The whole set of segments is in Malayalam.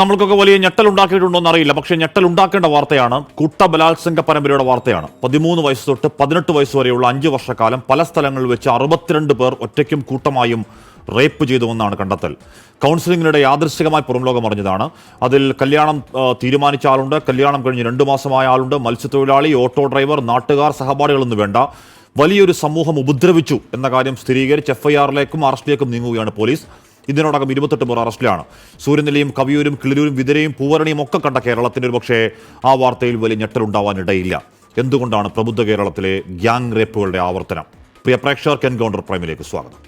നമ്മൾക്കൊക്കെ വലിയ ഞെട്ടലുണ്ടാക്കിയിട്ടുണ്ടോ എന്നറിയില്ല. പക്ഷേ ഞെട്ടലുണ്ടാക്കേണ്ട വാർത്തയാണ്. കൂട്ട ബലാത്സംഗ പരമ്പരയുടെ വാർത്തയാണ്. 13 വയസ്സ് തൊട്ട് 18 വയസ്സ് വരെയുള്ള 5 വർഷക്കാലം പല സ്ഥലങ്ങളിൽ വെച്ച് 62 പേർ ഒറ്റയ്ക്കും കൂട്ടമായും റേപ്പ് ചെയ്തുവെന്നാണ് കണ്ടെത്തൽ. കൗൺസിലിങ്ങിനിടെ യാദൃശ്ചികമായി പുറംലോകം അറിഞ്ഞതാണ്. അതിൽ കല്യാണം തീരുമാനിച്ച ആളുണ്ട്, കല്യാണം കഴിഞ്ഞ് 2 മാസമായ ആളുണ്ട്, മത്സ്യത്തൊഴിലാളി, ഓട്ടോ ഡ്രൈവർ, നാട്ടുകാർ, സഹപാഠികളൊന്നും വേണ്ട, വലിയൊരു സമൂഹം ഉപദ്രവിച്ചു എന്ന കാര്യം സ്ഥിരീകരിച്ച് FIR-ലേക്കും അറസ്റ്റിലേക്കും നീങ്ങുകയാണ് പോലീസ്. ഇതിനോടകം 28 പേർ അറസ്റ്റിലാണ്. സൂര്യനെല്ലിയും കവിയൂരും കിളിരൂരും വിതിരയും പൂവരണിയും ഒക്കെ കണ്ട കേരളത്തിന് ഒരു പക്ഷേ ആ വാർത്തയിൽ വലിയ ഞെട്ടലുണ്ടാവാനിടയില്ല. എന്തുകൊണ്ടാണ് പ്രബുദ്ധ കേരളത്തിലെ ഗ്യാങ് റേപ്പുകളുടെ ആവർത്തനം? പ്രിയ പ്രേക്ഷകർക്ക് എൻകൗണ്ടർ പ്രൈമിലേക്ക് സ്വാഗതം.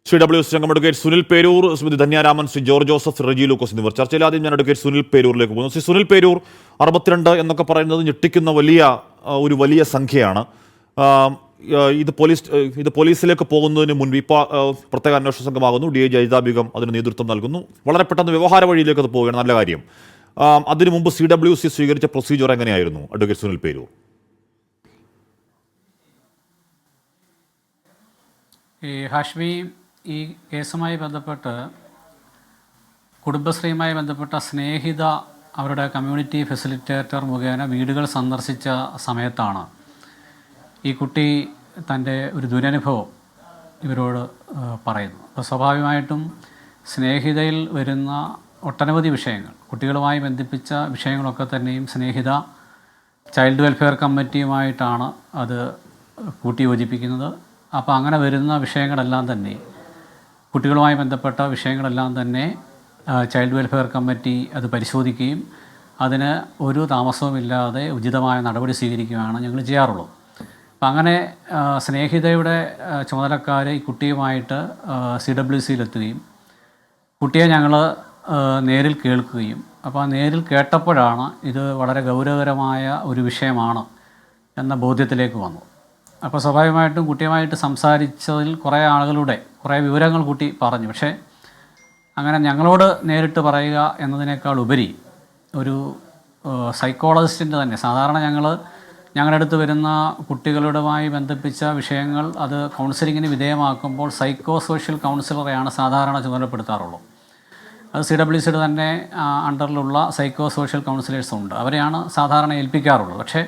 CWS രംഗം advocate Sunil Peroor, Shrimati Dhanyaraman, Shri George Joseph, Reji Lukose എന്നിവർ. ചർച്ചയിൽ ആദ്യം ഞാൻ അഡ്വക്കേറ്റ് സുനിൽ പേരൂരിലേക്ക് പോകുന്നു. ശ്രീ സുനിൽ പേരൂർ, 62 എന്നൊക്കെ പറയുന്നത് ഞെട്ടിക്കുന്ന വലിയ സംഖ്യയാണ്. ഇത് പോലീസിലേക്ക് പോകുന്നതിന് മുൻപ് ഇപ്പോൾ പ്രത്യേക അന്വേഷണ സംഘമാകുന്നു. DIG അജിത ബീഗം അതിന് നേതൃത്വം നൽകുന്നു. വളരെ പെട്ടെന്ന് വ്യവഹാര വഴിയിലേക്ക് അത് പോവുകയാണ്, നല്ല കാര്യം. അതിനു മുമ്പ് CWC സ്വീകരിച്ച പ്രൊസീജിയർ എങ്ങനെയായിരുന്നു അഡ്വക്കേറ്റ് സുനിൽ പേരൂർ? ഹാഷ്മി, ഈ കേസുമായി ബന്ധപ്പെട്ട് കുടുംബശ്രീയുമായി ബന്ധപ്പെട്ട സ്നേഹിത അവരുടെ കമ്മ്യൂണിറ്റി ഫെസിലിറ്റേറ്റർ മുഖേന വീടുകൾ സന്ദർശിച്ച സമയത്താണ് ഈ കുട്ടി തൻ്റെ ഒരു ദുരനുഭവം ഇവരോട് പറയുന്നു. അപ്പോൾ സ്വാഭാവികമായിട്ടും സ്നേഹിതയിൽ വരുന്ന ഒട്ടനവധി വിഷയങ്ങൾ, കുട്ടികളുമായി ബന്ധിപ്പിച്ച വിഷയങ്ങളൊക്കെ തന്നെയും സ്നേഹിത ചൈൽഡ് വെൽഫെയർ കമ്മിറ്റിയുമായിട്ടാണ് അത് കൂട്ടിയോജിപ്പിക്കുന്നത്. അപ്പോൾ അങ്ങനെ വരുന്ന വിഷയങ്ങളെല്ലാം തന്നെ, കുട്ടികളുമായി ബന്ധപ്പെട്ട വിഷയങ്ങളെല്ലാം തന്നെ ചൈൽഡ് വെൽഫെയർ കമ്മിറ്റി അത് പരിശോധിക്കുകയും അതിന് ഒരു താമസവുമില്ലാതെ ഉചിതമായ നടപടി സ്വീകരിക്കുകയാണ് ഞങ്ങൾ ചെയ്യാറുള്ളത്. അപ്പം അങ്ങനെ സ്നേഹിതയുടെ ചുമതലക്കാർ ഈ കുട്ടിയുമായിട്ട് CWCയിലെത്തുകയും കുട്ടിയെ ഞങ്ങൾ നേരിൽ കേൾക്കുകയും, അപ്പോൾ ആ നേരിൽ കേട്ടപ്പോഴാണ് ഇത് വളരെ ഗൗരവകരമായ ഒരു വിഷയമാണ് എന്ന ബോധ്യത്തിലേക്ക് വന്നു. അപ്പോൾ സ്വാഭാവികമായിട്ടും കുട്ടിയുമായിട്ട് സംസാരിച്ചതിൽ കുറേ വിവരങ്ങൾ കുട്ടി പറഞ്ഞു. പക്ഷേ അങ്ങനെ ഞങ്ങളോട് നേരിട്ട് പറയുക എന്നതിനേക്കാൾ ഉപരി ഒരു സൈക്കോളജിസ്റ്റിൻ്റെ തന്നെ, സാധാരണ ഞങ്ങളുടെ അടുത്ത് വരുന്ന കുട്ടികളുമായി ബന്ധിപ്പിച്ച വിഷയങ്ങൾ അത് കൗൺസിലിങ്ങിന് വിധേയമാക്കുമ്പോൾ സൈക്കോ സോഷ്യൽ കൗൺസിലറെയാണ് സാധാരണ ചുമതലപ്പെടുത്താറുള്ളൂ. അത് CWCയുടെ തന്നെ അണ്ടറിലുള്ള സൈക്കോ സോഷ്യൽ കൗൺസിലേഴ്സ് ഉണ്ട്, അവരെയാണ് സാധാരണ ഏൽപ്പിക്കാറുള്ളത്. പക്ഷേ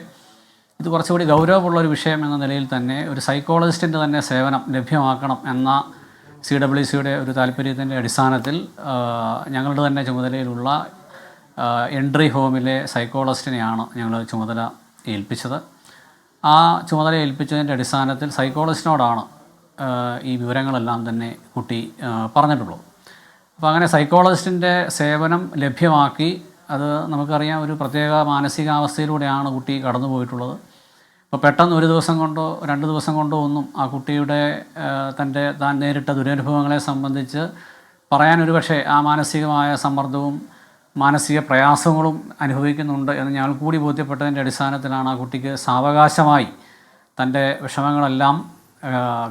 ഇത് കുറച്ചുകൂടി ഗൗരവമുള്ളൊരു വിഷയം എന്ന നിലയിൽ തന്നെ ഒരു സൈക്കോളജിസ്റ്റിൻ്റെ തന്നെ സേവനം ലഭ്യമാക്കണം എന്ന CWCയുടെ ഒരു താല്പര്യത്തിൻ്റെ അടിസ്ഥാനത്തിൽ ഞങ്ങളുടെ തന്നെ ചുമതലയിലുള്ള എൻട്രി ഹോമിലെ സൈക്കോളജിസ്റ്റിനെയാണ് ഞങ്ങൾ ചുമതല ഏൽപ്പിച്ചത്. ആ ചുമതല ഏൽപ്പിച്ചതിൻ്റെ അടിസ്ഥാനത്തിൽ സൈക്കോളജിസ്റ്റിനോടാണ് ഈ വിവരങ്ങളെല്ലാം തന്നെ കുട്ടി പറഞ്ഞിട്ടുള്ളത്. അപ്പോൾ അങ്ങനെ സൈക്കോളജിസ്റ്റിൻ്റെ സേവനം ലഭ്യമാക്കി, അത് നമുക്കറിയാം ഒരു പ്രത്യേക മാനസികാവസ്ഥയിലൂടെയാണ് കുട്ടി കടന്നു പോയിട്ടുള്ളത്. അപ്പോൾ പെട്ടെന്ന് ഒരു ദിവസം കൊണ്ടോ 2 ദിവസം കൊണ്ടോ ഒന്നും ആ കുട്ടിയുടെ താൻ നേരിട്ട ദുരനുഭവങ്ങളെ സംബന്ധിച്ച് പറയാനൊരു പക്ഷേ ആ മാനസികമായ സമ്മർദ്ദവും മാനസിക പ്രയാസങ്ങളും അനുഭവിക്കുന്നുണ്ട് എന്ന് ഞങ്ങൾ കൂടി ബോധ്യപ്പെട്ടതിൻ്റെ അടിസ്ഥാനത്തിലാണ് ആ കുട്ടിക്ക് സാവകാശമായി തൻ്റെ വിഷമങ്ങളെല്ലാം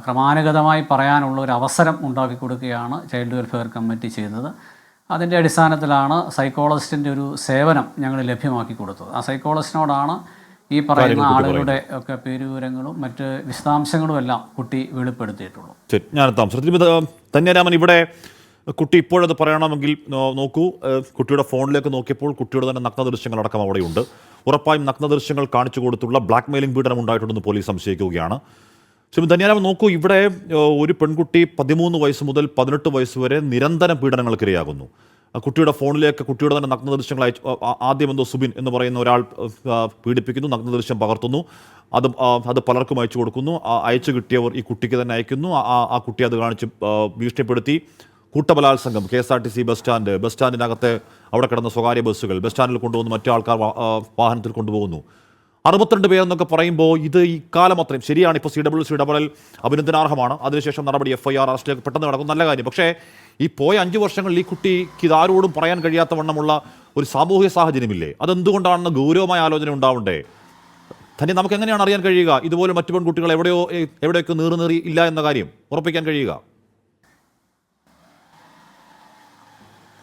ക്രമാനുഗതമായി പറയാനുള്ള ഒരു അവസരം ഉണ്ടാക്കി കൊടുക്കുകയാണ് ചൈൽഡ് വെൽഫെയർ കമ്മിറ്റി ചെയ്തത്. അതിൻ്റെ അടിസ്ഥാനത്തിലാണ് സൈക്കോളജിസ്റ്റിൻ്റെ ഒരു സേവനം ഞങ്ങൾ ലഭ്യമാക്കി കൊടുത്തത്. ആ സൈക്കോളജിസ്റ്റിനോടാണ് ഈ പറയുന്ന ആളുകളുടെ ഒക്കെ പേരുവിവരങ്ങളും മറ്റ് വിശദാംശങ്ങളും എല്ലാം കുട്ടി വെളിപ്പെടുത്തിയിട്ടുള്ളൂ. ധന്യരാമൻ, ഇവിടെ കുട്ടി ഇപ്പോഴത് പറയണമെങ്കിൽ നോക്കൂ, കുട്ടിയുടെ ഫോണിലേക്ക് നോക്കിയപ്പോൾ കുട്ടിയുടെ തന്നെ നഗ്ന ദൃശ്യങ്ങളടക്കം അവിടെയുണ്ട്. ഉറപ്പായും നഗ്ന ദൃശ്യങ്ങൾ കാണിച്ചു കൊടുത്തുള്ള ബ്ലാക്ക് മെയിലിംഗ് പീഡനം ഉണ്ടായിട്ടുണ്ടെന്ന് പോലീസ് സംശയിക്കുകയാണ്. ശ്രീ ധന്യാരാമൻ, നോക്കൂ, ഇവിടെ ഒരു പെൺകുട്ടി 13 വയസ്സ് മുതൽ 18 വയസ്സ് വരെ നിരന്തരം പീഡനങ്ങൾക്കിരയാകുന്നു. കുട്ടിയുടെ ഫോണിലേക്ക് കുട്ടിയുടെ തന്നെ നഗ്ന ദൃശ്യങ്ങൾ ആദ്യം സുബിൻ എന്ന് പറയുന്ന ഒരാൾ പീഡിപ്പിക്കുന്നു, നഗ്ന ദൃശ്യം പകർത്തുന്നു, അത് പലർക്കും അയച്ചു കൊടുക്കുന്നു. അയച്ചു കിട്ടിയവർ ഈ കുട്ടിക്ക് തന്നെ അയക്കുന്നു. ആ കുട്ടി അത് കാണിച്ച് ഭീഷണിപ്പെടുത്തി കൂട്ടബലാത്സംഗം. KSRTC ബസ് സ്റ്റാൻഡിനകത്തെ അവിടെ കിടന്ന സ്വകാര്യ ബസ്സുകൾ ബസ് സ്റ്റാൻഡിൽ കൊണ്ടുപോകുന്നു, മറ്റു ആൾക്കാർ വാഹനത്തിൽ കൊണ്ടുപോകുന്നു. 62 പേരെന്നൊക്കെ പറയുമ്പോൾ ഇത് ഈ കാലം അത്രയും ശരിയാണ്. ഇപ്പോൾ CWC ഇടപെടൽ അഭിനന്ദനാർഹമാണ്. അതിനുശേഷം നടപടി FIR അറസ്റ്റിലേക്ക് പെട്ടെന്ന് നടക്കും, നല്ല കാര്യം. പക്ഷേ ഈ പോയ 5 വർഷങ്ങളിൽ ഈ കുട്ടിക്ക് ഇതാരോടും പറയാൻ കഴിയാത്ത വണ്ണമുള്ള ഒരു സാമൂഹിക സാഹചര്യമില്ലേ? അതെന്തുകൊണ്ടാണെന്ന് ഗൗരവമായ ആലോചന ഉണ്ടാവണ്ടേ? തന്നെ നമുക്ക് എങ്ങനെയാണ് അറിയാൻ കഴിയുക ഇതുപോലെ മറ്റു പെൺകുട്ടികൾ എവിടെയൊക്കെ നീറി ഇല്ല എന്ന കാര്യം ഉറപ്പിക്കാൻ കഴിയുക?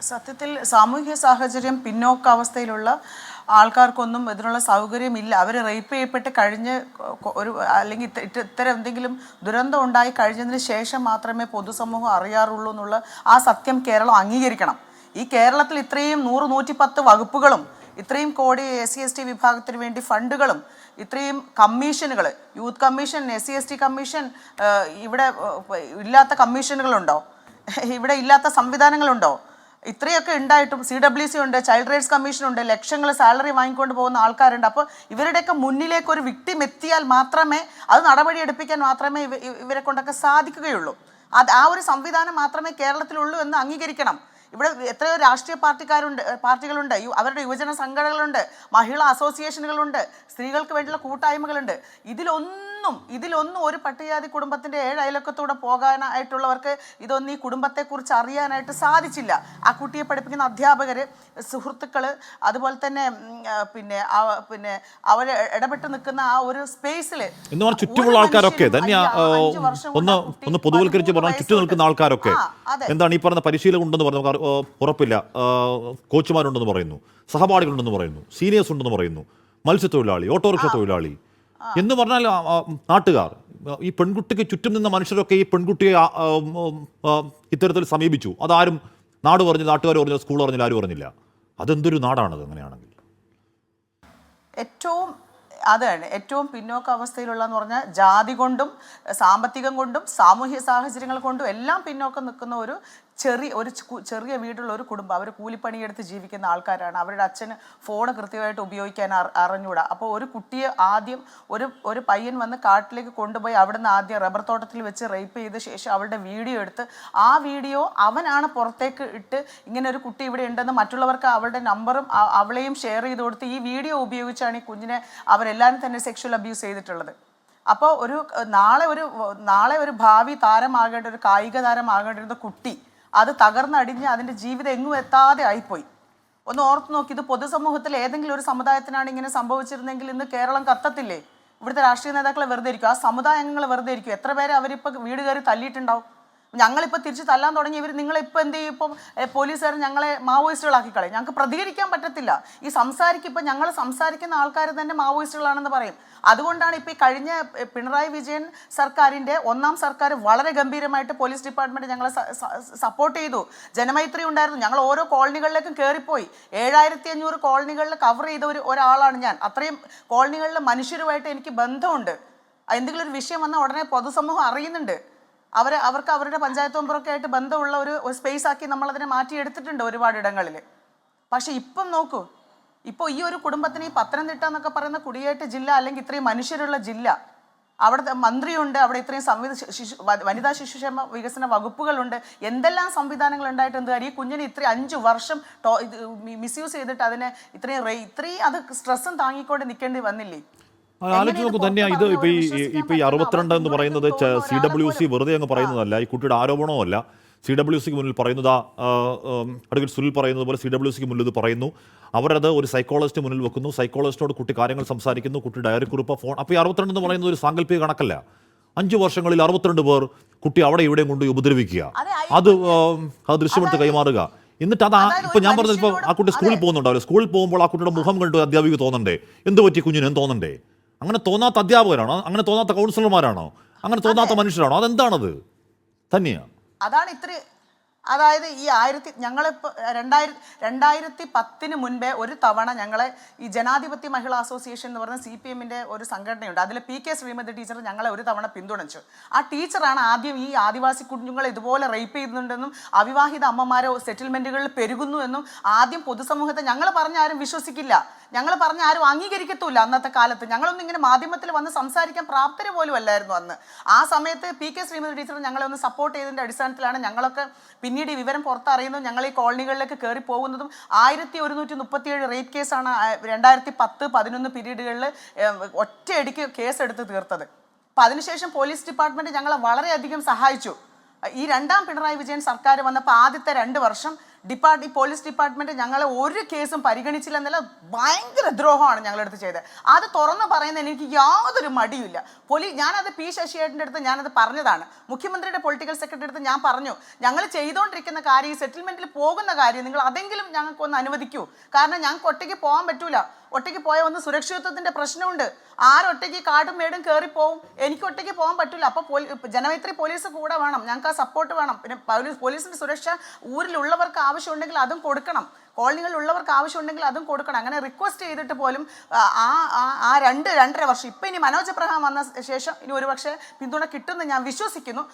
സത്യത്തിൽ സാമൂഹ്യ സാഹചര്യം പിന്നോക്കാവസ്ഥയിലുള്ള ആൾക്കാർക്കൊന്നും ഇതിനുള്ള സൗകര്യമില്ല. അവർ റേപ്പ് ചെയ്യപ്പെട്ട് കഴിഞ്ഞ് അല്ലെങ്കിൽ ഇത്തരം എന്തെങ്കിലും ദുരന്തം ഉണ്ടായി കഴിഞ്ഞതിന് ശേഷം മാത്രമേ പൊതുസമൂഹം അറിയാറുള്ളൂ എന്നുള്ള ആ സത്യം കേരളം അംഗീകരിക്കണം. ഈ കേരളത്തിൽ ഇത്രയും 100-110 വകുപ്പുകളും ഇത്രയും കോടി SC/ST വിഭാഗത്തിന് വേണ്ടി ഫണ്ടുകളും ഇത്രയും കമ്മീഷനുകൾ, യൂത്ത് കമ്മീഷൻ, SC/ST കമ്മീഷൻ, ഇവിടെ ഇല്ലാത്ത കമ്മീഷനുകളുണ്ടോ? ഇവിടെ ഇല്ലാത്ത സംവിധാനങ്ങളുണ്ടോ? ഇത്രയൊക്കെ ഉണ്ടായിട്ടും CWC ഉണ്ട്, ചൈൽഡ് റൈറ്റ്സ് കമ്മീഷൻ ഉണ്ട്, ലക്ഷങ്ങൾ സാലറി വാങ്ങിക്കൊണ്ട് പോകുന്ന ആൾക്കാരുണ്ട്. അപ്പോൾ ഇവരുടെയൊക്കെ മുന്നിലേക്ക് ഒരു വിക്ടിം എത്തിയാൽ മാത്രമേ അത് നടപടിയെടുപ്പിക്കാൻ മാത്രമേ ഇവരെ കൊണ്ടൊക്കെ സാധിക്കുകയുള്ളൂ. ആ ഒരു സംവിധാനം മാത്രമേ കേരളത്തിലുള്ളൂ എന്ന് അംഗീകരിക്കണം. ഇവിടെ എത്രയോ രാഷ്ട്രീയ പാർട്ടികളുണ്ട്, അവരുടെ യുവജന സംഘടനകളുണ്ട്, മഹിളാ അസോസിയേഷനുകളുണ്ട്, സ്ത്രീകൾക്ക് വേണ്ടിയുള്ള കൂട്ടായ്മകളുണ്ട്. ഇതിലൊന്നും ഒരു പട്ടികജാതി കുടുംബത്തിൻ്റെ 7 അയലക്കത്തൂടെ പോകാനായിട്ടുള്ളവർക്ക് ഈ കുടുംബത്തെക്കുറിച്ച് അറിയാനായിട്ട് സാധിച്ചില്ല. ആ കുട്ടിയെ പഠിപ്പിക്കുന്ന അധ്യാപകർ, സുഹൃത്തുക്കൾ, അതുപോലെ തന്നെ പിന്നെ അവർ ഇടപെട്ട് നിൽക്കുന്ന ആ ഒരു സ്പേസിൽ ചുറ്റുമുള്ള ആൾക്കാരൊക്കെ തന്നെ ഒന്ന് പൊതുവൽക്കരിച്ച് പറഞ്ഞാൽ ചുറ്റും നിൽക്കുന്ന ആൾക്കാരൊക്കെ എന്താണ് ഈ പറഞ്ഞ പരിശീലനം ഉണ്ടെന്ന് പറഞ്ഞു, നമുക്ക് ഉറപ്പില്ല, കോച്ചുമാരുണ്ടെന്ന് പറയുന്നു, സഹപാഠികളുണ്ടെന്ന് പറയുന്നു, സീനിയേഴ്സ് ഉണ്ടെന്ന് പറയുന്നു, മത്സ്യത്തൊഴിലാളി, ഓട്ടോറിക്ഷ തൊഴിലാളി എന്ന് പറഞ്ഞാൽ നാട്ടുകാർ, ഈ പെൺകുട്ടിക്ക് ചുറ്റും നിന്ന മനുഷ്യരൊക്കെ ഈ പെൺകുട്ടിയെ ഇത്തരത്തിൽ സമീപിച്ചു. അതാരും നാട് പറഞ്ഞു, നാട്ടുകാർ പറഞ്ഞു, സ്കൂൾ പറഞ്ഞില്ല, ആരും പറഞ്ഞില്ല. അതെന്തൊരു നാടാണത് അങ്ങനെയാണെങ്കിൽ? ഏറ്റവും പിന്നോക്ക അവസ്ഥയിലുള്ളതെന്ന് പറഞ്ഞാൽ ജാതി കൊണ്ടും സാമ്പത്തികം കൊണ്ടും സാമൂഹ്യ സാഹചര്യങ്ങൾ കൊണ്ടും എല്ലാം പിന്നോക്കം നിൽക്കുന്ന ഒരു ചെറിയ വീടുള്ള ഒരു കുടുംബം. അവർ കൂലിപ്പണിയെടുത്ത് ജീവിക്കുന്ന ആൾക്കാരാണ്. അവരുടെ അച്ഛന് ഫോൺ കൃത്യമായിട്ട് ഉപയോഗിക്കാൻ അറിഞ്ഞൂടാ. അപ്പോൾ ഒരു കുട്ടിയെ ആദ്യം ഒരു പയ്യൻ വന്ന് കാട്ടിലേക്ക് കൊണ്ടുപോയി അവിടുന്ന് ആദ്യം റബ്ബർ തോട്ടത്തിൽ വെച്ച് റേപ്പ് ചെയ്ത ശേഷം അവളുടെ വീഡിയോ എടുത്ത് ആ വീഡിയോ അവനാണ് പുറത്തേക്ക് ഇട്ട് ഇങ്ങനെ ഒരു കുട്ടി ഇവിടെ ഉണ്ടെന്ന് മറ്റുള്ളവർക്ക് അവളുടെ നമ്പറും അവളെയും ഷെയർ ചെയ്ത് കൊടുത്ത് ഈ വീഡിയോ ഉപയോഗിച്ചാണ് ഈ കുഞ്ഞിനെ അവരെല്ലാവരും തന്നെ സെക്ഷൽ അബ്യൂസ് ചെയ്തിട്ടുള്ളത്. അപ്പോൾ നാളെ ഒരു ഭാവി താരമാകേണ്ട, ഒരു കായിക താരമാകേണ്ടിരുന്ന കുട്ടി അത് തകർന്നടിഞ്ഞ് അതിൻ്റെ ജീവിതം എങ്ങും എത്താതെ ആയിപ്പോയി. ഒന്ന് ഓർത്ത് നോക്കി, ഇത് പൊതുസമൂഹത്തിൽ ഏതെങ്കിലും ഒരു സമുദായത്തിനാണ് ഇങ്ങനെ സംഭവിച്ചിരുന്നെങ്കിൽ ഇന്ന് കേരളം കത്തത്തില്ലേ? ഇവിടുത്തെ രാഷ്ട്രീയ നേതാക്കളെ വെറുതെ ഇരിക്കും, ആ സമുദായ അംഗങ്ങൾ വെറുതെ ഇരിക്കും. എത്ര പേരെ അവരിപ്പോൾ വീട് കയറി തല്ലിയിട്ടുണ്ടാവും. ഞങ്ങളിപ്പോൾ തിരിച്ച് തല്ലാൻ തുടങ്ങി, നിങ്ങളിപ്പോൾ എന്ത് ചെയ്യും? ഇപ്പം പോലീസുകാർ ഞങ്ങളെ മാവോയിസ്റ്റുകളാക്കി കളയും. ഞങ്ങൾക്ക് പ്രതികരിക്കാൻ പറ്റത്തില്ല. ഇപ്പം ഞങ്ങൾ സംസാരിക്കുന്ന ആൾക്കാർ തന്നെ മാവോയിസ്റ്റുകളാണെന്ന് പറയും. അതുകൊണ്ടാണ് ഇപ്പോൾ ഈ കഴിഞ്ഞ പിണറായി വിജയൻ സർക്കാരിൻ്റെ 1ാം സർക്കാർ വളരെ ഗംഭീരമായിട്ട് പോലീസ് ഡിപ്പാർട്ട്മെൻറ്റ് ഞങ്ങളെ സപ്പോർട്ട് ചെയ്തു. ജനമൈത്രി ഉണ്ടായിരുന്നു. ഞങ്ങൾ ഓരോ കോളനികളിലേക്കും കയറിപ്പോയി. 7500 കോളനികളിൽ കവർ ചെയ്ത ഒരാളാണ് ഞാൻ. അത്രയും കോളനികളിലെ മനുഷ്യരുമായിട്ട് എനിക്ക് ബന്ധമുണ്ട്. എന്തെങ്കിലും ഒരു വിഷയം വന്നാൽ ഉടനെ പൊതുസമൂഹം അറിയുന്നുണ്ട്. അവർക്ക് അവരുടെ പഞ്ചായത്ത് മെമ്പറൊക്കെ ആയിട്ട് ബന്ധമുള്ള ഒരു സ്പേസ് ആക്കി നമ്മളതിനെ മാറ്റിയെടുത്തിട്ടുണ്ട് ഒരുപാട് ഇടങ്ങളിൽ. പക്ഷെ ഇപ്പം നോക്കൂ, ഇപ്പോൾ ഈ ഒരു കുടുംബത്തിന് ഈ പത്തനംതിട്ട എന്നൊക്കെ പറയുന്ന കുടിയേറ്റ ജില്ല, അല്ലെങ്കിൽ ഇത്രയും മനുഷ്യരുള്ള ജില്ല, അവിടെ മന്ത്രിയുണ്ട്, അവിടെ ഇത്രയും വനിതാ ശിശുക്ഷേമ വികസന വകുപ്പുകളുണ്ട്, എന്തെല്ലാം സംവിധാനങ്ങൾ ഉണ്ടായിട്ട് എന്ത് കാര്യം? ഈ കുഞ്ഞിനെ ഇത്രയും 5 വർഷം മിസ്യൂസ് ചെയ്തിട്ട് അതിനെ ഇത്രയും അത് സ്ട്രെസ്സും താങ്ങിക്കൊണ്ട് നിൽക്കേണ്ടി വന്നില്ലേ? ആലോചിച്ച് നോക്കൂ തന്നെ. ഇത് ഇപ്പൊ ഈ 62 എന്ന് പറയുന്നത് CWC വെറുതെ അങ്ങ് പറയുന്നതല്ല, ഈ കുട്ടിയുടെ ആരോപണവുമല്ല. CWCക്ക് മുന്നിൽ പറയുന്നത് അഡ്വക്കേറ്റ് സുനിൽ പറയുന്നത് പോലെ CWCക്ക് മുന്നിൽ ഇത് പറയുന്നു. അവരത് ഒരു സൈക്കോളജിസ്റ്റ് മുന്നിൽ വെക്കുന്നു. സൈക്കോളജിസ്റ്റോട് കുട്ടി കാര്യങ്ങൾ സംസാരിക്കുന്നു. കുട്ടി ഡയറി കുറിപ്പ്, ഫോൺ. അപ്പോൾ ഈ 62 എന്ന് പറയുന്നത് ഒരു സാങ്കല്പിക കണക്കല്ല. 5 വർഷങ്ങളിൽ 62 പേർ കുട്ടി അവിടെ ഇവിടെയും കൊണ്ട് ഉപദ്രവിക്കുക, അത് ദൃശ്യമെടുത്ത് കൈമാറുക. എന്നിട്ട് ഇപ്പൊ ഞാൻ പറഞ്ഞത്, ഇപ്പോൾ ആ കുട്ടി സ്കൂളിൽ പോകുന്നുണ്ടാവില്ല, സ്കൂളിൽ പോകുമ്പോൾ ആ കുട്ടിയുടെ മുഖം കണ്ടു അധ്യാപിക തോന്നണ്ടേ? എന്ത് പറ്റി കുഞ്ഞിന് എന്ന് തോന്നണ്ടേ? അങ്ങനെ തോന്നാത്ത അധ്യാപകരാണോ? അങ്ങനെ തോന്നാത്ത കൗൺസിലർമാരാണോ? അങ്ങനെ തോന്നാത്ത മനുഷ്യരാണോ? അതെന്താണത് തന്നെയാണ്. അതായത് ഈ ഞങ്ങളിപ്പോൾ 2010 മുൻപേ ഒരു തവണ ഞങ്ങളെ ഈ ജനാധിപത്യ മഹിളാ അസോസിയേഷൻ എന്ന് പറയുന്ന CPMന്റെ ഒരു സംഘടനയുണ്ട്. അതിൽ PK ശ്രീമതി ടീച്ചർ ഞങ്ങളെ ഒരു തവണ പിന്തുണച്ചു. ആ ടീച്ചറാണ് ആദ്യം ഈ ആദിവാസി കുഞ്ഞുങ്ങളെ ഇതുപോലെ റേപ്പ് ചെയ്യുന്നുണ്ടെന്നും അവിവാഹിത അമ്മമാരെ സെറ്റിൽമെന്റുകളിൽ പെരുകുന്നു എന്നും ആദ്യം പൊതുസമൂഹത്തെ ഞങ്ങൾ പറഞ്ഞ ആരും വിശ്വസിക്കില്ല, ഞങ്ങൾ പറഞ്ഞ ആരും അംഗീകരിക്കത്തുമില്ല. അന്നത്തെ കാലത്ത് ഞങ്ങളൊന്നും ഇങ്ങനെ മാധ്യമത്തിൽ വന്ന് സംസാരിക്കാൻ പ്രാപ്തര് പോലും അല്ലായിരുന്നു അന്ന്. ആ സമയത്ത് PK ശ്രീമതി ടീച്ചർ ഞങ്ങളെ ഒന്ന് സപ്പോർട്ട് ചെയ്തതിൻ്റെ അടിസ്ഥാനത്തിലാണ് ഞങ്ങളൊക്കെ പിന്നീട് ഈ വിവരം പുറത്തറിയുന്നതും ഞങ്ങൾ ഈ കോളനികളിലേക്ക് കയറി പോകുന്നതും. 1137 റേപ്പ് കേസാണ് 2010-11 പീരീഡുകളിൽ ഒറ്റയടിക്ക് കേസെടുത്ത് തീർത്തത്. അപ്പം അതിനുശേഷം പോലീസ് ഡിപ്പാർട്ട്മെൻറ്റ് ഞങ്ങളെ വളരെയധികം സഹായിച്ചു. ഈ 2ാം പിണറായി വിജയൻ സർക്കാർ വന്നപ്പോൾ ആദ്യത്തെ 2 വർഷം പോലീസ് ഡിപ്പാർട്ട്മെൻറ്റ് ഞങ്ങളെ ഒരു കേസും പരിഗണിച്ചില്ല എന്നല്ല, ഭയങ്കര ദ്രോഹമാണ് ഞങ്ങളെടുത്ത് ചെയ്തത്. അത് തുറന്ന് പറയുന്നതിന് എനിക്ക് യാതൊരു മടിയില്ല. ഞാനത് P ശശിയേട്ടൻ്റെ അടുത്ത് ഞാനത് പറഞ്ഞതാണ്. മുഖ്യമന്ത്രിയുടെ പൊളിറ്റിക്കൽ സെക്രട്ടറി അടുത്ത് ഞാൻ പറഞ്ഞു, ഞങ്ങൾ ചെയ്തുകൊണ്ടിരിക്കുന്ന കാര്യം, ഈ സെറ്റിൽമെൻറ്റിൽ പോകുന്ന കാര്യം നിങ്ങൾ അതെങ്കിലും ഞങ്ങൾക്കൊന്ന് അനുവദിക്കൂ. കാരണം ഞങ്ങൾക്ക് ഒറ്റയ്ക്ക് പോകാൻ പറ്റൂല. ഒറ്റയ്ക്ക് പോയാൽ ഒന്ന് സുരക്ഷിതത്വത്തിന്റെ പ്രശ്നമുണ്ട്. ആരൊറ്റയ്ക്ക് കാടും മേടും കയറിപ്പോവും? എനിക്ക് ഒറ്റയ്ക്ക് പോകാൻ പറ്റില്ല. അപ്പോൾ ജനമൈത്രി പോലീസ് കൂടെ വേണം, ഞങ്ങൾക്ക് ആ സപ്പോർട്ട് വേണം. പിന്നെ പോലീസിന്റെ സുരക്ഷ ഊരിലുള്ളവർക്ക് ആവശ്യമുണ്ടെങ്കിൽ അതും കൊടുക്കണം, കോളനികളിലുള്ളവർക്ക് ആവശ്യമുണ്ടെങ്കിൽ അതും കൊടുക്കണം. അങ്ങനെ റിക്വസ്റ്റ് ചെയ്തിട്ട് പോലും ആ 2-2.5 വർഷം, ഇപ്പം ഇനി മനോജ് എബ്രഹാം വന്ന ശേഷം ഇനി ഒരുപക്ഷെ പിന്തുണ കിട്ടുമെന്ന് ഞാൻ വിശ്വസിക്കുന്നു.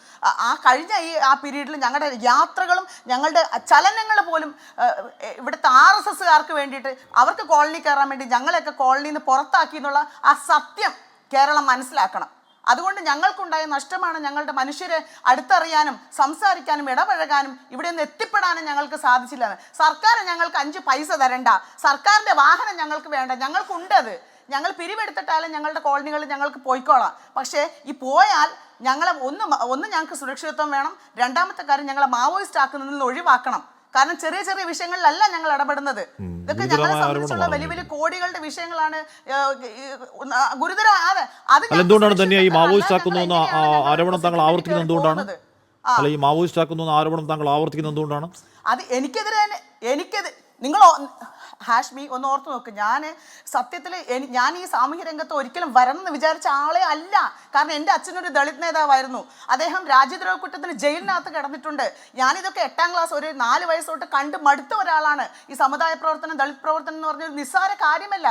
കഴിഞ്ഞ ആ പീരീഡിൽ ഞങ്ങളുടെ യാത്രകളും ഞങ്ങളുടെ ചലനങ്ങൾ പോലും ഇവിടുത്തെ RSSകാർക്ക് വേണ്ടിയിട്ട് അവർക്ക് കോളനി കയറാൻ വേണ്ടി ഞങ്ങളെയൊക്കെ കോളനിയിൽ നിന്ന് പുറത്താക്കി എന്നുള്ള ആ സത്യം കേരളം മനസ്സിലാക്കണം. അതുകൊണ്ട് ഞങ്ങൾക്കുണ്ടായ നഷ്ടമാണ് ഞങ്ങളുടെ മനുഷ്യരെ അടുത്തറിയാനും സംസാരിക്കാനും ഇടപഴകാനും ഇവിടെ നിന്ന് എത്തിപ്പെടാനും ഞങ്ങൾക്ക് സാധിച്ചില്ല. സർക്കാർ ഞങ്ങൾക്ക് 5 പൈസ തരണ്ട, സർക്കാരിൻ്റെ വാഹനം ഞങ്ങൾക്ക് വേണ്ട, ഞങ്ങൾക്കുണ്ടത്. ഞങ്ങൾ പിരിവെടുത്തിട്ടാലും ഞങ്ങളുടെ കോളനികളിൽ ഞങ്ങൾക്ക് പോയിക്കോളാം. പക്ഷേ ഈ പോയാൽ ഞങ്ങളെ ഒന്ന് ഞങ്ങൾക്ക് സുരക്ഷിതത്വം വേണം. രണ്ടാമത്തെ കാര്യം, ഞങ്ങളെ മാവോയിസ്റ്റ് ആക്കുന്നതിൽ നിന്ന് ഒഴിവാക്കണം. കാരണം ചെറിയ ചെറിയ വിഷയങ്ങളിലല്ല ഞങ്ങൾ ഇടപെടുന്നത്. ഇതൊക്കെ ഞങ്ങളെ സംബന്ധിച്ചുള്ള വലിയ വലിയ കോടികളുടെ വിഷയങ്ങളാണ്. ഗുരുതര എന്തുകൊണ്ടാണ് തന്നെ ഈ മാവോയിസ്റ്റ് ആക്കുന്നു ആരോപണം താങ്കൾ ആവർത്തിക്കുന്നത് എന്തുകൊണ്ടാണ്? അല്ല, ഈ മാവോയിസ്റ്റ് ആക്കുന്നു ആരോപണം താങ്കൾ ആവർത്തിക്കുന്നത് എന്തുകൊണ്ടാണ്? അത് എനിക്കെതിരെ നിങ്ങൾ ഹാഷ്മി ഒന്ന് ഓർത്ത് നോക്ക്. ഞാൻ സത്യത്തിൽ ഞാൻ ഈ സാമൂഹ്യ രംഗത്ത് ഒരിക്കലും വരണമെന്ന് വിചാരിച്ച ആളെ അല്ല. കാരണം എൻ്റെ അച്ഛനൊരു ദളിത് നേതാവായിരുന്നു. അദ്ദേഹം രാജ്യദ്രോഹ കുറ്റത്തിന് ജയിലിനകത്ത് കിടന്നിട്ടുണ്ട്. ഞാനിതൊക്കെ 8ാം ക്ലാസ് ഒരു 4 വയസ്സ് തൊട്ട് കണ്ട് മടുത്ത ഒരാളാണ്. ഈ സമുദായ പ്രവർത്തനം, ദളിത് പ്രവർത്തനം എന്ന് പറഞ്ഞൊരു നിസ്സാര കാര്യമല്ല.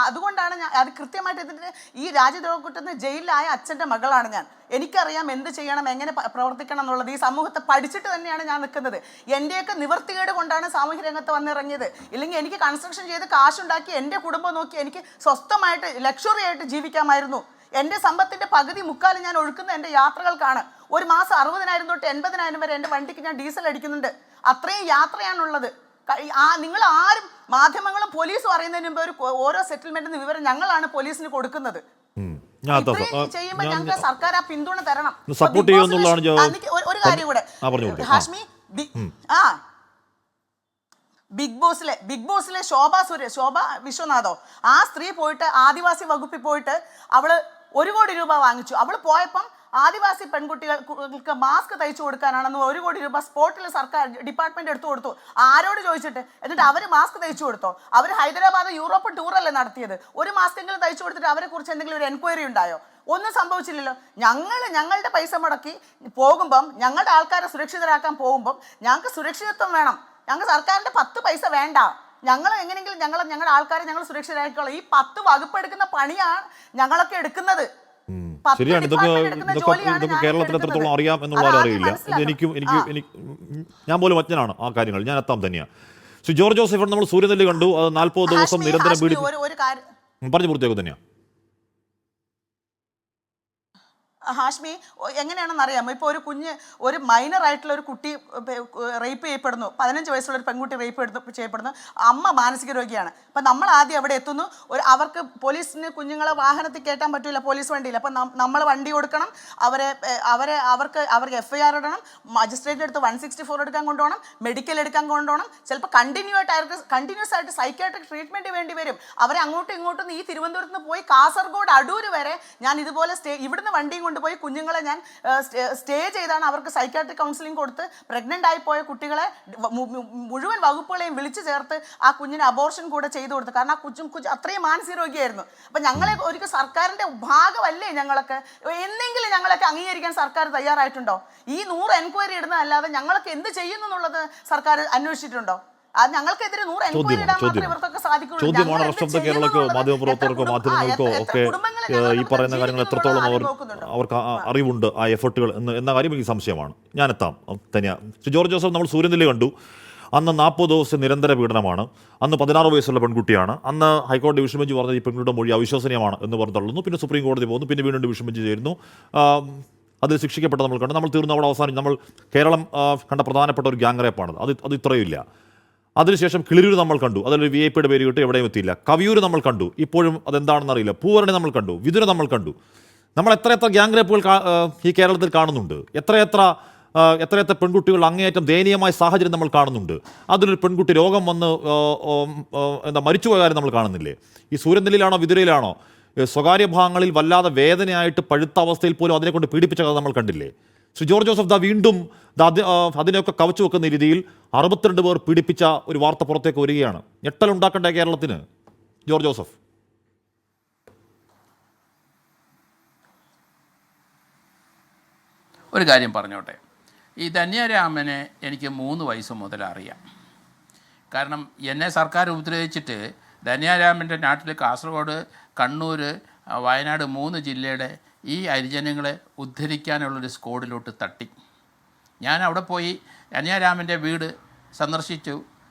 അതുകൊണ്ടാണ് ഞാൻ അത് കൃത്യമായിട്ട് ഇതിൻ്റെ ഈ രാജ്യദ്രോഹ കുറ്റത്തിന് ജയിലിലായ അച്ഛൻ്റെ മകളാണ് ഞാൻ. എനിക്കറിയാം എന്ത് ചെയ്യണം, എങ്ങനെ പ്രവർത്തിക്കണം എന്നുള്ളത്. ഈ സമൂഹത്തെ പഠിച്ചിട്ട് തന്നെയാണ് ഞാൻ നിൽക്കുന്നത്. എൻ്റെയൊക്കെ നിവർത്തികേട് കൊണ്ടാണ് സാമൂഹ്യ രംഗത്ത് വന്നിറങ്ങിയത്. ഇല്ലെങ്കിൽ എനിക്ക് കൺസ്ട്രക്ഷൻ ചെയ്ത് കാശുണ്ടാക്കി എൻ്റെ കുടുംബം നോക്കി എനിക്ക് സ്വസ്ഥമായിട്ട് ലക്ഷറി ആയിട്ട് ജീവിക്കാമായിരുന്നു. എൻ്റെ സമ്പത്തിൻ്റെ പകുതി മുക്കാലും ഞാൻ ഒഴുക്കുന്ന എൻ്റെ യാത്രകൾക്കാണ്. ഒരു മാസം 60,000 തൊട്ട് 80,000 വരെ എൻ്റെ വണ്ടിക്ക് ഞാൻ ഡീസൽ അടിക്കുന്നുണ്ട്. അത്രയും യാത്രയാണുള്ളത്. നിങ്ങൾ ആരും മാധ്യമങ്ങളും പോലീസും അറിയുന്നതിന് മുമ്പ് ഓരോ സെറ്റിൽമെന്റിന് വിവരം ഞങ്ങളാണ് പോലീസിന് കൊടുക്കുന്നത്. ചെയ്യുമ്പോൾ ഞങ്ങൾക്ക് സർക്കാർ ആ പിന്തുണ തരണം. ഒരു കാര്യം കൂടെ ഹാഷ്മി, ബിഗ് ബോസിലെ ശോഭ വിശ്വനാഥോ, ആ സ്ത്രീ പോയിട്ട് ആദിവാസി വകുപ്പിൽ പോയിട്ട് അവള് 1 കോടി രൂപ വാങ്ങിച്ചു. അവള് പോയപ്പം ആദിവാസി പെൺകുട്ടികൾക്ക് മാസ്ക് തയ്ച്ചു കൊടുക്കാനാണെന്ന് 1 കോടി രൂപ സ്പോട്ടിൽ സർക്കാർ ഡിപ്പാർട്ട്മെന്റ് എടുത്തു കൊടുത്തു. ആരോട് ചോദിച്ചിട്ട്? എന്നിട്ട് അവർ മാസ്ക് തയ്ച്ചു കൊടുത്തോ? അവർ ഹൈദരാബാദ് യൂറോപ്പ് ടൂറല്ലേ നടത്തിയത്? ഒരു മാസ്കെങ്കിലും തയ്ച്ചു കൊടുത്തിട്ട് അവരെ കുറിച്ച് എന്തെങ്കിലും ഒരു എൻക്വയറി ഉണ്ടായോ? ഒന്നും സംഭവിച്ചില്ലല്ലോ. ഞങ്ങളുടെ പൈസ മുടക്കി പോകുമ്പം, ഞങ്ങളുടെ ആൾക്കാരെ സുരക്ഷിതരാക്കാൻ പോകുമ്പം ഞങ്ങൾക്ക് സുരക്ഷിതത്വം വേണം. ഞങ്ങൾക്ക് സർക്കാരിന്റെ 10 പൈസ വേണ്ട. ഞങ്ങൾ എങ്ങനെയെങ്കിലും ഞങ്ങളുടെ ആൾക്കാരെ ഞങ്ങൾ സുരക്ഷിതരാക്കിക്കോളാം. ഈ 10 വകുപ്പ് എടുക്കുന്ന പണിയാണ് ഞങ്ങളൊക്കെ എടുക്കുന്നത്. ശരിയാണ്. ഇതൊക്കെ കേരളത്തിൽ എത്രത്തോളം അറിയാം എന്നുള്ളത് അറിയില്ല. ഞാൻ പോലും അജ്ഞനാണ് ആ കാര്യങ്ങൾ. ഞാൻ എത്താം തന്നെയാണ്. ശ്രീ ജോർജ് ജോസഫ്, നമ്മൾ സൂര്യനെല്ലി കണ്ടു. 40 ദിവസം നിരന്തരം പറഞ്ഞു പൂർത്തിയാക്കും തന്നെയാണ്. ഹാഷ്മി, എങ്ങനെയാണെന്ന് അറിയാമോ? ഇപ്പോൾ ഒരു മൈനർ ആയിട്ടുള്ള ഒരു കുട്ടി റേപ്പ് ചെയ്യപ്പെടുന്നു, 15 വയസ്സുള്ള ഒരു പെൺകുട്ടി റേപ്പ് ചെയ്യപ്പെടുന്നു. അമ്മ മാനസിക രോഗിയാണ്. അപ്പം നമ്മൾ ആദ്യം അവിടെ എത്തുന്നു. അവർക്ക് പോലീസിന് കുഞ്ഞുങ്ങളെ വാഹനത്തിൽ കയറ്റാൻ പറ്റില്ല, പോലീസ് വണ്ടിയിൽ. അപ്പം നമ്മൾ വണ്ടി കൊടുക്കണം, അവർക്ക് FIR ഇടണം, മജിസ്ട്രേറ്റ് എടുത്ത് 164 എടുക്കാൻ കൊണ്ടുപോകണം, മെഡിക്കൽ എടുക്കാൻ കൊണ്ടുപോകണം. ചിലപ്പോൾ കണ്ടിന്യൂസ് ആയിട്ട് സൈക്യാട്രിക് ട്രീറ്റ്മെൻറ്റ് വേണ്ടി വരും. അവരെ അങ്ങോട്ടും ഇങ്ങോട്ടും ഈ തിരുവനന്തപുരത്ത് നിന്ന് പോയി കാസർഗോഡ് അടൂർ വരെ ഞാൻ ഇതുപോലെ ഇവിടുന്ന് വണ്ടിയും കൊണ്ടുപോയി കുഞ്ഞുങ്ങളെ ഞാൻ സ്റ്റേ ചെയ്താണ് അവർക്ക് സൈക്യാട്രിക് കൗൺസിലിംഗ് കൊടുത്ത് പ്രഗ്നൻ്റ് ആയിപ്പോയ കുട്ടികളെ മുഴുവൻ വകുപ്പുകളെയും വിളിച്ചു ചേർത്ത് ആ കുഞ്ഞിന് അബോർഷൻ കൂടെ ചെയ്തു കൊടുത്തു. കാരണം ആ കുഞ്ഞ് അത്രയും മാനസിക രോഗിയായിരുന്നു. അപ്പം ഞങ്ങളെ ഒരിക്കൽ സർക്കാരിൻ്റെ ഭാഗമല്ലേ ഞങ്ങളൊക്കെ? എന്തെങ്കിലും ഞങ്ങളൊക്കെ അംഗീകരിക്കാൻ സർക്കാർ തയ്യാറായിട്ടുണ്ടോ? ഈ 100 എൻക്വയറി ഇടുന്നതല്ലാതെ ഞങ്ങളൊക്കെ എന്ത് ചെയ്യുന്നു എന്നുള്ളത് സർക്കാർ അന്വേഷിച്ചിട്ടുണ്ടോ? ഞങ്ങൾക്കെതിരെ 100 എൻക്വയറി ഇടാൻ മാത്രമേ ഇവർക്കൊക്കെ സാധിക്കുള്ളൂ. ചോദ്യമാണ് രാഷ്ട്രീയ കേരളക്കോ മാധ്യമപ്രവർത്തകർക്കോ മാധ്യമങ്ങൾക്കോ ഒക്കെ ഈ പറയുന്ന കാര്യങ്ങൾ എത്രത്തോളം അവർക്ക് അറിവുണ്ട്, ആ എഫർട്ടുകൾ എന്ന കാര്യം എനിക്ക് സംശയമാണ്. ഞാൻ എത്താം തന്നെയാണ്. ശ്രീ ജോർജ് ജോസഫ്, നമ്മൾ സൂര്യനെല്ലി കണ്ടു. അന്ന് 40 ദിവസം നിരന്തര പീഡനമാണ്. അന്ന് 16 വയസ്സുള്ള പെൺകുട്ടിയാണ്. അന്ന് ഹൈക്കോടതി ഡിവിഷൻ ബെഞ്ച് പറഞ്ഞത് ഈ പെൺകുട്ടിയുടെ മൊഴി അവിശ്വസനീയമാണ് എന്ന് പറഞ്ഞു തള്ളുന്നു. പിന്നെ സുപ്രീം കോടതി പോകുന്നു. പിന്നെ വീണ്ടും ഡിവിഷൻ ബെഞ്ച് ചേരുന്നു. അത് ശിക്ഷിക്കപ്പെട്ട നമ്മൾ കണ്ടു. നമ്മൾ തീർന്നു അവിടെ അവസാനം. നമ്മൾ കേരളം കണ്ട പ്രധാനപ്പെട്ട ഒരു ഗ്യാങ് റേപ്പാണ്. അത് ഇത്രയില്ല. അതിനുശേഷം കിളിരൂർ നമ്മൾ കണ്ടു. അതിലൊരു VIP പേര് കിട്ടി, എവിടെയും എത്തിയില്ല. കവിയൂർ നമ്മൾ കണ്ടു, ഇപ്പോഴും അതെന്താണെന്ന് അറിയില്ല. പൂവരണി നമ്മൾ കണ്ടു, വിതുര നമ്മൾ കണ്ടു. നമ്മൾ എത്രയെത്ര ഗ്യാങ് റേപ്പുകൾ ഈ കേരളത്തിൽ കാണുന്നുണ്ട്. എത്രയെത്ര പെൺകുട്ടികൾ അങ്ങേയറ്റം ദയനീയമായ സാഹചര്യം നമ്മൾ കാണുന്നുണ്ട്. അതിലൊരു പെൺകുട്ടി രോഗം വന്ന് മരിച്ചുപോയ കാര്യം നമ്മൾ കാണുന്നില്ലേ? ഈ സൂര്യനെല്ലിയിലാണോ വിതുരയിലാണോ സ്വകാര്യ ഭാഗങ്ങളിൽ വല്ലാതെ വേദനയായിട്ട് പഴുത്ത അവസ്ഥയിൽ പോലും അതിനെക്കൊണ്ട് പീഡിപ്പിച്ച കഥ നമ്മൾ കണ്ടില്ലേ? ശ്രീ ജോർജ് ജോസഫ് വീണ്ടും അതിനെയൊക്കെ കവച്ചു വെക്കുന്ന രീതിയിൽ 62 പേർ പീഡിപ്പിച്ച ഒരു വാർത്ത പുറത്തേക്ക് വരികയാണ്. ഞെട്ടലുണ്ടാക്കണ്ടേ കേരളത്തിന്? George Joseph. ഒരു കാര്യം പറഞ്ഞോട്ടെ, ഈ ധന്യരാമനെ എനിക്ക് 3 വയസ്സ് മുതൽ അറിയാം. കാരണം എന്നെ സർക്കാർ ഉപദ്രവിച്ചിട്ട് ധന്യരാമൻ്റെ നാട്ടിൽ കാസർഗോഡ്, കണ്ണൂർ, വയനാട് 3 ജില്ലയുടെ ഈ ഹരിജനങ്ങളെ ഉദ്ധരിക്കാനുള്ളൊരു സ്ക്വാഡിലോട്ട് തട്ടി. ഞാൻ അവിടെ പോയി ധന്യരാമൻ്റെ വീട് സന്ദർശിച്ചു.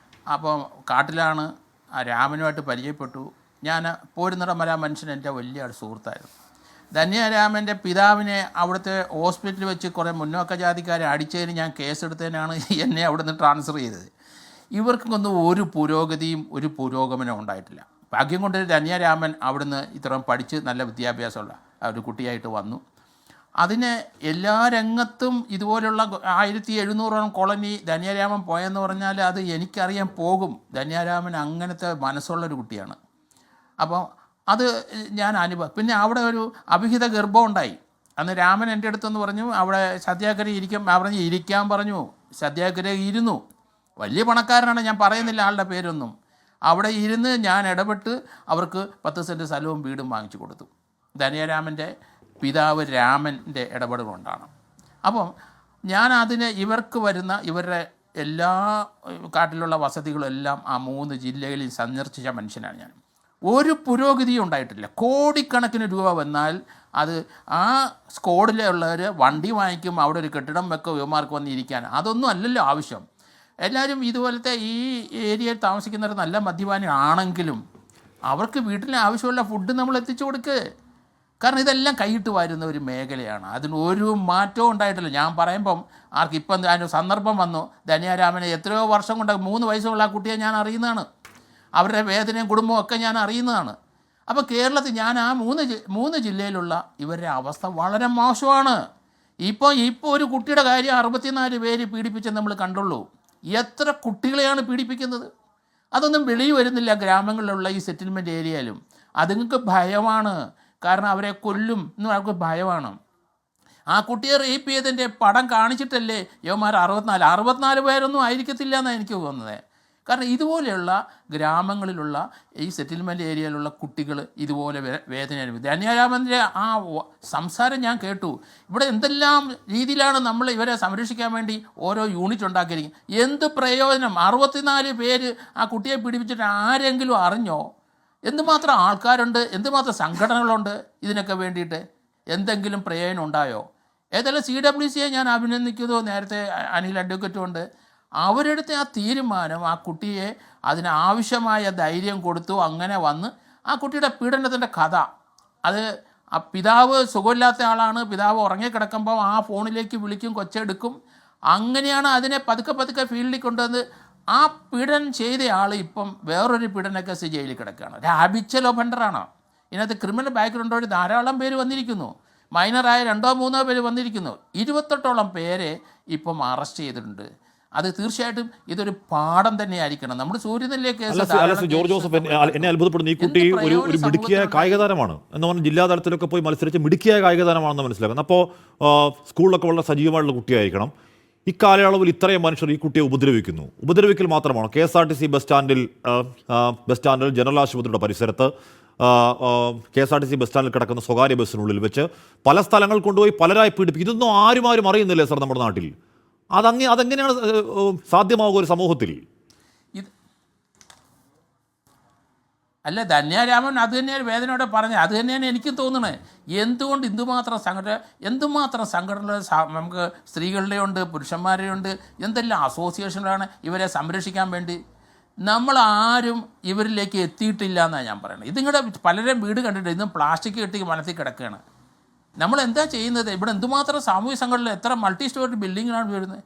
അപ്പോൾ കാട്ടിലാണ്, ആ രാമനുമായിട്ട് പരിചയപ്പെട്ടു. ഞാൻ പോരുന്നിടം വരെ ആ മനുഷ്യൻ എൻ്റെ വലിയ സുഹൃത്തായിരുന്നു. ധന്യരാമൻ്റെ പിതാവിനെ അവിടുത്തെ ഹോസ്പിറ്റലിൽ വെച്ച് കുറേ മുന്നോക്ക ജാതിക്കാരെ അടിച്ചതിന് ഞാൻ കേസെടുത്തതിനാണ് എന്നെ അവിടെ നിന്ന് ട്രാൻസ്ഫർ ചെയ്തത്. ഇവർക്കൊന്നും ഒരു പുരോഗതിയും ഒരു പുരോഗമനവും ഉണ്ടായിട്ടില്ല. ഭാഗ്യം കൊണ്ട് ധന്യരാമൻ അവിടുന്ന് ഇത്രയും പഠിച്ച് നല്ല വിദ്യാഭ്യാസമുള്ള ഒരു കുട്ടിയായിട്ട് വന്നു. അതിന് എല്ലാ രംഗത്തും ഇതുപോലുള്ള 1700ഓളം കോളനി ധന്യരാമൻ പോയെന്ന് പറഞ്ഞാൽ അത് എനിക്കറിയാൻ പോകും. ധന്യരാമൻ അങ്ങനത്തെ മനസ്സുള്ളൊരു കുട്ടിയാണ്. അപ്പോൾ അത് ഞാൻ പിന്നെ അവിടെ ഒരു അഭിഹിത ഗർഭം ഉണ്ടായി. അന്ന് രാമൻ എൻ്റെ അടുത്തെന്ന് പറഞ്ഞു, അവിടെ സത്യാഗ്രഹം ഇരിക്കാൻ പറഞ്ഞു. സത്യാഗ്രഹം ഇരുന്നു. വലിയ പണക്കാരനാണ്, ഞാൻ പറയുന്നില്ല ആളുടെ പേരൊന്നും. അവിടെ ഇരുന്ന് ഞാൻ ഇടപെട്ട് അവർക്ക് 10 സെൻറ്റ് സ്ഥലവും വീടും വാങ്ങിച്ചു കൊടുത്തു. ധന്യരാമൻ്റെ പിതാവ് രാമൻ്റെ ഇടപെടൽ കൊണ്ടാണ്. അപ്പം ഞാൻ അതിന് ഇവർക്ക് വരുന്ന ഇവരുടെ എല്ലാ കാട്ടിലുള്ള വസതികളും എല്ലാം ആ 3 ജില്ലകളിൽ സന്ദർശിച്ച മനുഷ്യനാണ് ഞാൻ. ഒരു പുരോഗതിയും ഉണ്ടായിട്ടില്ല. കോടിക്കണക്കിന് രൂപ വന്നാൽ അത് ആ സ്ക്വാഡിലുള്ളവർ വണ്ടി വാങ്ങിക്കും, അവിടെ ഒരു കെട്ടിടം വെക്കും, യുവമാർക്ക് വന്നിരിക്കാൻ. അതൊന്നും അല്ലല്ലോ ആവശ്യം. എല്ലാവരും ഇതുപോലത്തെ ഈ ഏരിയയിൽ താമസിക്കുന്നവർ നല്ല മദ്യപാനി ആണെങ്കിലും അവർക്ക് വീട്ടിലെ ആവശ്യമുള്ള ഫുഡ് നമ്മൾ എത്തിച്ചു കൊടുക്കുക. കാരണം ഇതെല്ലാം കൈയിട്ട് വരുന്ന ഒരു മേഖലയാണ്. അതിന് ഒരു മാറ്റവും ഉണ്ടായിട്ടില്ല. ഞാൻ പറയുമ്പം ഇപ്പം അതിന് സന്ദർഭം വന്നു. ധന്യരാമനെ എത്രയോ വർഷം കൊണ്ട് 3 വയസ്സുള്ള ആ കുട്ടിയെ ഞാൻ അറിയുന്നതാണ്. അവരുടെ വേദനയും കുടുംബവും ഒക്കെ ഞാൻ അറിയുന്നതാണ്. അപ്പോൾ കേരളത്തിൽ ഞാൻ ആ 3 ജില്ലയിലുള്ള ഇവരുടെ അവസ്ഥ വളരെ മോശമാണ്. ഇപ്പോൾ ഒരു കുട്ടിയുടെ കാര്യം 64 പേര് പീഡിപ്പിച്ചെന്ന് നമ്മൾ കണ്ടുള്ളൂ. എത്ര കുട്ടികളെയാണ് പീഡിപ്പിക്കുന്നത്? അതൊന്നും വെളിയിൽ വരുന്നില്ല. ഗ്രാമങ്ങളിലുള്ള ഈ സെറ്റിൽമെൻറ്റ് ഏരിയയിലും അതുങ്ങൾക്ക് ഭയമാണ്. കാരണം അവരെ കൊല്ലും എന്ന് അവർക്ക് ഭയമാണ്. ആ കുട്ടിയെ റേപ്പ് ചെയ്തതിൻ്റെ പടം കാണിച്ചിട്ടല്ലേ യവന്മാർ 64 പേരൊന്നും ആയിരിക്കത്തില്ല എന്നാണ് എനിക്ക് തോന്നുന്നത്. കാരണം ഇതുപോലെയുള്ള ഗ്രാമങ്ങളിലുള്ള ഈ സെറ്റിൽമെൻറ്റ് ഏരിയയിലുള്ള കുട്ടികൾ ഇതുപോലെ വേദന അനുഭവിക്കും. ധന്യരാമൻ്റെ ആ സംസാരം ഞാൻ കേട്ടു. ഇവിടെ എന്തെല്ലാം രീതിയിലാണ് നമ്മൾ ഇവരെ സംരക്ഷിക്കാൻ വേണ്ടി ഓരോ യൂണിറ്റ് ഉണ്ടാക്കിയിരിക്കുന്നത്. എന്ത് പ്രയോജനം? 64 പേര് ആ കുട്ടിയെ പീഡിപ്പിച്ചിട്ട് ആരെങ്കിലും അറിഞ്ഞോ? എന്തുമാത്രം ആൾക്കാരുണ്ട്, എന്തുമാത്രം സംഘടനകളുണ്ട് ഇതിനൊക്കെ വേണ്ടിയിട്ട്? എന്തെങ്കിലും പ്രയോജനം ഉണ്ടായോ? ഏതായാലും CWCയെ ഞാൻ അഭിനന്ദിക്കുന്നു. നേരത്തെ അനിൽ അഡ്വക്കറ്റും ഉണ്ട്. അവരെടുത്ത ആ തീരുമാനം ആ കുട്ടിയെ അതിനാവശ്യമായ ധൈര്യം കൊടുത്തു. അങ്ങനെ വന്ന് ആ കുട്ടിയുടെ പീഡനത്തിൻ്റെ കഥ, അത് ആ പിതാവ് സുഖമില്ലാത്ത ആളാണ്. പിതാവ് ഉറങ്ങിക്കിടക്കുമ്പോൾ ആ ഫോണിലേക്ക് വിളിക്കും, കൊച്ചെടുക്കും. അങ്ങനെയാണ് അതിനെ പതുക്കെ ഫീൽഡിൽ കൊണ്ടുവന്ന് ആ പീഡനം ചെയ്ത ആൾ ഇപ്പം വേറൊരു പീഡന കേസ് ജയിലിൽ കിടക്കുകയാണ്. ഒരു ഹാബിച്വൽ ഒഫൻഡറാണ്. ഇതിനകത്ത് ക്രിമിനൽ ബാക്ക്ഗ്രൗണ്ട് വഴി ധാരാളം പേര് വന്നിരിക്കുന്നു. മൈനറായ 2-3 പേര് വന്നിരിക്കുന്നു. 28ഓളം പേരെ ഇപ്പം അറസ്റ്റ് ചെയ്തിട്ടുണ്ട്. അത് തീർച്ചയായിട്ടും ഇതൊരു പാഠം തന്നെയായിരിക്കണം. നമ്മുടെ സൂര്യനെല്ലിയ കേസ് ജോർജ് ജോസഫ് എന്നെ അത്ഭുതപ്പെടുന്നു. ഈ കുട്ടി ഒരു മിടുക്കിയായ കായിക താരമാണ് എന്ന് പറഞ്ഞാൽ ജില്ലാ തലത്തിലൊക്കെ പോയി മത്സരിച്ച് മിടുക്കിയായ കായിക താരമാണെന്ന് മനസ്സിലാക്കുന്നത്. അപ്പോൾ സ്കൂളിലൊക്കെ വളരെ സജീവമായിട്ടുള്ള കുട്ടിയായിരിക്കണം. ഇക്കാലയളവിൽ ഇത്രയും മനുഷ്യർ ഈ കുട്ടിയെ ഉപദ്രവിക്കൽ മാത്രമാണ്. KSRTC ബസ് സ്റ്റാൻഡിൽ ജനറൽ ആശുപത്രിയുടെ പരിസരത്ത് KSRTC ബസ് സ്റ്റാൻഡിൽ കിടക്കുന്ന സ്വകാര്യ ബസ്സിനുള്ളിൽ വെച്ച് പല സ്ഥലങ്ങൾ കൊണ്ടുപോയി പലരായി പീഡിപ്പിക്കും. ഇതൊന്നും ആരും അറിയുന്നില്ലേ സാർ നമ്മുടെ നാട്ടിൽ? അതെങ്ങനെയാണ് സാധ്യമാവുക ഒരു സമൂഹത്തിൽ? അല്ല, ധന്യരാമൻ അത് തന്നെയാണ് വേദനയോടെ പറഞ്ഞത്. അത് തന്നെയാണ് എനിക്കും തോന്നുന്നത്. എന്തുകൊണ്ട് എന്തുമാത്രം സംഘടനകൾ നമുക്ക് സ്ത്രീകളുടെ ഉണ്ട്, പുരുഷന്മാരുടെ ഉണ്ട്, എന്തെല്ലാം അസോസിയേഷനുകളാണ് ഇവരെ സംരക്ഷിക്കാൻ വേണ്ടി. നമ്മളാരും ഇവരിലേക്ക് എത്തിയിട്ടില്ല എന്നാണ് ഞാൻ പറയുന്നത്. ഇതിങ്ങളുടെ പലരും വീട് കണ്ടിട്ട് ഇന്നും പ്ലാസ്റ്റിക് കെട്ടി മനസ്സിൽ കിടക്കുകയാണ്. നമ്മളെന്താ ചെയ്യുന്നത്? ഇവിടെ എന്തുമാത്രം സാമൂഹ്യ സംഘടന, എത്ര മൾട്ടി സ്റ്റോറി ബിൽഡിങ്ങുകളാണ് വരുന്നത്.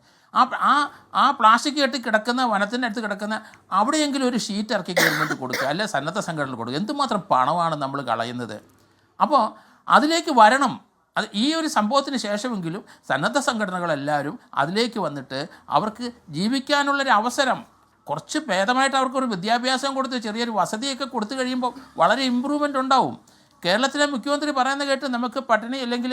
ആ പ്ലാസ്റ്റിക് കെട്ടി കിടക്കുന്ന വനത്തിൻ്റെ അടുത്ത് കിടക്കുന്ന അവിടെയെങ്കിലും ഒരു ഷീറ്റ് ഇറക്കി ഗവൺമെൻറ് കൊടുക്കുക, അല്ലെ സന്നദ്ധ സംഘടനകൾ കൊടുക്കുക. എന്തുമാത്രം പണമാണ് നമ്മൾ കളയുന്നത്? അപ്പോൾ അതിലേക്ക് വരണം. അത് ഈ ഒരു സംഭവത്തിന് ശേഷമെങ്കിലും സന്നദ്ധ സംഘടനകളെല്ലാവരും അതിലേക്ക് വന്നിട്ട് അവർക്ക് ജീവിക്കാനുള്ളൊരു അവസരം, കുറച്ച് ഭേദമായിട്ട് അവർക്കൊരു വിദ്യാഭ്യാസം കൊടുത്ത് ചെറിയൊരു വസതിയൊക്കെ കൊടുത്തു കഴിയുമ്പോൾ വളരെ ഇമ്പ്രൂവ്മെൻ്റ് ഉണ്ടാവും. കേരളത്തിലെ മുഖ്യമന്ത്രി പറയുന്നത് കേട്ട് നമുക്ക് പട്ടിണി അല്ലെങ്കിൽ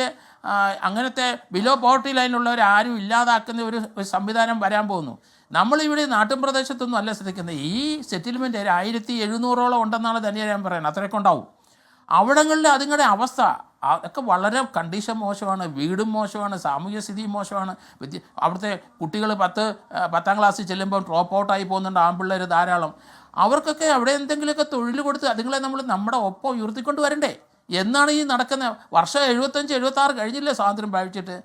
അങ്ങനത്തെ ബിലോ പോവർട്ടി ലൈനിലുള്ളവർ ആരും ഇല്ലാതാക്കുന്ന ഒരു സംവിധാനം വരാൻ പോകുന്നു. നമ്മളിവിടെ നാട്ടിൻ പ്രദേശത്തൊന്നും അല്ല ശ്രദ്ധിക്കുന്നത്. ഈ സെറ്റിൽമെൻറ്റ് 1700 ഉണ്ടെന്നാണ് തന്നെ ഞാൻ പറയുന്നത്, അത്രയൊക്കെ ഉണ്ടാവും. അവിടങ്ങളിൽ അതുങ്ങളുടെ അവസ്ഥ അതൊക്കെ വളരെ കണ്ടീഷൻ മോശമാണ്, വീടും മോശമാണ്, സാമൂഹ്യ സ്ഥിതിയും മോശമാണ്. അവിടുത്തെ കുട്ടികൾ 10ാം ക്ലാസ്സിൽ ചെല്ലുമ്പോൾ ഡ്രോപ്പ് ഔട്ടായി പോകുന്നുണ്ട്, ആൺപിള്ളേർ ധാരാളം. അവർക്കൊക്കെ അവിടെ എന്തെങ്കിലുമൊക്കെ തൊഴിൽ കൊടുത്ത് അതുങ്ങളെ നമ്മൾ നമ്മുടെ ഒപ്പം ഉയർത്തിക്കൊണ്ട് വരണ്ടേ എന്നാണ് ഈ നടക്കുന്ന. വർഷം 75-76 കഴിഞ്ഞില്ലേ സ്വാതന്ത്ര്യം പ്രാപിച്ചിട്ട്.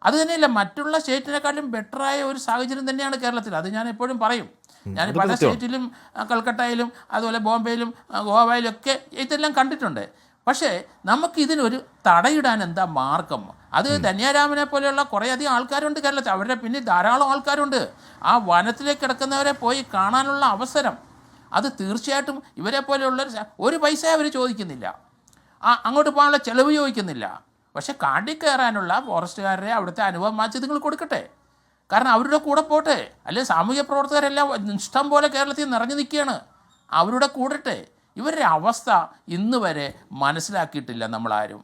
അത് തന്നെയല്ല, മറ്റുള്ള സ്റ്റേറ്റിനെക്കാളും ബെറ്ററായ ഒരു സാഹചര്യം തന്നെയാണ് കേരളത്തിൽ. അത് ഞാൻ എപ്പോഴും പറയും. ഞാൻ പല സ്റ്റേറ്റിലും, കൽക്കട്ടയിലും അതുപോലെ ബോംബെയിലും ഗോവയിലും ഒക്കെ ഇതെല്ലാം കണ്ടിട്ടുണ്ട്. പക്ഷേ നമുക്കിതിനൊരു തടയിടാൻ എന്താ മാർഗം? അത് ധന്യാരാമനെ പോലെയുള്ള കുറേയധികം ആൾക്കാരുണ്ട് കേരളത്തിൽ, അവരുടെ പിന്നിൽ ധാരാളം ആൾക്കാരുണ്ട്. ആ വനത്തിലേക്ക് കിടക്കുന്നവരെ പോയി കാണാനുള്ള അവസരം അത് തീർച്ചയായിട്ടും ഇവരെ പോലെയുള്ള ഒരു പൈസ അവർ ചോദിക്കുന്നില്ല, അങ്ങോട്ട് പോകാനുള്ള ചിലവ് ചോദിക്കുന്നില്ല. പക്ഷേ കാട്ടിൽ കയറാനുള്ള ഫോറസ്റ്റുകാരുടെ അവിടുത്തെ അനുഭവം വാങ്ങിച്ച് നിങ്ങൾ കൊടുക്കട്ടെ, കാരണം അവരുടെ കൂടെ പോട്ടെ. അല്ലെങ്കിൽ സാമൂഹ്യ പ്രവർത്തകരെല്ലാം ഇഷ്ടം പോലെ കേരളത്തിൽ നിറഞ്ഞു നിൽക്കുകയാണ്, അവരുടെ കൂടട്ടെ. ഇവരുടെ അവസ്ഥ ഇന്ന് വരെ മനസ്സിലാക്കിയിട്ടില്ല നമ്മളാരും.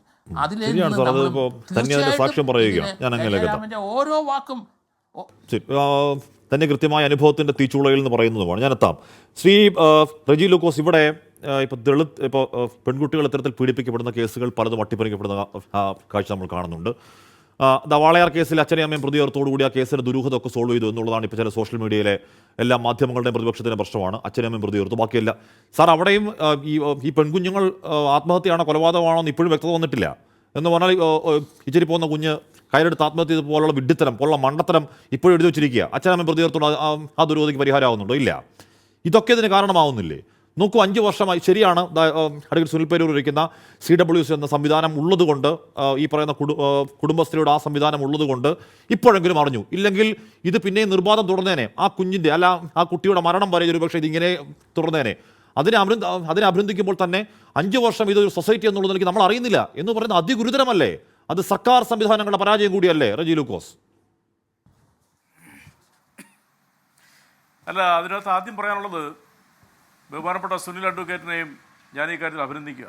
ഓരോ വാക്കും തന്നെ കൃത്യമായ അനുഭവത്തിൻ്റെ തീച്ചുളയിൽ എന്ന് പറയുന്നതുമാണ്. ഞാനെത്താം. ശ്രീ റെജി ലൂക്കോസ്, ഇവിടെ ഇപ്പോൾ പെൺകുട്ടികൾ ഇത്തരത്തിൽ പീഡിപ്പിക്കപ്പെടുന്ന കേസുകൾ പലതും അട്ടിപ്പറിക്കപ്പെടുന്ന കാഴ്ച നമ്മൾ കാണുന്നുണ്ട്. വാളയാർ കേസിൽ അച്ഛനെയും അമ്മയും പ്രതിയോർത്തോടുകൂടി ആ കേസിൻ്റെ ദുരൂഹത ഒക്കെ സോൾവ് ചെയ്തു എന്നുള്ളതാണ് ഇപ്പോൾ ചില സോഷ്യൽ മീഡിയയിലെ എല്ലാ മാധ്യമങ്ങളുടെയും പ്രതിപക്ഷത്തിൻ്റെ പ്രശ്നമാണ്. അച്ഛനെയും അമ്മയും പ്രതിയോർത്തു, ബാക്കിയല്ല. സാർ, അവിടെയും ഈ പെൺകുഞ്ഞുങ്ങൾ ആത്മഹത്യയാണോ കൊലപാതകമാണോ എന്ന് ഇപ്പോഴും വ്യക്തത വന്നിട്ടില്ല. എന്ന് പറഞ്ഞാൽ ഇച്ചിരി പോകുന്ന കുഞ്ഞ് കയ്യിലെടുത്ത് ആത്മഹത്യ ചെയ്ത് പോലുള്ള വിഡ്ഢിത്തരം, പോലുള്ള മണ്ടത്തരം ഇപ്പോഴും എഴുതി വെച്ചിരിക്കുക. അച്ഛനമ്മയും പ്രതിയോർത്തോട് ആ ദുരൂഹതയ്ക്ക് പരിഹാരമാവുന്നുണ്ടോ? ഇല്ല. ഇതൊക്കെ ഇതിന് കാരണമാവുന്നില്ലേ? നോക്കൂ, 5 വർഷമായി, ശരിയാണ്, അഡ്വക്കേറ്റ് സുനിൽ പേരൂർ ഇരിക്കുന്ന CWC എന്ന സംവിധാനം ഉള്ളതുകൊണ്ട്, ഈ പറയുന്ന കുടുംബശ്രീയുടെ ആ സംവിധാനം ഉള്ളതുകൊണ്ട് ഇപ്പോഴെങ്കിലും അറിഞ്ഞു. ഇല്ലെങ്കിൽ ഇത് പിന്നെയും നിർബാധം തുടർന്നേനെ. ആ കുഞ്ഞിൻ്റെ ആ കുട്ടിയുടെ മരണം വരെ ഒരു പക്ഷേ ഇതിങ്ങനെ തുടർന്നേനെ. അതിനെ അഭിനന്ദിക്കുമ്പോൾ തന്നെ 5 വർഷം ഇതൊരു സൊസൈറ്റി എന്നുള്ളത് എനിക്ക് നമ്മൾ അറിയുന്നില്ല എന്ന് പറയുന്നത് അതിഗുരുതരമല്ലേ? അത് സർക്കാർ സംവിധാനങ്ങളുടെ പരാജയം കൂടിയല്ലേ റെജി ലൂക്കോസ്? അല്ല, അതിനകത്ത് ആദ്യം പറയാനുള്ളത്, ബഹുമാനപ്പെട്ട സുനിൽ അഡ്വക്കേറ്റിനെയും ഞാൻ ഈ കാര്യത്തിൽ അഭിനന്ദിക്കുക.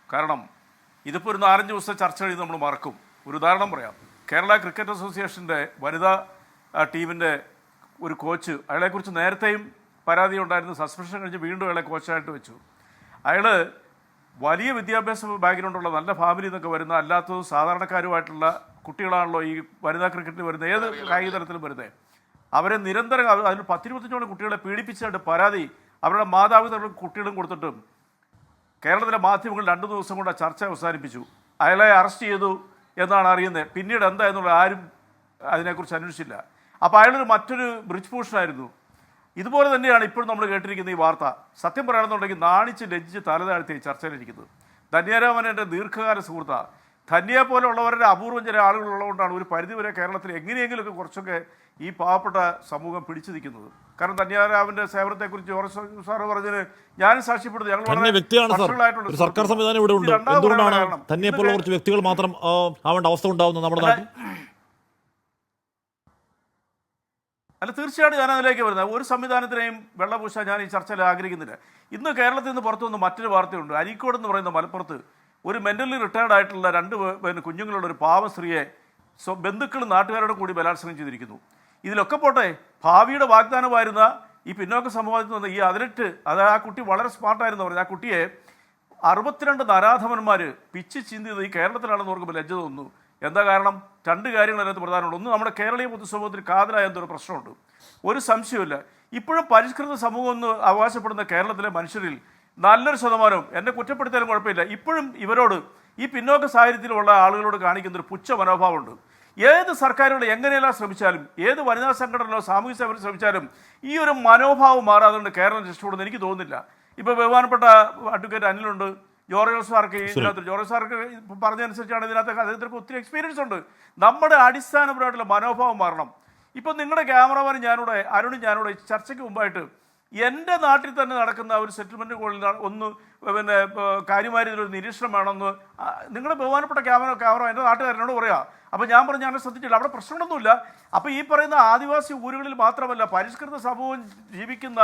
കാരണം ഇതിപ്പോൾ ഒരു 4-5 ദിവസത്തെ ചർച്ച കഴിഞ്ഞ് നമ്മൾ മറക്കും. ഒരു ഉദാഹരണം പറയാം. കേരള ക്രിക്കറ്റ് അസോസിയേഷൻ്റെ വനിതാ ടീമിൻ്റെ ഒരു കോച്ച്, അയാളെക്കുറിച്ച് നേരത്തെയും പരാതി ഉണ്ടായിരുന്നു. സസ്പെൻഷൻ കഴിഞ്ഞ് വീണ്ടും അയാളെ കോച്ചായിട്ട് വെച്ചു. അയാൾ വലിയ വിദ്യാഭ്യാസ ബാക്ക്ഗ്രൗണ്ടുള്ള നല്ല ഫാമിലി എന്നൊക്കെ വരുന്ന അല്ലാത്തതും സാധാരണക്കാരുമായിട്ടുള്ള കുട്ടികളാണല്ലോ ഈ വനിതാ ക്രിക്കറ്റിൽ വരുന്നത്, ഏത് കായിക തലത്തിലും വരുന്നത്. അവരെ നിരന്തരം അതിൽ 10-25 കുട്ടികളെ പീഡിപ്പിച്ചിട്ട് പരാതി അവരുടെ മാതാപിതാക്കളും കുട്ടികളും കൊടുത്തിട്ടും കേരളത്തിലെ മാധ്യമങ്ങൾ 2 ദിവസം കൊണ്ട് ചർച്ച അവസാനിപ്പിച്ചു. അയാളെ അറസ്റ്റ് ചെയ്തു എന്നാണ് അറിയുന്നത്. പിന്നീട് എന്താ എന്നുള്ള ആരും അതിനെക്കുറിച്ച് അന്വേഷിച്ചില്ല. അപ്പോൾ അയാളൊരു മറ്റൊരു ബ്രിഡ്ജ് പൂഷനായിരുന്നു. ഇതുപോലെ തന്നെയാണ് ഇപ്പോൾ നമ്മൾ കേട്ടിരിക്കുന്ന ഈ വാർത്ത. സത്യം പറയുകയാണെന്നുണ്ടെങ്കിൽ നാണിച്ച് ലജ്ജിച്ച് തലതാഴ്ത്തി ചർച്ചയിലിരിക്കുന്നത്. ധന്യരാമൻ എൻ്റെ ദീർഘകാല സുഹൃത്താണ്. ധന്യയെ പോലെ ഉള്ളവരുടെ അപൂർവം ചില ആളുകളുള്ളതുകൊണ്ടാണ് ഒരു പരിധിവരെ കേരളത്തിൽ എങ്ങനെയെങ്കിലുമൊക്കെ കുറച്ചൊക്കെ ഈ പാവപ്പെട്ട സമൂഹം പിടിച്ചു നിൽക്കുന്നത്. കാരണം ധന്യരാമൻ്റെ സേവനത്തെക്കുറിച്ച് ജോർജ് സാറ് പറഞ്ഞതിന് ഞാനും സാക്ഷ്യപ്പെടുന്നു. ഞങ്ങൾ സർക്കാർ സംവിധാനം ഇവിടെ ഉണ്ട്. എന്തുകൊണ്ടാണ് തന്നെ പോലുള്ള കുറച്ച് വ്യക്തികൾ മാത്രം ആവേണ്ട അവസ്ഥ ഉണ്ടാവുന്നത് നമ്മുടെ നാട്ടിൽ? അല്ല, തീർച്ചയായിട്ടും ഞാൻ അതിലേക്ക് വരുന്നത്. ഒരു സംവിധാനത്തിനെയും വെള്ളപൂശാൻ ഞാൻ ഈ ചർച്ചയിൽ ആഗ്രഹിക്കുന്നില്ല. ഇന്ന് കേരളത്തിൽ നിന്ന് പുറത്തു വന്ന് മറ്റൊരു വാർത്തയുണ്ട്. അരീക്കോട് എന്ന് പറയുന്ന മലപ്പുറത്ത് ഒരു മെൻ്റലി റിട്ടയർഡ് ആയിട്ടുള്ള 2 കുഞ്ഞുങ്ങളുടെ ഒരു പാവ സ്ത്രീയെ ബന്ധുക്കളും നാട്ടുകാരോട് കൂടി ബലാത്സംഗം ചെയ്തിരിക്കുന്നു. ഇതിലൊക്കെ പോട്ടെ, ഭാവിയുടെ വാഗ്ദാനമായിരുന്ന ഈ പിന്നോക്ക സമൂഹത്തിൽ നിന്ന് ഈ 18, ആ കുട്ടി വളരെ സ്മാർട്ടായിരുന്നു പറഞ്ഞത്. ആ കുട്ടിയെ 62 നരാധമന്മാർ പിച്ച് ചിന്തിയത് ഈ കേരളത്തിലാണെന്ന് ഓർക്കുമ്പോൾ ലജ്ജ തോന്നുന്നു. എന്താ കാരണം? 2 കാര്യങ്ങൾ അതിനകത്ത് പ്രധാനമുണ്ട്. ഒന്ന്, നമ്മുടെ കേരളീയ പൊതുസമൂഹത്തിൽ കാതലായ എന്തൊരു പ്രശ്നമുണ്ട്. ഒരു സംശയമില്ല, ഇപ്പോഴും പരിഷ്കൃത സമൂഹം എന്ന് അവകാശപ്പെടുന്ന കേരളത്തിലെ മനുഷ്യരിൽ നല്ലൊരു ശതമാനവും, എന്നെ കുറ്റപ്പെടുത്തിയാലും കുഴപ്പമില്ല, ഇപ്പോഴും ഇവരോട് ഈ പിന്നോക്ക സാഹചര്യത്തിലുള്ള ആളുകളോട് കാണിക്കുന്നൊരു പുച്ഛ മനോഭാവമുണ്ട്. ഏത് സർക്കാരുകൾ എങ്ങനെയെല്ലാം ശ്രമിച്ചാലും, ഏത് വനിതാ സംഘടനകളോ സാമൂഹ്യ സേവനം ശ്രമിച്ചാലും ഈ ഒരു മനോഭാവം മാറാതുകൊണ്ട് കേരളം രക്ഷപ്പെടുന്നു എനിക്ക് തോന്നുന്നില്ല. ഇപ്പോൾ ബഹുമാനപ്പെട്ട അഡ്വക്കേറ്റ് അനിലുണ്ട്, ജോർജ് സാർക്ക് ഇതിനകത്ത്, ജോർജ് സാർക്ക് പറഞ്ഞതനുസരിച്ചാണ് ഇതിനകത്ത് അദ്ദേഹത്തിന് ഒത്തിരി എക്സ്പീരിയൻസ് ഉണ്ട്. നമ്മുടെ അടിസ്ഥാനപരമായിട്ടുള്ള മനോഭാവം മാറണം. ഇപ്പം നിങ്ങളുടെ ക്യാമറമാൻ അരുണും ഞാനോട് ചർച്ചയ്ക്ക് മുമ്പായിട്ട് എൻ്റെ നാട്ടിൽ തന്നെ നടക്കുന്ന ഒരു സെറ്റിൽമെൻറ്റ് കോളിൽ ഒന്ന് കാര്യമായ ഇതിലൊരു നിരീക്ഷണം വേണമെന്ന് നിങ്ങളുടെ ബഹുമാനപ്പെട്ട ക്യാമറ എൻ്റെ നാട്ടുകാരനോട് പറയാം. അപ്പോൾ ഞാൻ പറഞ്ഞു, ഞാൻ ശ്രദ്ധിച്ചില്ല, അവിടെ പ്രശ്നമൊന്നുമില്ല. അപ്പോൾ ഈ പറയുന്ന ആദിവാസി ഊരുകളിൽ മാത്രമല്ല, പരിഷ്കൃത സമൂഹം ജീവിക്കുന്ന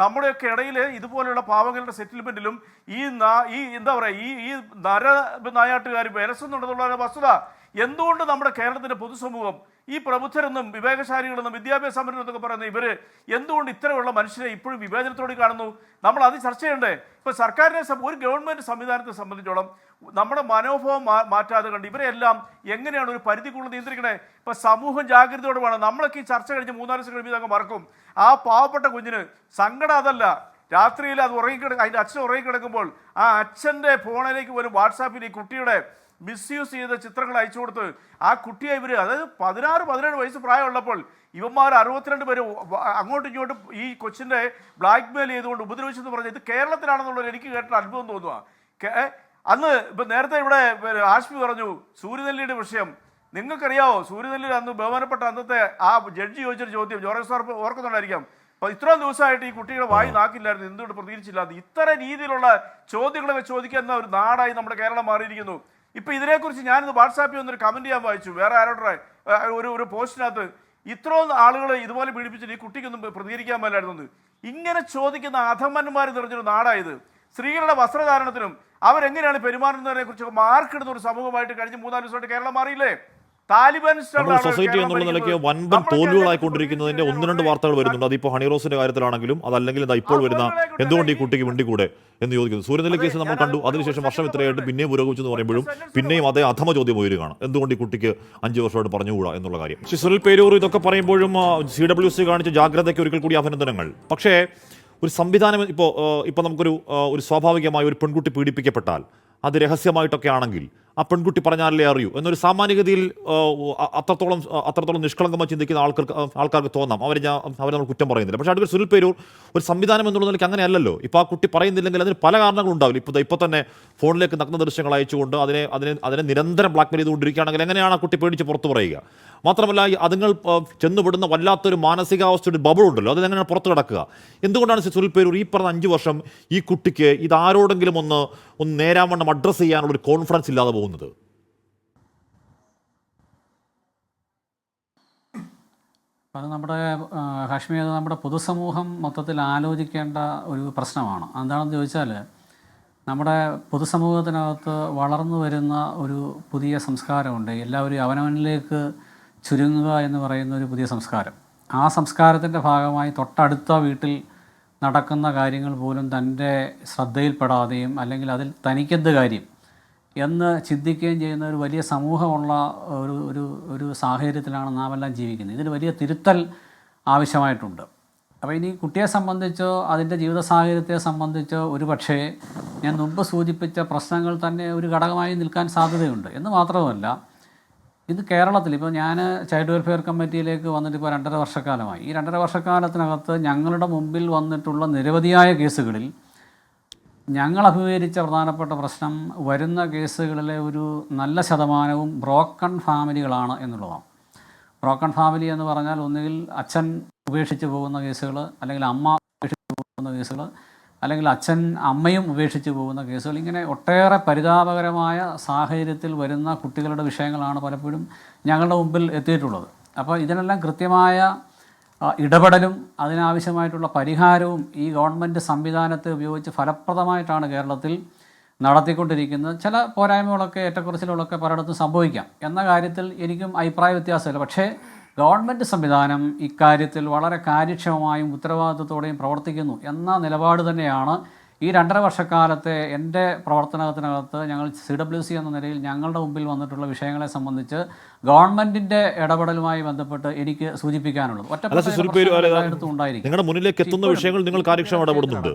നമ്മുടെയൊക്കെ ഇടയിൽ ഇതുപോലെയുള്ള പാവങ്ങളുടെ സെറ്റിൽമെൻറ്റിലും ഈ എന്താ പറയുക, ഈ നായാട്ടുകാർ വിലസുന്നുണ്ടെന്നുള്ള വസ്തുത എന്തുകൊണ്ട് നമ്മുടെ കേരളത്തിൻ്റെ പൊതുസമൂഹം ഈ പ്രബുദ്ധരെന്നും വിവേകശാലികളെന്നും വിദ്യാഭ്യാസ സമ്പന്നരെന്നൊക്കെ പറയുന്ന ഇവർ എന്തുകൊണ്ട് ഇത്തരമുള്ള മനുഷ്യരെ ഇപ്പോഴും വിവേചനത്തോടെ കാണുന്നു? നമ്മൾ അത് ചർച്ച ചെയ്യണ്ടേ? ഇപ്പോൾ സർക്കാരിനെ ഒരു ഗവൺമെൻറ് സംവിധാനത്തെ സംബന്ധിച്ചോളം നമ്മുടെ മനോഭാവം മാറ്റാതെ കണ്ട് ഇവരെല്ലാം എങ്ങനെയാണ് ഒരു പരിധിക്കുള്ളിൽ നിയന്ത്രിക്കണേ? ഇപ്പോൾ സമൂഹം ജാഗ്രതയോടെ വേണം. നമ്മളൊക്കെ ഈ ചർച്ച കഴിഞ്ഞ് 3-4 ദിവസം കഴിയുമ്പോൾ അങ്ങ് മറക്കും. ആ പാവപ്പെട്ട കുഞ്ഞിന് സങ്കടം അതല്ല, രാത്രിയിൽ അത് അതിൻ്റെ അച്ഛൻ ഉറങ്ങിക്കിടക്കുമ്പോൾ ആ അച്ഛൻ്റെ ഫോണിലേക്ക് പോലും വാട്സാപ്പിൽ ഈ കുട്ടിയുടെ മിസ്യൂസ് ചെയ്ത ചിത്രങ്ങൾ അയച്ചു കൊടുത്ത് ആ കുട്ടിയെ ഇവർ, അതായത് 16-17 വയസ്സ് പ്രായമുള്ളപ്പോൾ ഇവന്മാർ 62 പേര് അങ്ങോട്ടും ഇങ്ങോട്ടും ഈ കൊച്ചിൻ്റെ ബ്ലാക്ക് മെയിൽ ചെയ്തുകൊണ്ട് ഉപദ്രവിച്ചെന്ന് പറഞ്ഞ് ഇത് കേരളത്തിലാണെന്നുള്ളത് എനിക്ക് കേട്ട അത്ഭുതം തോന്നുക. അന്ന് ഇപ്പം നേരത്തെ ഇവിടെ ആഷ്മി പറഞ്ഞു സൂര്യനെല്ലിയുടെ വിഷയം. നിങ്ങൾക്കറിയാവോ സൂര്യനെല്ലിയിൽ അന്ന് ബഹുമാനപ്പെട്ട അന്നത്തെ ആ ജഡ്ജി ചോദിച്ചൊരു ചോദ്യം ജോർജ് സാർ ഓർക്കുന്നുണ്ടായിരിക്കാം. അപ്പോൾ ഇത്രയും ദിവസമായിട്ട് ഈ കുട്ടിയുടെ വായി നാക്കില്ലായിരുന്നു, എന്തുകൊണ്ട് പ്രതികരിച്ചില്ലാതെ? ഇത്തരം രീതിയിലുള്ള ചോദ്യങ്ങളൊക്കെ ചോദിക്കുന്ന ഒരു നാടായി നമ്മുടെ കേരളം മാറിയിരിക്കുന്നു. ഇപ്പം ഇതിനെക്കുറിച്ച് ഞാനിത് വാട്സാപ്പിൽ വന്നൊരു കമൻറ്റ് ചെയ്യാൻ വായിച്ചു, വേറെ ആരോടെ ഒരു പോസ്റ്റിനകത്ത് ഇത്രയും ആളുകൾ ഇതുപോലെ പീഡിപ്പിച്ചിട്ട് ഈ കുട്ടിക്കൊന്നും പ്രതികരിക്കാൻ മേലായിരുന്നു. ഇങ്ങനെ ചോദിക്കുന്ന അധമന്മാർ നിറഞ്ഞൊരു നാടായത്. സ്ത്രീകളുടെ വസ്ത്രധാരണത്തിനും അവരെങ്ങനെയാണ് പെരുമാറുന്നതിനെ കുറിച്ച് മാർക്കിടുന്ന ഒരു സമൂഹമായിട്ട് കഴിഞ്ഞ 4 ദിവസമായിട്ട് കേരളം മാറിയില്ലേ? താലിബാൻ സൊസൈറ്റി എന്നുള്ള നിലയ്ക്ക് വൻപൻ തോൽവികളായിക്കൊണ്ടിരിക്കുന്നതിന്റെ 1-2 വാർത്തകൾ വരുന്നുണ്ട്. അതിപ്പോൾ ഹണിറോസിന്റെ കാര്യത്തിലാണെങ്കിലും അതല്ലെങ്കിൽ ഇപ്പോൾ വരുന്ന എന്തുകൊണ്ട് ഈ കുട്ടിക്ക് വേണ്ടിക്കൂടെ എന്ന് ചോദിക്കുന്നു. സൂര്യനെല്ലി കേസ് നമ്മൾ കണ്ടു, അതിനുശേഷം വർഷം ഇത്രയായിട്ട് പിന്നെയും പുരോഗമിച്ചു എന്ന് പറയുമ്പോഴും പിന്നെയും അതേ അധമ ചോദ്യം ഉയരുകയാണ്, എന്തുകൊണ്ട് ഈ കുട്ടിക്ക് 5 വർഷമായിട്ട് പറഞ്ഞുകൂടാ എന്നുള്ള കാര്യം. ശ്രീ സുനിൽ പേരൂർ ഇതൊക്കെ പറയുമ്പോഴും CWC കാണിച്ച ജാഗ്രതയ്ക്ക് ഒരിക്കൽ കൂടി അഭിനന്ദനങ്ങൾ. പക്ഷേ ഒരു സംവിധാനം ഇപ്പോൾ നമുക്കൊരു സ്വാഭാവികമായ ഒരു പെൺകുട്ടി പീഡിപ്പിക്കപ്പെട്ടാൽ അത് രഹസ്യമായിട്ടൊക്കെ ആണെങ്കിൽ ആ പെൺകുട്ടി പറഞ്ഞാലേ അറിയൂ എന്നൊരു സാമാന്യഗതിയിൽ അത്രത്തോളം നിഷ്കളങ്കമായി ചിന്തിക്കുന്ന ആൾക്കാർക്ക് തോന്നാം. അവരെ നമ്മൾ കുറ്റം പറയുന്നില്ല. പക്ഷേ അടുത്ത സുനിൽ പേരൂർ ഒരു സംവിധാനം എന്നുള്ള നിലയ്ക്ക് അങ്ങനെയല്ലോ. ഇപ്പോൾ ആ കുട്ടി പറയുന്നില്ലെങ്കിൽ അതിന് പല കാരണങ്ങളുണ്ടാവില്ല. ഇപ്പോൾ തന്നെ ഫോണിലേക്ക് നഗ്ന ദൃശ്യങ്ങൾ അയച്ചുകൊണ്ട് അതിനെ നിരന്തരം ബ്ലാക്ക്മെയിൽ ചെയ്തുകൊണ്ടിരിക്കുകയാണെങ്കിൽ എങ്ങനെയാണ് ആ കുട്ടി പേടിച്ച് പുറത്തു പറയുക? മാത്രമല്ല അതുങ്ങൾ ചെന്നുപെടുന്ന വല്ലാത്തൊരു മാനസികാവസ്ഥയുടെ ബബിൾ ഉണ്ടല്ലോ, അതെങ്ങനെയാണ് പുറത്ത് കിടക്കുക? എന്തുകൊണ്ടാണ് സുനിൽ പേരൂർ ഈ പറഞ്ഞ 5 വർഷം ഈ കുട്ടിക്ക് ഇതാരോടെങ്കിലും ഒന്ന് നേരാവണ്ണം അഡ്രസ്സ് ചെയ്യാനുള്ള ഒരു കോൺഫിഡൻസ് ഇല്ലാതെ പോകുന്നത്? അത് നമ്മുടെ ഹാഷ്മി, അത് നമ്മുടെ പൊതുസമൂഹം മൊത്തത്തിൽ ആലോചിക്കേണ്ട ഒരു പ്രശ്നമാണ്. എന്താണെന്ന് ചോദിച്ചാൽ നമ്മുടെ പൊതുസമൂഹത്തിനകത്ത് വളർന്നു വരുന്ന ഒരു പുതിയ സംസ്കാരമുണ്ട്. എല്ലാവരും അവനവനിലേക്ക് ചുരുങ്ങുക എന്ന് പറയുന്ന ഒരു പുതിയ സംസ്കാരം. ആ സംസ്കാരത്തിൻ്റെ ഭാഗമായി തൊട്ടടുത്ത വീട്ടിൽ നടക്കുന്ന കാര്യങ്ങൾ പോലും തൻ്റെ ശ്രദ്ധയിൽപ്പെടാതെയും അല്ലെങ്കിൽ അതിൽ തനിക്കെന്ത് കാര്യം എന്ന് ചിന്തിക്കുകയും ചെയ്യുന്ന ഒരു വലിയ സമൂഹമുള്ള ഒരു സാഹചര്യത്തിലാണ് നാം എല്ലാം ജീവിക്കുന്നത്. ഇതിന് വലിയ തിരുത്തൽ ആവശ്യമായിട്ടുണ്ട്. അപ്പോൾ ഇനി കുട്ടിയെ സംബന്ധിച്ചോ അതിൻ്റെ ജീവിത സാഹചര്യത്തെ സംബന്ധിച്ചോ ഒരു പക്ഷേ ഞാൻ മുമ്പ് സൂചിപ്പിച്ച പ്രശ്നങ്ങൾ തന്നെ ഒരു ഘടകമായി നിൽക്കാൻ സാധ്യതയുണ്ട്. എന്ന് മാത്രമല്ല, ഇത് കേരളത്തിൽ ഇപ്പോൾ ഞാൻ ചൈൽഡ് വെൽഫെയർ കമ്മിറ്റിയിലേക്ക് വന്നിട്ട് ഇപ്പോൾ 2.5 വർഷക്കാലമായി. ഈ 2.5 വർഷക്കാലത്തിനകത്ത് ഞങ്ങളുടെ മുമ്പിൽ വന്നിട്ടുള്ള നിരവധിയായ കേസുകളിൽ ഞങ്ങൾ അഭിമുഖീകരിച്ച പ്രധാനപ്പെട്ട പ്രശ്നം വരുന്ന കേസുകളിലെ ഒരു നല്ല ശതമാനവും ബ്രോക്കൺ ഫാമിലികളാണ് എന്നുള്ളതാണ്. ബ്രോക്കൺ ഫാമിലി എന്ന് പറഞ്ഞാൽ ഒന്നുകിൽ അച്ഛൻ ഉപേക്ഷിച്ച് പോകുന്ന കേസുകൾ, അല്ലെങ്കിൽ അമ്മ ഉപേക്ഷിച്ച് പോകുന്ന കേസുകൾ, അല്ലെങ്കിൽ അമ്മയും ഉപേക്ഷിച്ച് പോകുന്ന കേസുകൾ. ഇങ്ങനെ ഒട്ടേറെ പരിതാപകരമായ സാഹചര്യത്തിൽ വരുന്ന കുട്ടികളുടെ വിഷയങ്ങളാണ് പലപ്പോഴും ഞങ്ങളുടെ മുമ്പിൽ എത്തിയിട്ടുള്ളത്. അപ്പോൾ ഇതിനെല്ലാം കൃത്യമായ ഇടപെടലും അതിനാവശ്യമായിട്ടുള്ള പരിഹാരവും ഈ ഗവൺമെൻറ് സംവിധാനത്തെ ഉപയോഗിച്ച് ഫലപ്രദമായിട്ടാണ് കേരളത്തിൽ നടത്തിക്കൊണ്ടിരിക്കുന്നത്. ചില പോരായ്മകളൊക്കെ ഏറ്റക്കുറച്ചിലുകളൊക്കെ പലയിടത്തും സംഭവിക്കാം എന്ന കാര്യത്തിൽ എനിക്കും അഭിപ്രായ വ്യത്യാസമില്ല. പക്ഷേ ഗവൺമെൻറ് സംവിധാനം ഇക്കാര്യത്തിൽ വളരെ കാര്യക്ഷമമായും ഉത്തരവാദിത്വത്തോടെയും പ്രവർത്തിക്കുന്നു എന്ന നിലപാട് തന്നെയാണ് ഈ 2.5 വർഷക്കാലത്തെ എൻ്റെ പ്രവർത്തനത്തിനകത്ത് ഞങ്ങൾ CWC എന്ന നിലയിൽ ഞങ്ങളുടെ മുമ്പിൽ വന്നിട്ടുള്ള വിഷയങ്ങളെ സംബന്ധിച്ച് ഗവൺമെൻറ്റിൻ്റെ ഇടപെടലുമായി ബന്ധപ്പെട്ട് എനിക്ക് സൂചിപ്പിക്കാനുള്ളത്. നിങ്ങളുടെ മുന്നിലേക്ക് എത്തുന്ന വിഷയങ്ങൾ നിങ്ങൾ കാര്യക്ഷമം ഇടപെടുന്നുണ്ട്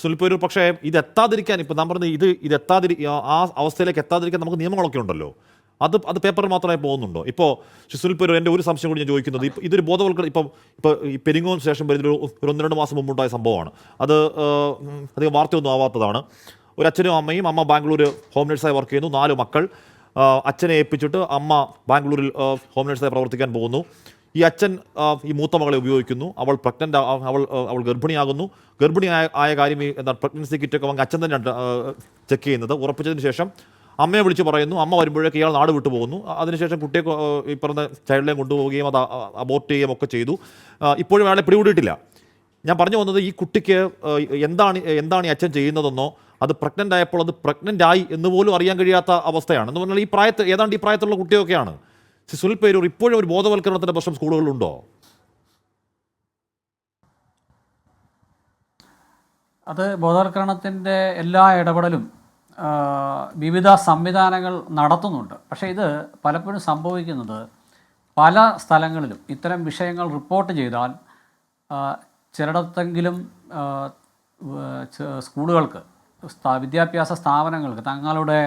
സുനിൽ. പക്ഷേ ഇത് എത്താതിരിക്കാൻ, ഇപ്പം ഞാൻ പറഞ്ഞത് ആ അവസ്ഥയിലേക്ക് എത്താതിരിക്കാൻ നമുക്ക് നിയമങ്ങളൊക്കെ ഉണ്ടല്ലോ. അത് പേപ്പറിൽ മാത്രമായി പോകുന്നുണ്ടോ? ഇപ്പോൾ സുനിൽ പേരൂർ, എൻ്റെ ഒരു സംശയം കൂടി ഞാൻ ചോദിക്കുന്നത്, ഇതൊരു ബോധവൽക്കരണം ഇപ്പോൾ ഈ പെരിങ്ങോന് ശേഷം വരുന്നൊരു 1-2 മാസം മുമ്പുണ്ടായ സംഭവമാണ്. അത് അധികം വാർത്തയൊന്നും ആവാത്തതാണ്. ഒരു അച്ഛനും അമ്മയും, അമ്മ ബാംഗ്ലൂർ ഹോം നേഴ്സായി വർക്ക് ചെയ്യുന്നു, 4 മക്കൾ. അച്ഛനെ ഏൽപ്പിച്ചിട്ട് അമ്മ ബാംഗ്ലൂരിൽ ഹോം നേഴ്സായി പ്രവർത്തിക്കാൻ പോകുന്നു. ഈ അച്ഛൻ ഈ മൂത്ത മകളെ ഉപയോഗിക്കുന്നു. അവൾ പ്രഗ്നൻ്റ്, അവൾ ഗർഭിണിയാകുന്നു. ഗർഭിണിയായ കാര്യം എന്താണ് പ്രഗ്നൻസി കിറ്റൊക്കെ വാങ്ങി അച്ഛൻ തന്നെയാണ് ചെക്ക് ചെയ്യുന്നത്. ഉറപ്പിച്ചതിന് ശേഷം അമ്മയെ വിളിച്ച് പറയുന്നു. അമ്മ വരുമ്പോഴേക്ക് ഇയാൾ നാട് വിട്ടു പോകുന്നു. അതിനുശേഷം കുട്ടിയെ ഈ പറഞ്ഞ ചൈൽഡിനെ കൊണ്ടുപോവുകയും അത് അബോർട്ട് ചെയ്യുകയും ഒക്കെ ചെയ്തു. ഇപ്പോഴും അയാളെ പിടികൂടിയിട്ടില്ല. ഞാൻ പറഞ്ഞു വന്നത്, ഈ കുട്ടിക്ക് എന്താണ് ഈ അച്ഛൻ ചെയ്യുന്നതെന്നോ അത് പ്രഗ്നൻ്റ് ആയപ്പോൾ അത് പ്രഗ്നൻ്റ് ആയി എന്ന് പോലും അറിയാൻ കഴിയാത്ത അവസ്ഥയാണ്. എന്ന് പറഞ്ഞാൽ ഈ പ്രായത്തിൽ ഏതാണ്ട് ഈ പ്രായത്തിലുള്ള കുട്ടിയൊക്കെയാണ്. സുനിൽ പേരൂർ, ഇപ്പോഴും ഒരു ബോധവൽക്കരണത്തിൻ്റെ പ്രശ്നം സ്കൂളുകളിലുണ്ടോ? അത് ബോധവൽക്കരണത്തിൻ്റെ എല്ലാ ഇടപെടലും വിവിധ സംവിധാനങ്ങൾ നടത്തുന്നുണ്ട്. പക്ഷേ ഇത് പലപ്പോഴും സംഭവിക്കുന്നത് പല സ്ഥലങ്ങളിലും ഇത്തരം വിഷയങ്ങൾ റിപ്പോർട്ട് ചെയ്താൽ ചിലയിടത്തെങ്കിലും സ്കൂളുകൾക്ക്, വിദ്യാഭ്യാസ സ്ഥാപനങ്ങൾക്ക് തങ്ങളുടെ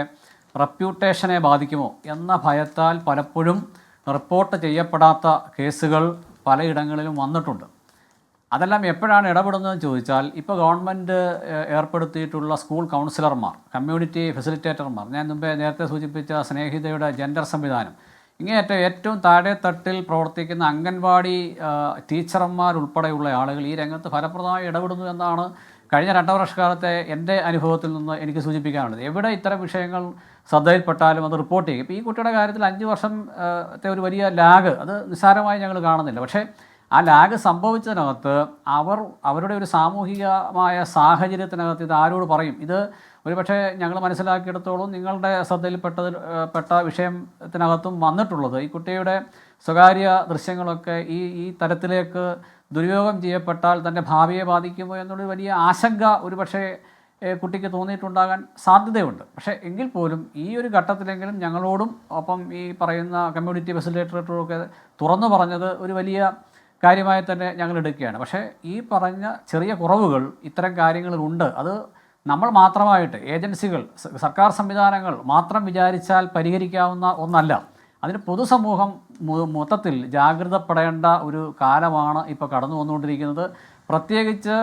റെപ്യൂട്ടേഷനെ ബാധിക്കുമോ എന്ന ഭയത്താൽ പലപ്പോഴും റിപ്പോർട്ട് ചെയ്യപ്പെടാത്ത കേസുകൾ പലയിടങ്ങളിലും വന്നിട്ടുണ്ട്. അതെല്ലാം എപ്പോഴാണ് ഇടപെടുന്നതെന്ന് ചോദിച്ചാൽ, ഇപ്പോൾ ഗവൺമെൻറ് ഏർപ്പെടുത്തിയിട്ടുള്ള സ്കൂൾ കൗൺസിലർമാർ, കമ്മ്യൂണിറ്റി ഫെസിലിറ്റേറ്റർമാർ, ഞാൻ നേരത്തെ സൂചിപ്പിച്ച സ്നേഹിതയുടെ ജെൻഡർ സംവിധാനം, ഇങ്ങേയറ്റം ഏറ്റവും താഴെത്തട്ടിൽ പ്രവർത്തിക്കുന്ന അംഗൻവാടി ടീച്ചർമാരുൾപ്പെടെയുള്ള ആളുകൾ ഈ രംഗത്ത് ഫലപ്രദമായി ഇടപെടുന്നു എന്നാണ് കഴിഞ്ഞ 2 വർഷക്കാലത്തെ എൻ്റെ അനുഭവത്തിൽ നിന്ന് എനിക്ക് സൂചിപ്പിക്കാനുള്ളത്. എവിടെ ഇത്തരം വിഷയങ്ങൾ ശ്രദ്ധയിൽപ്പെട്ടാലും അത് റിപ്പോർട്ട് ചെയ്യും. ഇപ്പോൾ ഈ കുട്ടിയുടെ കാര്യത്തിൽ 5 വർഷത്തെ ഒരു വലിയ ലാഗ് അത് നിസ്സാരമായി ഞങ്ങൾ കാണുന്നില്ല. പക്ഷേ ആ ലാഗ് സംഭവിച്ചതിനകത്ത് അവരുടെ ഒരു സാമൂഹികമായ സാഹചര്യത്തിനകത്ത് ഇത് ആരോട് പറയും? ഇത് ഒരുപക്ഷെ ഞങ്ങൾ മനസ്സിലാക്കിയെടുത്തോളം നിങ്ങളുടെ ശ്രദ്ധയിൽപ്പെട്ട വിഷയത്തിനകത്തും വന്നിട്ടുള്ളത് ഈ കുട്ടിയുടെ സ്വകാര്യ ദൃശ്യങ്ങളൊക്കെ ഈ തരത്തിലേക്ക് ദുരുപയോഗം ചെയ്യപ്പെട്ടാൽ തൻ്റെ ഭാവിയെ ബാധിക്കുമോ എന്നുള്ളൊരു വലിയ ആശങ്ക ഒരുപക്ഷെ കുട്ടിക്ക് തോന്നിയിട്ടുണ്ടാകാൻ സാധ്യതയുണ്ട്. പക്ഷേ എങ്കിൽ പോലും ഈ ഒരു ഘട്ടത്തിലെങ്കിലും ഞങ്ങളോടും ഒപ്പം ഈ പറയുന്ന കമ്മ്യൂണിറ്റി ഫെസിലിറ്റേറ്ററൊക്കെ തുറന്നു പറഞ്ഞത് ഒരു വലിയ കാര്യമായി തന്നെ ഞങ്ങൾ എടുക്കുകയാണ്. പക്ഷേ ഈ പറഞ്ഞ ചെറിയ കുറവുകൾ ഇത്തരം കാര്യങ്ങളിലുണ്ട്. അത് നമ്മൾ മാത്രമായിട്ട് ഏജൻസികൾ, സർക്കാർ സംവിധാനങ്ങൾ മാത്രം വിചാരിച്ചാൽ പരിഹരിക്കാവുന്ന ഒന്നല്ല. അതിന് പൊതുസമൂഹം മൊത്തത്തിൽ ജാഗ്രതപ്പെടേണ്ട ഒരു കാലമാണ് ഇപ്പോൾ കടന്നു വന്നുകൊണ്ടിരിക്കുന്നത്. പ്രത്യേകിച്ച്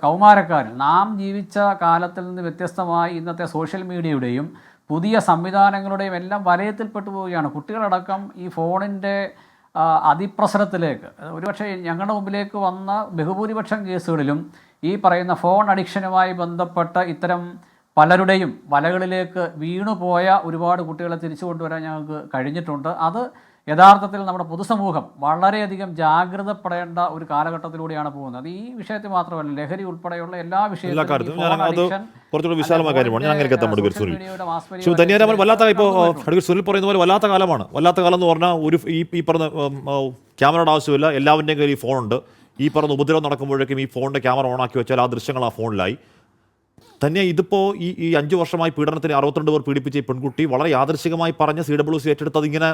കൗമാരക്കാരിൽ, നാം ജീവിച്ച കാലത്തിൽ നിന്ന് വ്യത്യസ്തമായി ഇന്നത്തെ സോഷ്യൽ മീഡിയയുടെയും പുതിയ സംവിധാനങ്ങളുടെയും എല്ലാം വലയത്തിൽപ്പെട്ടു പോവുകയാണ്. കുട്ടികളടക്കം ഈ ഫോണിൻ്റെ അതിപ്രസരത്തിലേക്ക്, ഒരുപക്ഷെ ഞങ്ങളുടെ മുമ്പിലേക്ക് വന്ന ബഹുഭൂരിപക്ഷം കേസുകളിലും ഈ പറയുന്ന ഫോൺ അഡിക്ഷനുമായി ബന്ധപ്പെട്ട ഇത്തരം പലരുടെയും വലകളിലേക്ക് വീണുപോയ ഒരുപാട് കുട്ടികളെ തിരിച്ചു കൊണ്ടുവരാൻ ഞങ്ങൾക്ക് കഴിഞ്ഞിട്ടുണ്ട്. അത് യഥാർത്ഥത്തിൽ നമ്മുടെ പൊതുസമൂഹം വളരെയധികം ജാഗ്രതപ്പെടേണ്ട ഒരു കാലഘട്ടത്തിലൂടെയാണ് പോകുന്നത്. ഈ വിഷയത്തിൽ മാത്രമല്ല, ലഹരി ഉൾപ്പെടെയുള്ള എല്ലാ വിഷയത്തിലും വിശാലമായ കാര്യമാണ്. ഞാൻ അങ്ങനെ എത്താൻ ധന്യരാമൻ വല്ലാത്ത, ഇപ്പോൾ സുനിൽ പറയുന്ന പോലെ വല്ലാത്ത കാലമാണ്. വല്ലാത്ത കാലം എന്ന് പറഞ്ഞാൽ ഒരു ഈ പറഞ്ഞ ക്യാമറയുടെ ആവശ്യമില്ല, എല്ലാവരുടെയും കയ്യിൽ ഈ ഫോണുണ്ട്. ഈ പറഞ്ഞ ഉപദ്രവം നടക്കുമ്പോഴേക്കും ഈ ഫോണിൻ്റെ ക്യാമറ ഓണാക്കി വെച്ചാൽ ആ ദൃശ്യങ്ങൾ ആ ഫോണിലായി. തന്നെ ഇതിപ്പോൾ ഈ 5 വർഷമായി പീഡനത്തിന് 62 പേർ പീഡിപ്പിച്ച ഈ പെൺകുട്ടി വളരെ യാദൃശികമായി പറഞ്ഞ CWC ഏറ്റെടുത്ത് അതിങ്ങനെ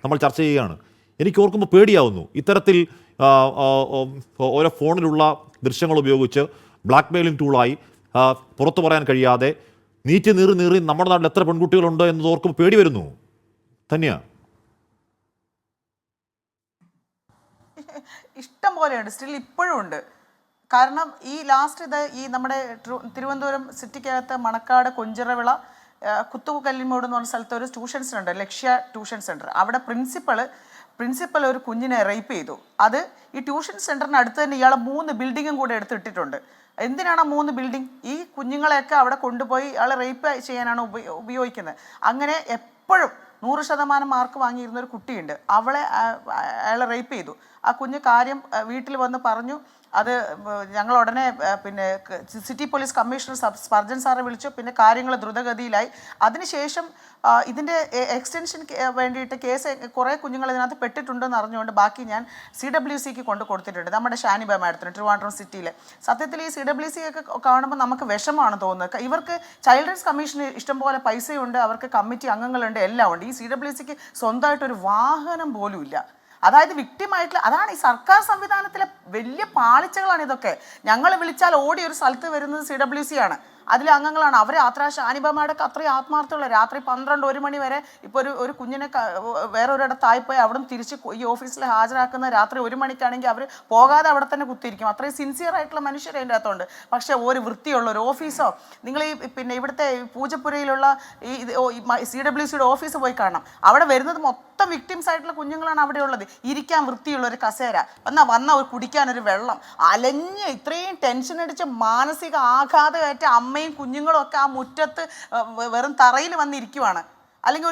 നമ്മൾ ചർച്ച ചെയ്യുകയാണ്. എനിക്ക് ഓർക്കുമ്പോൾ പേടിയാവുന്നു. ഇത്തരത്തിൽ ഓരോ ഫോണിലുള്ള ദൃശ്യങ്ങൾ ഉപയോഗിച്ച് ബ്ലാക്ക് മെയിലിംഗ് ടൂളായി പുറത്തു പറയാൻ കഴിയാതെ നീറി നമ്മുടെ നാട്ടിൽ എത്ര പെൺകുട്ടികളുണ്ട് എന്നത് ഓർക്കുമ്പോൾ പേടി വരുന്നു. തന്നെയാ ഇഷ്ടം പോലെയുണ്ട്, സ്റ്റിൽ ഇപ്പോഴും ഉണ്ട്. കാരണം ഈ ലാസ്റ്റ് ഈ നമ്മുടെ തിരുവനന്തപുരം സിറ്റിക്കകത്ത് മണക്കാട് കൊഞ്ചിറവിള കുത്തുകല്ലിമോട് എന്ന് പറഞ്ഞ സ്ഥലത്ത് ഒരു ട്യൂഷൻ സെൻറ്റർ, ലക്ഷ്യ ട്യൂഷൻ സെൻറ്റർ, അവിടെ പ്രിൻസിപ്പൽ ഒരു കുഞ്ഞിനെ റേപ്പ് ചെയ്തു. അത് ഈ ട്യൂഷൻ സെൻറ്ററിന് അടുത്ത് തന്നെ ഇയാളെ 3 ബിൽഡിങ്ങും കൂടെ എടുത്തിട്ടിട്ടുണ്ട്. എന്തിനാണ് 3 ബിൽഡിംഗ്? ഈ കുഞ്ഞുങ്ങളെയൊക്കെ അവിടെ കൊണ്ടുപോയി ഇയാളെ റേപ്പ് ചെയ്യാനാണ് ഉപയോഗിക്കുന്നത്. അങ്ങനെ എപ്പോഴും 100% മാർക്ക് വാങ്ങിയിരുന്ന ഒരു കുട്ടിയുണ്ട്. അയാളെ റേപ്പ് ചെയ്തു. ആ കുഞ്ഞ് കാര്യം വീട്ടിൽ വന്ന് പറഞ്ഞു. അത് ഞങ്ങൾ ഉടനെ പിന്നെ സിറ്റി പോലീസ് കമ്മീഷണർ സ്പർജൻ സാറെ വിളിച്ചു. പിന്നെ കാര്യങ്ങൾ ദ്രുതഗതിയിലായി. അതിനുശേഷം ഇതിൻ്റെ എക്സ്റ്റൻഷൻ വേണ്ടിയിട്ട് കേസ് കുറേ കുഞ്ഞുങ്ങൾ ഇതിനകത്ത് പെട്ടിട്ടുണ്ടെന്ന് അറിഞ്ഞുകൊണ്ട് ബാക്കി ഞാൻ CWCക്ക് കൊടുത്തിട്ടുണ്ട്. നമ്മുടെ ഷാനിബ മാഡത്തിന് ട്രിവാൻഡ്രം സിറ്റിയിൽ. സത്യത്തിൽ ഈ CWC ഒക്കെ കാണുമ്പോൾ നമുക്ക് വിഷമാണ് തോന്നുന്നത്. ഇവർക്ക് ചൈൽഡ് റൈറ്റ്സ് കമ്മീഷന് ഇഷ്ടംപോലെ പൈസയുണ്ട്, അവർക്ക് കമ്മിറ്റി അംഗങ്ങളുണ്ട്, എല്ലാം ഉണ്ട്. ഈ CWCക്ക് സ്വന്തമായിട്ടൊരു വാഹനം പോലും ഇല്ല. അതായത് വിക്ടിമായിട്ടുള്ള, അതാണ് ഈ സർക്കാർ സംവിധാനത്തിലെ വലിയ പാളിച്ചകളാണ് ഇതൊക്കെ. ഞങ്ങൾ വിളിച്ചാൽ ഓടി ഒരു സ്ഥലത്ത് വരുന്നത് CWC ആണ്, അതിലെ അംഗങ്ങളാണ്. അവർ ഷാനിബാമയുടെയൊക്കെ അത്രയും ആത്മാർത്ഥമുള്ള, രാത്രി 12-1 മണി വരെ ഇപ്പോൾ ഒരു കുഞ്ഞിനെ വേറെ ഒരിടത്തായിപ്പോയി അവിടെ തിരിച്ച് ഈ ഓഫീസിൽ ഹാജരാക്കുന്ന രാത്രി 1 മണിക്കാണെങ്കിൽ അവർ പോകാതെ അവിടെ തന്നെ കുത്തിയിരിക്കും. അത്രയും സിൻസിയർ ആയിട്ടുള്ള മനുഷ്യർ അതിൻ്റെ അകത്തുണ്ട്. പക്ഷേ ഒരു വൃത്തിയുള്ള ഒരു ഓഫീസോ, നിങ്ങൾ ഈ പിന്നെ ഇവിടുത്തെ പൂജപ്പുരയിലുള്ള ഈ CWCയുടെ ഓഫീസ് പോയി കാണണം. അവിടെ വരുന്നത് മൊത്തം വിക്ടിംസ് ആയിട്ടുള്ള കുഞ്ഞുങ്ങളാണ് അവിടെ ഉള്ളത്. ഇരിക്കാൻ വൃത്തിയുള്ള ഒരു കസേര, വന്ന ഒരു കുടിക്കാനൊരു വെള്ളം, അലഞ്ഞ് ഇത്രയും ടെൻഷൻ അടിച്ച് മാനസിക ആഘാതമേറ്റ അമ്മയും കുഞ്ഞുങ്ങളും ഒക്കെ ആ മുറ്റത്ത് വെറും തറയിൽ വന്നിരിക്കുവാണ്. അല്ലെങ്കിൽ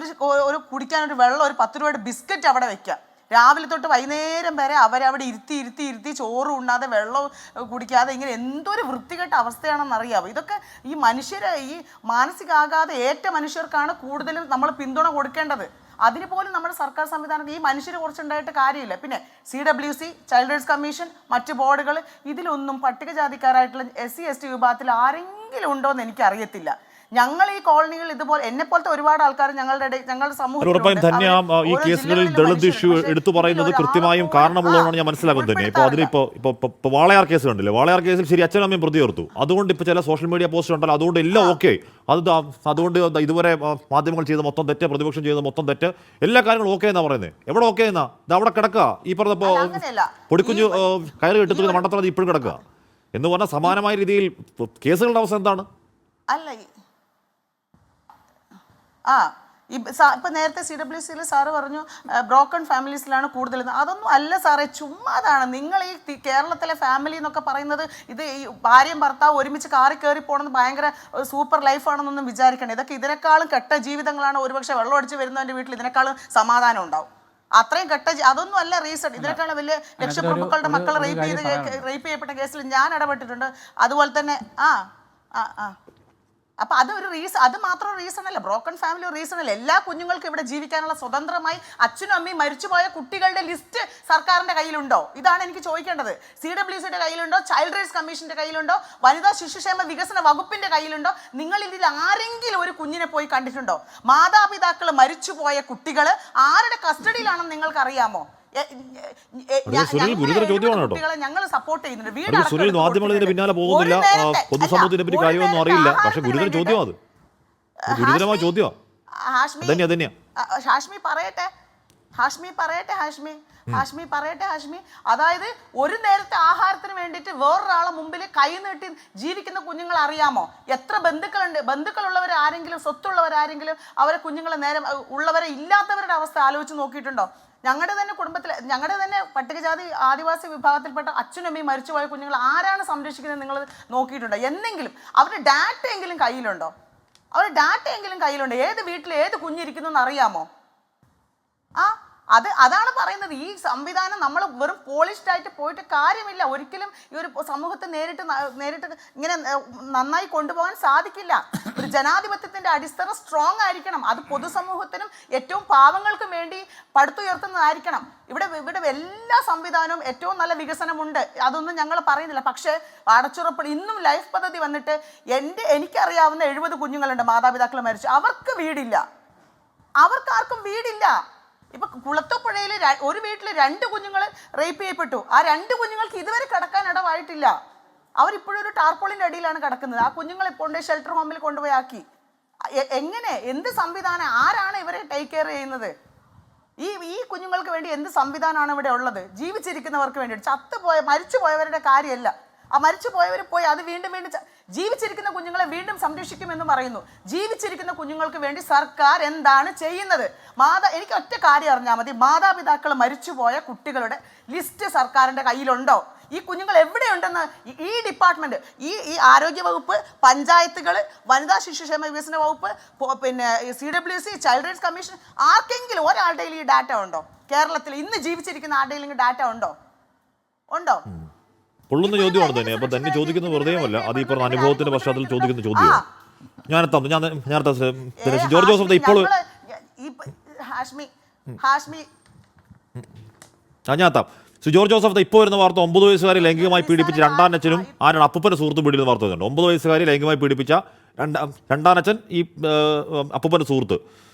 ഒരു കുടിക്കാനൊരു വെള്ളം, ഒരു 10 രൂപയുടെ ബിസ്ക്കറ്റ് അവിടെ വെക്കുക. രാവിലെ തൊട്ട് വൈകുന്നേരം വരെ അവരവിടെ ഇരുത്തി ചോറ് ഉണ്ണാതെ വെള്ളം കുടിക്കാതെ ഇങ്ങനെ എന്തൊരു വൃത്തികെട്ട അവസ്ഥയാണെന്ന് അറിയാമോ? ഇതൊക്കെ ഈ മനുഷ്യരെ, ഈ മാനസികാഘാതം ഏറ്റ മനുഷ്യർക്കാണ് കൂടുതലും നമ്മൾ പിന്തുണ കൊടുക്കേണ്ടത്. അതിന് പോലും നമ്മുടെ സർക്കാർ സംവിധാനത്തിൽ ഈ മനുഷ്യർ കുറച്ചുണ്ടായിട്ട് കാര്യമില്ല. പിന്നെ CWC, ചൈൽഡ് റൈറ്റ്സ് കമ്മീഷൻ, മറ്റ് ബോർഡുകൾ, ഇതിലൊന്നും പട്ടികജാതിക്കാരായിട്ടുള്ള SC ST വിഭാഗത്തിൽ ആരെങ്കിലും ഉണ്ടോ എന്ന് എനിക്കറിയത്തില്ല. ഞങ്ങൾ ഈ കോളനികൾ ഇതുപോലെ എന്നെ പോലത്തെ ഒരുപാട് ആൾക്കാർ ഞങ്ങളുടെ ഉറപ്പായും ധന്യ ഈ കേസുകളിൽ ദളിത് ഇഷ്യൂ എടുത്തു പറയുന്നത് കൃത്യമായും കാരണമുള്ളതാണ് ഞാൻ മനസ്സിലാക്കുന്നത് തന്നെ. ഇപ്പോൾ അതിലിപ്പോൾ ഇപ്പോൾ വാളയാർ കേസ് കണ്ടില്ലേ, വാളയാർ കേസിൽ ശരി അച്ഛനും അമ്മയും പ്രതി ചേർത്തു, അതുകൊണ്ട് ഇപ്പോൾ ചില സോഷ്യൽ മീഡിയ പോസ്റ്റ് ഉണ്ടല്ലോ, അതുകൊണ്ട് എല്ലാം ഓക്കെ, അതുകൊണ്ട് ഇതുവരെ മാധ്യമങ്ങൾ ചെയ്ത മൊത്തം തെറ്റ്, പ്രതിപക്ഷം ചെയ്ത മൊത്തം തെറ്റ്, എല്ലാ കാര്യങ്ങളും ഓക്കെ എന്നാ പറയുന്നത്. എവിടെ ഓക്കെ എന്നാ? ഇത് അവിടെ കിടക്കുക, ഈ പറഞ്ഞപ്പോൾ പൊടിക്കുഞ്ഞു കയറ് കെട്ടുന്ന മണ്ടത്തറ ഇപ്പോഴും കിടക്കുക എന്ന് പറഞ്ഞാൽ സമാനമായ രീതിയിൽ കേസുകളുടെ അവസ്ഥ എന്താണ്? അല്ല ഇപ്പം നേരത്തെ CWCയിൽ സാറ് പറഞ്ഞു ബ്രോക്കൺ ഫാമിലീസിലാണ് കൂടുതൽ. അതൊന്നും അല്ല സാറേ, ചുമ്മാതാണ്. നിങ്ങൾ ഈ കേരളത്തിലെ ഫാമിലി എന്നൊക്കെ പറയുന്നത് ഇത് ഈ ഭാര്യയും ഭർത്താവ് ഒരുമിച്ച് കാറി കയറി പോകണമെന്ന് ഭയങ്കര സൂപ്പർ ലൈഫാണെന്നൊന്നും വിചാരിക്കണം. ഇതൊക്കെ ഇതിനേക്കാളും കെട്ട ജീവിതങ്ങളാണ്. ഒരുപക്ഷെ വെള്ളം അടിച്ച് വരുന്നവൻ്റെ വീട്ടിൽ ഇതിനേക്കാളും സമാധാനം ഉണ്ടാവും. അത്രയും അതൊന്നും അല്ല റീസൺ. ഇതിനേക്കാളും വലിയ ലക്ഷപ്രഭുക്കളുടെ മക്കൾ റേപ്പ് ചെയ്യപ്പെട്ട കേസിൽ ഞാൻ ഇടപെട്ടിട്ടുണ്ട്. അതുപോലെ തന്നെ അപ്പൊ അതൊരു റീസൺ, അത് മാത്രം റീസൺ അല്ല. ബ്രോക്കൺ ഫാമിലി ഒരു റീസൺ അല്ല. എല്ലാ കുഞ്ഞുങ്ങൾക്കും ഇവിടെ ജീവിക്കാനുള്ള സ്വതന്ത്രമായി അച്ഛനും അമ്മയും മരിച്ചുപോയ കുട്ടികളുടെ ലിസ്റ്റ് സർക്കാരിന്റെ കയ്യിലുണ്ടോ? ഇതാണ് എനിക്ക് ചോദിക്കേണ്ടത്. CWCയുടെ കയ്യിലുണ്ടോ? ചൈൽഡ് റൈറ്റ്സ് കമ്മീഷന്റെ കയ്യിലുണ്ടോ? വനിതാ ശിശുക്ഷേമ വികസന വകുപ്പിന്റെ കയ്യിലുണ്ടോ? നിങ്ങൾ ഇതിൽ ആരെങ്കിലും ഒരു കുഞ്ഞിനെ പോയി കണ്ടിട്ടുണ്ടോ? മാതാപിതാക്കൾ മരിച്ചുപോയ കുട്ടികൾ ആരുടെ കസ്റ്റഡിയിലാണെന്ന് നിങ്ങൾക്ക് അറിയാമോ? ഞങ്ങൾ സപ്പോർട്ട് ചെയ്യുന്നുണ്ട്. സുനിൽ മാധ്യമങ്ങളുടെ പിന്നാലെ പോകുന്നില്ല, പൊതുസമൂഹത്തിനെ പറ്റി കാര്യമൊന്നും അറിയില്ല, പക്ഷെ ഗുരുതര ചോദ്യം, അത് ഗുരുതരമായ ചോദ്യം. ഹാഷ്മി പറയട്ടെ. അതായത് ഒരു നേരത്തെ ആഹാരത്തിന് വേണ്ടിയിട്ട് വേറൊരാളെ മുമ്പിൽ കൈ നീട്ടി ജീവിക്കുന്ന കുഞ്ഞുങ്ങൾ അറിയാമോ? എത്ര ബന്ധുക്കളുണ്ട്? ബന്ധുക്കളുള്ളവർ ആരെങ്കിലും, സ്വത്തുള്ളവരാരെങ്കിലും അവരെ കുഞ്ഞുങ്ങളെ നേരെ ഉള്ളവരെ ഇല്ലാത്തവരുടെ അവസ്ഥ ആലോചിച്ച് നോക്കിയിട്ടുണ്ടോ? ഞങ്ങളുടെ തന്നെ കുടുംബത്തിൽ, ഞങ്ങളുടെ തന്നെ പട്ടികജാതി ആദിവാസി വിഭാഗത്തിൽപ്പെട്ട അച്ഛനും അമ്മയും മരിച്ചുപോയ കുഞ്ഞുങ്ങൾ ആരാണ് സംരക്ഷിക്കുന്നത് നിങ്ങൾ നോക്കിയിട്ടുണ്ടോ? എന്നെങ്കിലും അവരുടെ ഡാറ്റ എങ്കിലും കയ്യിലുണ്ടോ? ഏത് വീട്ടിൽ ഏത് കുഞ്ഞിരിക്കുന്നു എന്ന് അറിയാമോ? അതാണ് പറയുന്നത്. ഈ സംവിധാനം നമ്മൾ വെറും പോളിഷ്ഡ് ആയിട്ട് പോയിട്ട് കാര്യമില്ല. ഒരിക്കലും ഈ ഒരു സമൂഹത്തെ നേരിട്ട് ഇങ്ങനെ നന്നായി കൊണ്ടുപോകാൻ സാധിക്കില്ല. ഒരു ജനാധിപത്യത്തിന്റെ അടിസ്ഥാനം സ്ട്രോങ് ആയിരിക്കണം. അത് പൊതുസമൂഹത്തിനും ഏറ്റവും പാവങ്ങൾക്കും വേണ്ടി പടുത്തുയർത്തുന്നതായിരിക്കണം. ഇവിടെ എല്ലാ സംവിധാനവും ഏറ്റവും നല്ല വികസനമുണ്ട്, അതൊന്നും ഞങ്ങൾ പറയുന്നില്ല. പക്ഷേ അടച്ചുറപ്പ് ഇന്നും ലൈഫ് പദ്ധതി വന്നിട്ട് എനിക്കറിയാവുന്ന 70 കുഞ്ഞുങ്ങളുണ്ട് മാതാപിതാക്കൾ മരിച്ചു, അവർക്ക് വീടില്ല, അവർക്കാർക്കും വീടില്ല. ഇപ്പൊ കുളത്തൂപ്പുഴയിൽ ഒരു വീട്ടിൽ 2 കുഞ്ഞുങ്ങൾ റേപ്പ് ചെയ്യപ്പെട്ടു. ആ 2 കുഞ്ഞുങ്ങൾക്ക് ഇതുവരെ കിടക്കാൻ ഇടവായിട്ടില്ല. അവരിപ്പോഴും ഒരു ടാർപോളിന്റെ അടിയിലാണ് കിടക്കുന്നത്. ആ കുഞ്ഞുങ്ങൾ ഇപ്പോൾ ഷെൽട്ടർ ഹോമിൽ കൊണ്ടുപോയി ആക്കി. എങ്ങനെ, എന്ത് സംവിധാനം, ആരാണ് ഇവരെ ടേക്ക് കെയർ ചെയ്യുന്നത്? ഈ കുഞ്ഞുങ്ങൾക്ക് വേണ്ടി എന്ത് സംവിധാനമാണ് ഇവിടെ ഉള്ളത്? ജീവിച്ചിരിക്കുന്നവർക്ക് വേണ്ടി, മരിച്ചുപോയവരുടെ കാര്യമല്ല. ആ മരിച്ചുപോയവർ പോയി അത് വീണ്ടും ജീവിച്ചിരിക്കുന്ന കുഞ്ഞുങ്ങളെ വീണ്ടും സംരക്ഷിക്കുമെന്ന് പറയുന്നു. ജീവിച്ചിരിക്കുന്ന കുഞ്ഞുങ്ങൾക്ക് വേണ്ടി സർക്കാർ എന്താണ് ചെയ്യുന്നത്? എനിക്ക് ഒറ്റ കാര്യം അറിഞ്ഞാൽ മതി. മാതാപിതാക്കൾ മരിച്ചുപോയ കുട്ടികളുടെ ലിസ്റ്റ് സർക്കാരിൻ്റെ കയ്യിലുണ്ടോ? ഈ കുഞ്ഞുങ്ങൾ എവിടെയുണ്ടെന്ന് ഈ ഡിപ്പാർട്ട്മെന്റ്, ഈ ആരോഗ്യ വകുപ്പ്, പഞ്ചായത്തുകൾ, വനിതാ ശിശുക്ഷേമ വികസന വകുപ്പ്, പിന്നെ CWC, ചൈൽഡ് റൈറ്റ്സ് കമ്മീഷൻ, ആർക്കെങ്കിലും ഒരാളുടെ ഈ ഡാറ്റ ഉണ്ടോ? കേരളത്തിൽ ഇന്ന് ജീവിച്ചിരിക്കുന്ന ആരുടെയെങ്കിലും ഡാറ്റ ഉണ്ടോ? പൊള്ളുന്ന ചോദ്യമാണ് തന്നെ. അപ്പൊ തന്നെ ചോദിക്കുന്നത് വെറുതെയുമല്ല, അത് ഈ പറഞ്ഞ അനുഭവത്തിന്റെ പശ്ചാത്തലത്തിൽ ചോദിക്കുന്ന ചോദ്യമാണ്. ജോർജ് ജോസഫ് ഇപ്പോൾ ജോർജ് ജോസഫ് ഇപ്പോൾ വരുന്ന വാർത്ത 9 വയസ്സുകാരെ ലൈംഗികമായി പീഡിപ്പിച്ച രണ്ടാനച്ഛനും ആരാണ് അപ്പൂപ്പന്റെ സുഹൃത്തും പീഡിപ്പിക്കുന്ന വാർത്ത വരുന്നുണ്ട്. 9 വയസ്സുകാരെ ലൈംഗികമായി പീഡിപ്പിച്ച രണ്ടാനച്ഛൻ, ഈ അപ്പൂപ്പന്റെ സുഹൃത്ത്.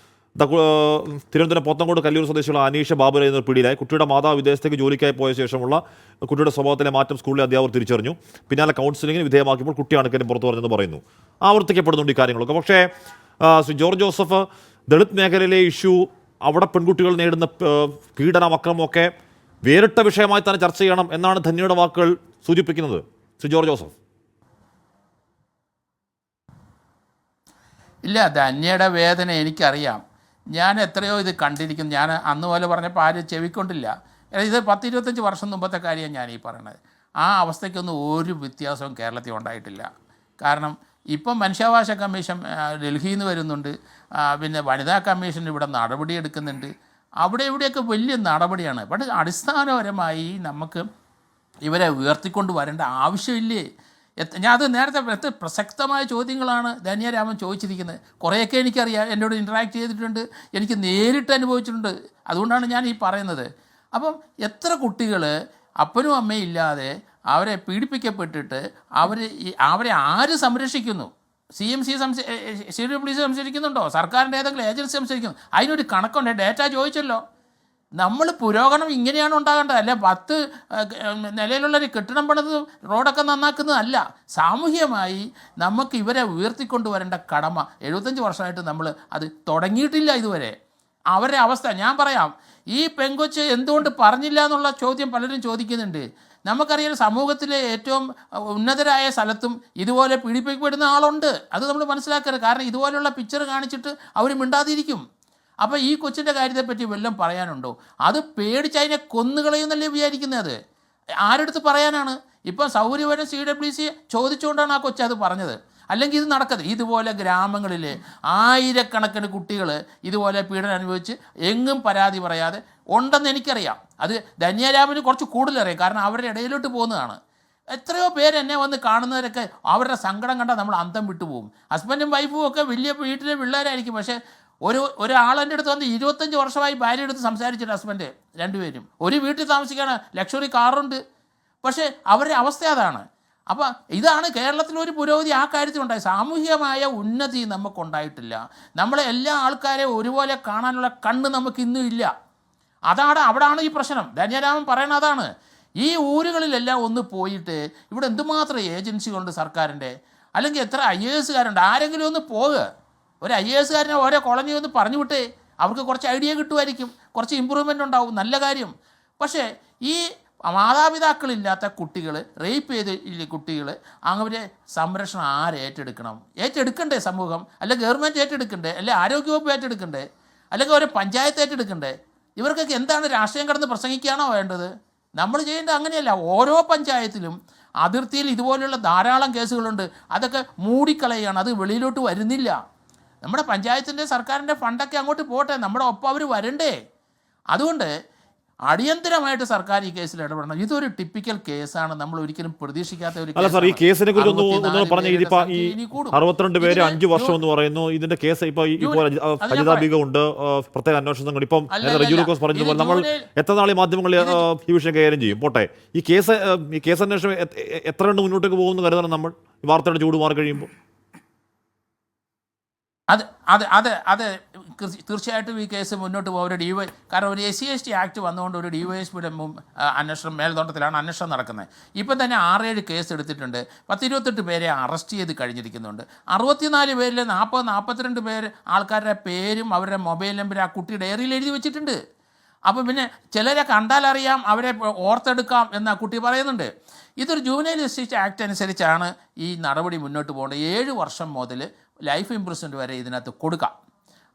തിരുവനന്തപുരം പോത്തങ്കോട് കല്ലൂർ സ്വദേശിയുള്ള അനീഷ ബാബു എന്ന പിടിയിലായി. കുട്ടിയുടെ മാതാവ് വിദേശത്തേക്ക് ജോലിക്കായി പോയ ശേഷമുള്ള കുട്ടിയുടെ സ്വഭാവത്തിലെ മാറ്റം സ്കൂളിലെ അധ്യാപകർ തിരിച്ചറിഞ്ഞു. പിന്നാലെ കൗൺസിലിംഗിന് വിധേയമാക്കിയപ്പോൾ കുട്ടി അണുക്കനും പുറത്തു പറഞ്ഞെന്ന് പറയുന്നു. ആവർത്തിക്കപ്പെടുന്നുണ്ട് ഈ കാര്യങ്ങളൊക്കെ. പക്ഷേ ശ്രീ ജോർജ് ജോസഫ്, ദളിത് മേഖലയിലെ ഇഷ്യൂ, അവിടെ പെൺകുട്ടികൾ നേരിടുന്ന പീഡനം, അക്രമമൊക്കെ വേറിട്ട വിഷയമായി തന്നെ ചർച്ച ചെയ്യണം എന്നാണ് ധന്യയുടെ വാക്കുകൾ സൂചിപ്പിക്കുന്നത്. Shri George Joseph. ഇല്ല, ധന്യയുടെ വേദന എനിക്കറിയാം. ഞാൻ എത്രയോ ഇത് കണ്ടിരിക്കുന്നു. ഞാൻ അന്ന് പോലെ പറഞ്ഞപ്പോൾ ആരും ചെവിക്കൊണ്ടില്ല. ഇത് 10-25 വർഷം മുമ്പത്തെ കാര്യമാണ് ഞാൻ ഈ പറയണത്. ആ അവസ്ഥയ്ക്കൊന്നും ഒരു വ്യത്യാസവും കേരളത്തിൽ ഉണ്ടായിട്ടില്ല. കാരണം ഇപ്പം മനുഷ്യാവകാശ കമ്മീഷൻ ഡൽഹിയിൽ നിന്ന് വരുന്നുണ്ട്, പിന്നെ വനിതാ കമ്മീഷൻ ഇവിടെ നടപടിയെടുക്കുന്നുണ്ട്. അവിടെ ഇവിടെയൊക്കെ വലിയ നടപടിയാണ്. പക്ഷേ അടിസ്ഥാനപരമായി നമുക്ക് ഇവരെ ഉയർത്തിക്കൊണ്ട് വരേണ്ട ആവശ്യമില്ലേ? ഞാൻ അത് നേരത്തെ എത്ര പ്രസക്തമായ ചോദ്യങ്ങളാണ് ധന്യരാമൻ ചോദിച്ചിരിക്കുന്നത്. കുറേയൊക്കെ എനിക്കറിയാം, എന്നോട് ഇൻറ്ററാക്ട് ചെയ്തിട്ടുണ്ട്, എനിക്ക് നേരിട്ട് അനുഭവിച്ചിട്ടുണ്ട്. അതുകൊണ്ടാണ് ഞാൻ ഈ പറയുന്നത്. അപ്പം എത്ര കുട്ടികൾ അപ്പനും അമ്മയും ഇല്ലാതെ അവരെ പീഡിപ്പിക്കപ്പെട്ടിട്ട് അവരെ ആര് സംരക്ഷിക്കുന്നു? CMC CWPC സംസാരിക്കുന്നുണ്ടോ? സർക്കാരിൻ്റെ ഏതെങ്കിലും ഏജൻസി സംസാരിക്കുന്നു? അതിനൊരു കണക്കുണ്ട്, ഡേറ്റ ചോദിച്ചല്ലോ. നമ്മൾ പുരോഗമനം ഇങ്ങനെയാണ് ഉണ്ടാകേണ്ടത്. അല്ല 10 നിലയിലുള്ളൊരു കെട്ടിടം പണിത് റോഡൊക്കെ നന്നാക്കുന്നതല്ല. സാമൂഹ്യമായി നമുക്ക് ഇവരെ ഉയർത്തിക്കൊണ്ട് വരേണ്ട കടമ 75 വർഷമായിട്ട് നമ്മൾ അത് തുടങ്ങിയിട്ടില്ല ഇതുവരെ. അവരുടെ അവസ്ഥ ഞാൻ പറയാം. ഈ പെങ്കൊച്ച് എന്തുകൊണ്ട് പറഞ്ഞില്ല എന്നുള്ള ചോദ്യം പലരും ചോദിക്കുന്നുണ്ട്. നമുക്കറിയാം സമൂഹത്തിലെ ഏറ്റവും ഉന്നതരായ സ്ഥലത്തും ഇതുപോലെ പീഡിപ്പിക്കപ്പെടുന്ന ആളുണ്ട്. അത് നമ്മൾ മനസ്സിലാക്കരുത്. കാരണം ഇതുപോലെയുള്ള പിക്ചർ കാണിച്ചിട്ട് അവർ മിണ്ടാതിരിക്കും. അപ്പോൾ ഈ കൊച്ചിൻ്റെ കാര്യത്തെപ്പറ്റി വല്ലതും പറയാനുണ്ടോ? അത് പേടിച്ച് അതിനെ കൊന്നുകളയുന്നല്ലേ വിചാരിക്കുന്നത്? ആരെടുത്ത് പറയാനാണ്? ഇപ്പം സൗകര്യപരം CWPC ചോദിച്ചുകൊണ്ടാണ് ആ കൊച്ച് അത് പറഞ്ഞത്. അല്ലെങ്കിൽ ഇത് നടക്കരുത്. ഇതുപോലെ ഗ്രാമങ്ങളിൽ ആയിരക്കണക്കിന് കുട്ടികൾ ഇതുപോലെ പീഡനം അനുഭവിച്ച് എങ്ങും പരാതി പറയാതെ ഉണ്ടെന്ന് എനിക്കറിയാം. അത് ധന്യരാമന് കുറച്ച് കൂടുതലറിയാം, കാരണം അവരുടെ ഇടയിലോട്ട് പോകുന്നതാണ്. എത്രയോ പേര് എന്നെ വന്ന് കാണുന്നവരൊക്കെ അവരുടെ സങ്കടം കണ്ടാൽ നമ്മൾ അന്തം വിട്ടുപോകും. ഹസ്ബൻഡും വൈഫും ഒക്കെ വലിയ വീട്ടിലെ പിള്ളേരായിരിക്കും. പക്ഷേ ഒരാളെൻ്റെ അടുത്ത് വന്ന് 25 വർഷമായി ഭാര്യ എടുത്ത് സംസാരിച്ചിട്ട് ഹസ്ബൻഡ് രണ്ടുപേരും ഒരു വീട്ടിൽ താമസിക്കുകയാണ്, ലക്ഷറി കാറുണ്ട്. പക്ഷേ അവരുടെ അവസ്ഥ അതാണ്. അപ്പോൾ ഇതാണ് കേരളത്തിലൊരു പുരോഗതി ആ കാര്യത്തിലുണ്ടായി. സാമൂഹികമായ ഉന്നതി നമുക്കുണ്ടായിട്ടില്ല. നമ്മളെ എല്ലാ ആൾക്കാരെയും ഒരുപോലെ കാണാനുള്ള കണ്ണ് നമുക്ക് ഇന്നും ഇല്ല. അവിടാണ് ഈ പ്രശ്നം. ധന്യരാമൻ പറയണത് അതാണ്. ഈ ഊരുകളിലെല്ലാം ഒന്ന് പോയിട്ട് ഇവിടെ എന്തുമാത്രം ഏജൻസികളുണ്ട് സർക്കാരിൻ്റെ, അല്ലെങ്കിൽ എത്ര IAS-കാരുണ്ട്, ആരെങ്കിലും ഒന്ന് പോകുക. ഒരു IAS-കാരനെ ഓരോ കോളനി ഒന്ന് പറഞ്ഞു വിട്ടേ, അവർക്ക് കുറച്ച് ഐഡിയ കിട്ടുമായിരിക്കും, കുറച്ച് ഇമ്പ്രൂവ്മെൻ്റ് ഉണ്ടാവും, നല്ല കാര്യം. പക്ഷേ ഈ മാതാപിതാക്കളില്ലാത്ത കുട്ടികൾ, റേപ്പ് ചെയ്ത കുട്ടികൾ, അവരെ സംരക്ഷണം ഏറ്റെടുക്കണം? ഏറ്റെടുക്കണ്ടേ സമൂഹം? അല്ലെ ഗവൺമെൻറ് ഏറ്റെടുക്കണ്ടേ? അല്ലെ ആരോഗ്യവകുപ്പ് ഏറ്റെടുക്കണ്ടേ? അല്ലെങ്കിൽ ഒരു പഞ്ചായത്ത് ഏറ്റെടുക്കണ്ടേ? ഇവർക്കൊക്കെ എന്താണ് രാഷ്ട്രീയം കടന്ന് പ്രസംഗിക്കുകയാണോ വേണ്ടത്? നമ്മൾ ചെയ്യേണ്ടത് അങ്ങനെയല്ല. ഓരോ പഞ്ചായത്തിലും അതിർത്തിയിൽ ഇതുപോലെയുള്ള ധാരാളം കേസുകളുണ്ട്. അതൊക്കെ മൂടിക്കളയുകയാണ്, അത് വെളിയിലോട്ട് വരുന്നില്ല. നമ്മുടെ പഞ്ചായത്തിൻ്റെ സർക്കാരിൻ്റെ ഫണ്ടൊക്കെ അങ്ങോട്ട് പോട്ടെ, നമ്മുടെ ഒപ്പം അവർ വരണ്ടേ? അതുകൊണ്ട് അടിയന്തരമായിട്ട് സർക്കാർ ഈ കേസിൽ ഇടപെടണം. ഇതൊരു ടിപ്പിക്കൽ കേസാണ്, നമ്മൾ ഒരിക്കലും പ്രതീക്ഷിക്കാത്ത ഒരു അല്ല സാർ, ഈ കേസിനെ കുറിച്ച് പറഞ്ഞ ഇതിപ്പോ ഈ 62 പേര് 5 വർഷം എന്ന് പറയുന്നു. ഇതിന്റെ കേസ് ഇപ്പോൾ അജിത ബീഗം ഉണ്ട്, പ്രത്യേക അന്വേഷണ സംഘം. ഇപ്പം റെജുലൂക്കോസ് പറഞ്ഞതുപോലെ നമ്മൾ എത്ര നാളെ മാധ്യമങ്ങളിൽ ഈ വിഷയം കൈകാര്യം ചെയ്യും? പോട്ടെ, ഈ കേസ് അന്വേഷണം എത്ര കണ്ട് മുന്നോട്ടേക്ക് പോകുമെന്ന് കരുതണം നമ്മൾ ഈ വാർത്തയുടെ ചൂട് മാറി കഴിയുമ്പോൾ? അത് തീർച്ചയായിട്ടും ഈ കേസ് മുന്നോട്ട് പോകും. ഒരു കാരണം ഒരു SC/ST ആക്ട് വന്നുകൊണ്ട് ഒരു DYSPയുടെ അന്വേഷണം മേൽനോട്ടത്തിലാണ് അന്വേഷണം നടക്കുന്നത്. ഇപ്പം തന്നെ 6-7 കേസ് എടുത്തിട്ടുണ്ട്. 10-28 പേരെ അറസ്റ്റ് ചെയ്ത് കഴിഞ്ഞിരിക്കുന്നുണ്ട്. 64 പേരിൽ 40-42 പേര് ആൾക്കാരുടെ പേരും അവരുടെ മൊബൈൽ നമ്പരും ആ കുട്ടി ഡയറിയിൽ എഴുതി വെച്ചിട്ടുണ്ട്. അപ്പം പിന്നെ ചിലരെ കണ്ടാലറിയാം, അവരെ ഓർത്തെടുക്കാം എന്ന് ആ കുട്ടി പറയുന്നുണ്ട്. ഇതൊരു ജുവനൈൽ ജസ്റ്റിസ് ആക്ട് അനുസരിച്ചാണ് ഈ നടപടി മുന്നോട്ട് പോകേണ്ടത്. 7 വർഷം മുതൽ ലൈഫ് ഇംപ്രിസൺമെൻറ്റ് വരെ ഇതിനകത്ത് കൊടുക്കാം.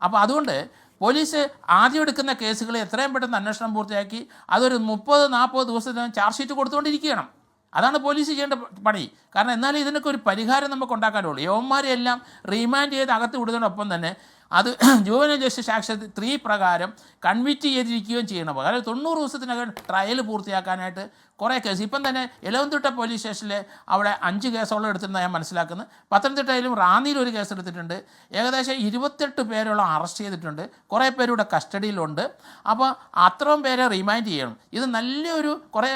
അപ്പോൾ അതുകൊണ്ട് പോലീസ് ആദ്യം എടുക്കുന്ന കേസുകൾ എത്രയും പെട്ടെന്ന് അന്വേഷണം പൂർത്തിയാക്കി അതൊരു 30-40 ദിവസത്തിനകം ചാർജ് ഷീറ്റ് കൊടുത്തുകൊണ്ടിരിക്കുകയാണ്. അതാണ് പോലീസ് ചെയ്യേണ്ട പണി. കാരണം എന്നാലും ഇതിനൊക്കെ ഒരു പരിഹാരം നമുക്ക് ഉണ്ടാക്കാനുള്ളൂ. യവന്മാരെ എല്ലാം റീമാൻഡ് ചെയ്ത് അകത്ത് വിടുന്നതിനൊപ്പം തന്നെ അത് ജുവനൈൽ ജസ്റ്റിസ് ആക്ട് 3 പ്രകാരം കൺവിക്റ്റ് ചെയ്തിരിക്കുകയും ചെയ്യണം. കാരണം 90 ദിവസത്തിനകം ട്രയൽ പൂർത്തിയാക്കാനായിട്ട് കുറേ കേസ് ഇപ്പം തന്നെ എലവന്തിട്ട പോലീസ് സ്റ്റേഷനിൽ അവിടെ 5 കേസോളം എടുത്തിരുന്ന ഞാൻ മനസ്സിലാക്കുന്നത്. പത്തനംതിട്ടയിലും റാന്നിയിലും ഒരു കേസ് എടുത്തിട്ടുണ്ട്. ഏകദേശം 28 പേരോളം അറസ്റ്റ് ചെയ്തിട്ടുണ്ട്. കുറേ പേരുടെ കസ്റ്റഡിയിലുണ്ട്. അപ്പോൾ അത്രയും പേരെ റിമൈൻഡ് ചെയ്യണം. ഇത് നല്ലൊരു കുറേ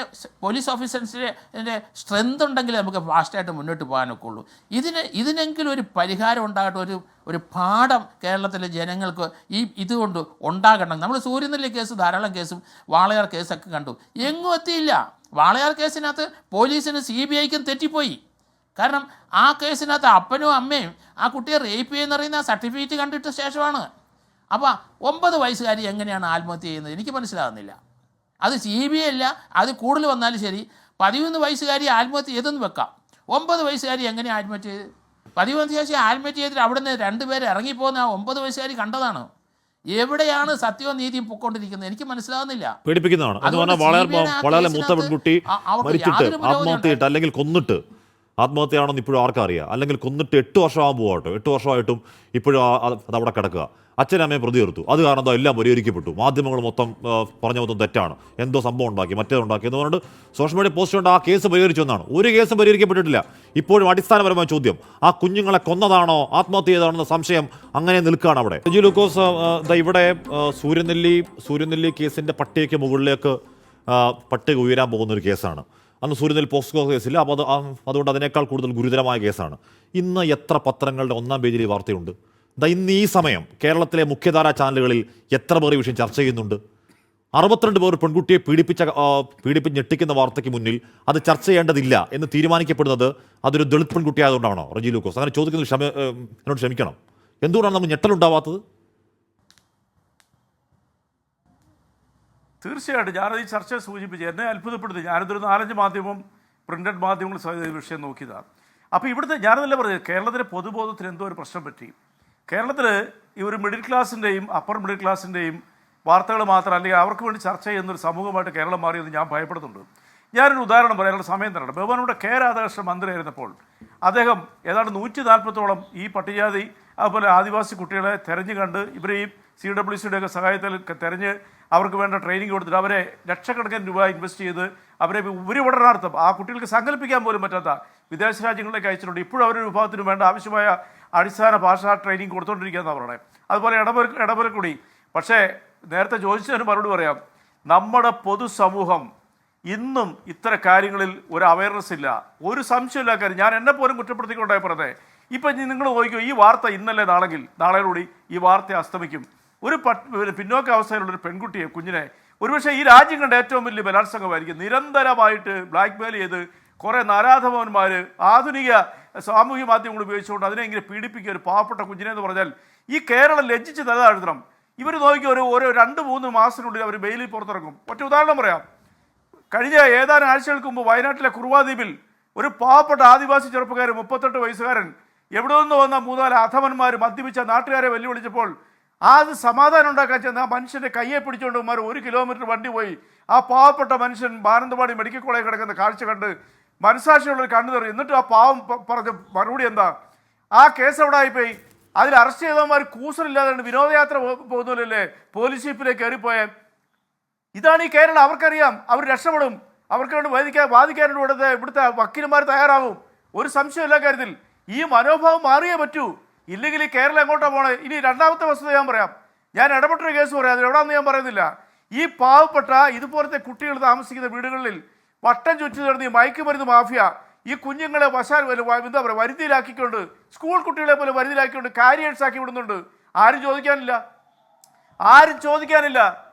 പോലീസ് ഓഫീസേഴ്സിൻ്റെ സ്ട്രെങ്ത് ഉണ്ടെങ്കിൽ നമുക്ക് ഫാസ്റ്റായിട്ട് മുന്നോട്ട് പോകാനൊക്കെ ഉള്ളൂ. ഇതിനെങ്കിലും ഒരു പരിഹാരം ഉണ്ടാകട്ടെ, ഒരു പാഠം കേരളത്തിലെ ജനങ്ങൾക്ക് ഇതുകൊണ്ട് ഉണ്ടാകണം. നമ്മൾ സൂര്യനെല്ലി കേസ് ധാരാളം കേസും വാളയാർ കേസൊക്കെ കണ്ടു, എങ്ങും എത്തിയില്ല. വാളയാർ കേസിനകത്ത് പോലീസിന് CBIക്കും തെറ്റിപ്പോയി. കാരണം ആ കേസിനകത്ത് അപ്പനും അമ്മയും ആ കുട്ടിയെ റേപ്പ് ചെയ്യുന്നറിയുന്ന സർട്ടിഫിക്കറ്റ് കണ്ടിട്ട് ശേഷമാണ്. അപ്പോൾ 9 വയസ്സുകാരി എങ്ങനെയാണ് ആത്മഹത്യ ചെയ്യുന്നത് എനിക്ക് മനസ്സിലാകുന്നില്ല. അത് CBI അല്ല, അത് കൂടുതൽ വന്നാലും ശരി. 11 വയസ്സുകാരി ആത്മഹത്യ ചെയ്തെന്ന് വെക്കാം. 9 വയസ്സുകാരി എങ്ങനെ ആത്മഹത്യ ചെയ്ത്? 11 വയസ്സുകാരി ആത്മഹത്യ ചെയ്തിട്ട് അവിടെ നിന്ന് 2 പേര് ഇറങ്ങിപ്പോകുന്ന ആ 9 വയസ്സുകാരി കണ്ടതാണ്. എവിടെയാണ് സത്യവും നീതിയും പൊക്കൊണ്ടിരിക്കുന്നത് എനിക്ക് മനസ്സിലാകുന്നില്ല. പേടിപ്പിക്കുന്നതാണ്. അതുപോലെ വളരെ മൂത്ത പെൺകുട്ടി മരിച്ചിട്ട് ആത്മഹത്യയിട്ട് അല്ലെങ്കിൽ കൊന്നിട്ട് ആത്മഹത്യയാണെന്ന് ഇപ്പോഴും ആർക്കറിയാം, അല്ലെങ്കിൽ കൊന്നിട്ട് 8 വർഷമാകുമ്പോൾ പോകട്ടോ, 8 വർഷമായിട്ടും ഇപ്പോഴും അത് അവിടെ കിടക്കുക. അച്ഛനും അമ്മയെ പ്രതി ചേർത്തു, അത് കാരണം എന്താ എല്ലാം പരിഹരിക്കപ്പെട്ടു, മാധ്യമങ്ങൾ മൊത്തം പറഞ്ഞ മൊത്തം തെറ്റാണ്, എന്തോ സംഭവം ഉണ്ടാക്കി മറ്റേതുണ്ടാക്കി എന്ന് പറഞ്ഞിട്ട് സോഷ്യൽ മീഡിയ പോസ്റ്റ് കൊണ്ട് ആ കേസ് പരിഹരിച്ചു എന്നാണ്. ഒരു കേസും പരിഹരിക്കപ്പെട്ടിട്ടില്ല. ഇപ്പോഴും അടിസ്ഥാനപരമായ ചോദ്യം, ആ കുഞ്ഞുങ്ങളെ കൊന്നതാണോ ആത്മഹത്യ ചെയ്തതാണെന്ന സംശയം അങ്ങനെ നിൽക്കുകയാണ് അവിടെ. റെജി ലൂക്കോസ്, ഇവിടെ സൂര്യനെല്ലി കേസിന്റെ പട്ടികയ്ക്ക് മുകളിലേക്ക് പട്ടിക ഉയരാൻ പോകുന്ന ഒരു കേസാണ്. അന്ന് സൂര്യനെല്ലി പോക്സോ കേസില്ല, അപ്പോൾ അതുകൊണ്ട് അതിനേക്കാൾ കൂടുതൽ ഗുരുതരമായ കേസാണ്. ഇന്ന് എത്ര പത്രങ്ങളുടെ 1-ാം പേജിൽ ഈ വാർത്തയുണ്ട്? ഇന്ന് ഈ സമയം കേരളത്തിലെ മുഖ്യധാരാ ചാനലുകളിൽ എത്ര പേർ ഈ വിഷയം ചർച്ച ചെയ്യുന്നുണ്ട്? 62 പേർ പെൺകുട്ടിയെ പീഡിപ്പിച്ച് ഞെട്ടിക്കുന്ന വാർത്തയ്ക്ക് മുന്നിൽ അത് ചർച്ച ചെയ്യേണ്ടതില്ല എന്ന് തീരുമാനിക്കപ്പെടുന്നത് അതൊരു ദളിത് പെൺകുട്ടി ആയതുകൊണ്ടാണോ? റെജി ലൂക്കോസ്, അങ്ങനെ ചോദിക്കുന്നതിൽ എന്നോട് ക്ഷമിക്കണം. എന്തുകൊണ്ടാണ് നമുക്ക് ഞെട്ടലുണ്ടാവാത്തത്? തീർച്ചയായിട്ടും ഞാനത് ഈ ചർച്ച സൂചിപ്പിച്ചു, എന്നെ അത്ഭുതപ്പെടുത്തി. ഞാനിതൊരു 4-5 മാധ്യമം, പ്രിന്റഡ് മാധ്യമങ്ങൾ വിഷയം നോക്കിയതാണ്. അപ്പോൾ ഇവിടുത്തെ ഞാനതല്ല പറഞ്ഞത്, കേരളത്തിലെ പൊതുബോധത്തിന് എന്തോ ഒരു പ്രശ്നം പറ്റി. കേരളത്തിൽ ഈ ഒരു മിഡിൽ ക്ലാസിൻ്റെയും അപ്പർ മിഡിൽ ക്ലാസിൻ്റെയും വാർത്തകൾ മാത്രം, അല്ലെങ്കിൽ അവർക്ക് വേണ്ടി ചർച്ച ചെയ്യുന്നൊരു സമൂഹമായിട്ട് കേരളം മാറിയത് ഞാൻ ഭയപ്പെടുന്നുണ്ട്. ഞാനൊരു ഉദാഹരണം പറയാനുള്ള സമയം തരണം. ബഹുമാനോടെ കെ രാധാകൃഷ്ണൻ മന്ത്രിയായിരുന്നപ്പോൾ അദ്ദേഹം ഏതാണ്ട് 140ഓളം ഈ പട്ടികജാതി അതുപോലെ ആദിവാസി കുട്ടികളെ തെരഞ്ഞു കണ്ട് ഇവരെയും CWCയുടെ ഒക്കെ സഹായത്തിൽ തെരഞ്ഞ് അവർക്ക് വേണ്ട ട്രെയിനിങ് കൊടുത്തിട്ട് അവരെ ലക്ഷക്കണക്കിന് രൂപ ഇൻവെസ്റ്റ് ചെയ്ത് അവരെ ഉപരിപഠനാർത്ഥം ആ കുട്ടികൾക്ക് സങ്കല്പിക്കാൻ പോലും പറ്റാത്ത വിദേശ രാജ്യങ്ങളിലേക്ക് അയച്ചിട്ടുണ്ട്. ഇപ്പോഴും അവരുടെ വിഭാഗത്തിന് വേണ്ട ആവശ്യമായ അടിസ്ഥാന ഭാഷാ ട്രെയിനിങ് കൊടുത്തുകൊണ്ടിരിക്കുകയെന്നാണ് പറയുന്നത്. അതുപോലെ ഇടപെടൽക്കൂടി. പക്ഷേ നേരത്തെ ചോദിച്ചതിന് മറുപടി പറയാം, നമ്മുടെ പൊതുസമൂഹം ഇന്നും ഇത്തരം കാര്യങ്ങളിൽ ഒരു അവയർനെസ് ഇല്ല. ഒരു സംശയമില്ല കാര്യം. ഞാൻ എന്നെ പോലും കുറ്റപ്പെടുത്തിക്കൊണ്ടായി പറഞ്ഞത്. ഇപ്പം നിങ്ങൾ നോക്കിയോ, ഈ വാർത്ത ഇന്നല്ലേ നാളെയോടുകൂടി ഈ വാർത്ത അസ്തമിക്കും. ഒരു പിന്നോക്ക അവസ്ഥയിലുള്ളൊരു പെൺകുട്ടിയെ, കുഞ്ഞിനെ, ഒരുപക്ഷെ ഈ രാജ്യം കണ്ട ഏറ്റവും വലിയ ബലാത്സംഗമായിരിക്കും. നിരന്തരമായിട്ട് ബ്ലാക്ക് മെയിൽ ചെയ്ത് കുറേ നരാധമന്മാർ ആധുനിക സാമൂഹ്യ മാധ്യമങ്ങൾ ഉപയോഗിച്ചുകൊണ്ട് അതിനെ ഇങ്ങനെ പീഡിപ്പിക്കുക ഒരു പാവപ്പെട്ട കുഞ്ഞിനെ എന്ന് പറഞ്ഞാൽ ഈ കേരളം ലജ്ജിച്ച് തലതാഴ്ത്തണം. ഇവർ നോക്കി ഓരോ 2-3 മാസത്തിനുള്ളിൽ അവർ ബെയിലിൽ പുറത്തിറങ്ങും. ഒറ്റ ഉദാഹരണം പറയാം. കഴിഞ്ഞ ഏതാനും ആഴ്ചകൾക്ക് മുമ്പ് വയനാട്ടിലെ കുറുവാദ്വീപിൽ ഒരു പാവപ്പെട്ട ആദിവാസി ചെറുപ്പക്കാരൻ 38 വയസ്സുകാരൻ എവിടെ നിന്ന് വന്ന 3-4 അധമന്മാർ മദ്യപിച്ച നാട്ടുകാരെ വെല്ലുവിളിച്ചപ്പോൾ അത് സമാധാനം ഉണ്ടാക്കാൻ ചെന്ന ആ മനുഷ്യൻ്റെ കയ്യെ പിടിച്ചുകൊണ്ട് 1 കിലോമീറ്റർ വണ്ടി പോയി ആ പാവപ്പെട്ട മനുഷ്യൻ മാനന്തവാടി മെഡിക്കൽ കോളേജിൽ കിടക്കുന്ന കാഴ്ച കണ്ട് മനസാക്ഷിയുള്ളൊരു കണ്ണു തെറി. എന്നിട്ട് ആ പാവം പറഞ്ഞ മറുപടി എന്താ? ആ കേസ് എവിടെ ആയിപ്പോയി? അതിൽ അറസ്റ്റ് ചെയ്തവന്മാർ കൂസലില്ലാതെ വിനോദയാത്ര പോകുന്നില്ലല്ലേ പോലീസ് ജീപ്പിലേക്ക് കയറിപ്പോയ. ഇതാണ് ഈ കേരളം. അവർക്കറിയാം അവർ രക്ഷപ്പെടും. അവർക്ക് വേണ്ടി വാദിക്കാനുള്ള ഇവിടുത്തെ വക്കീലന്മാർ തയ്യാറാവും. ഒരു സംശയമില്ല കാര്യത്തിൽ. ഈ മനോഭാവം മാറിയേ പറ്റൂ. ഇല്ലെങ്കിൽ ഈ കേരളം എങ്ങോട്ടാണ് പോണേ? ഇനി രണ്ടാമത്തെ വസ്തുത ഞാൻ പറയാം. ഞാൻ ഇടപെട്ടൊരു കേസ് പറയാം, അത് എവിടെയാണെന്ന് ഞാൻ പറയുന്നില്ല. ഈ പാവപ്പെട്ട ഇതുപോലത്തെ കുട്ടികൾ താമസിക്കുന്ന വീടുകളിൽ വട്ടം ചുറ്റി നടന്ന് ഈ മയക്കുമരുന്ന് മാഫിയ ഈ കുഞ്ഞുങ്ങളെ എന്താ പറയുക വരുതിയിലാക്കിക്കൊണ്ട്, സ്കൂൾ കുട്ടികളെ പോലെ വരുതിയിലാക്കിക്കൊണ്ട് കാരിയേഴ്സ് ആക്കി വിടുന്നുണ്ട്. ആരും ചോദിക്കാനില്ല.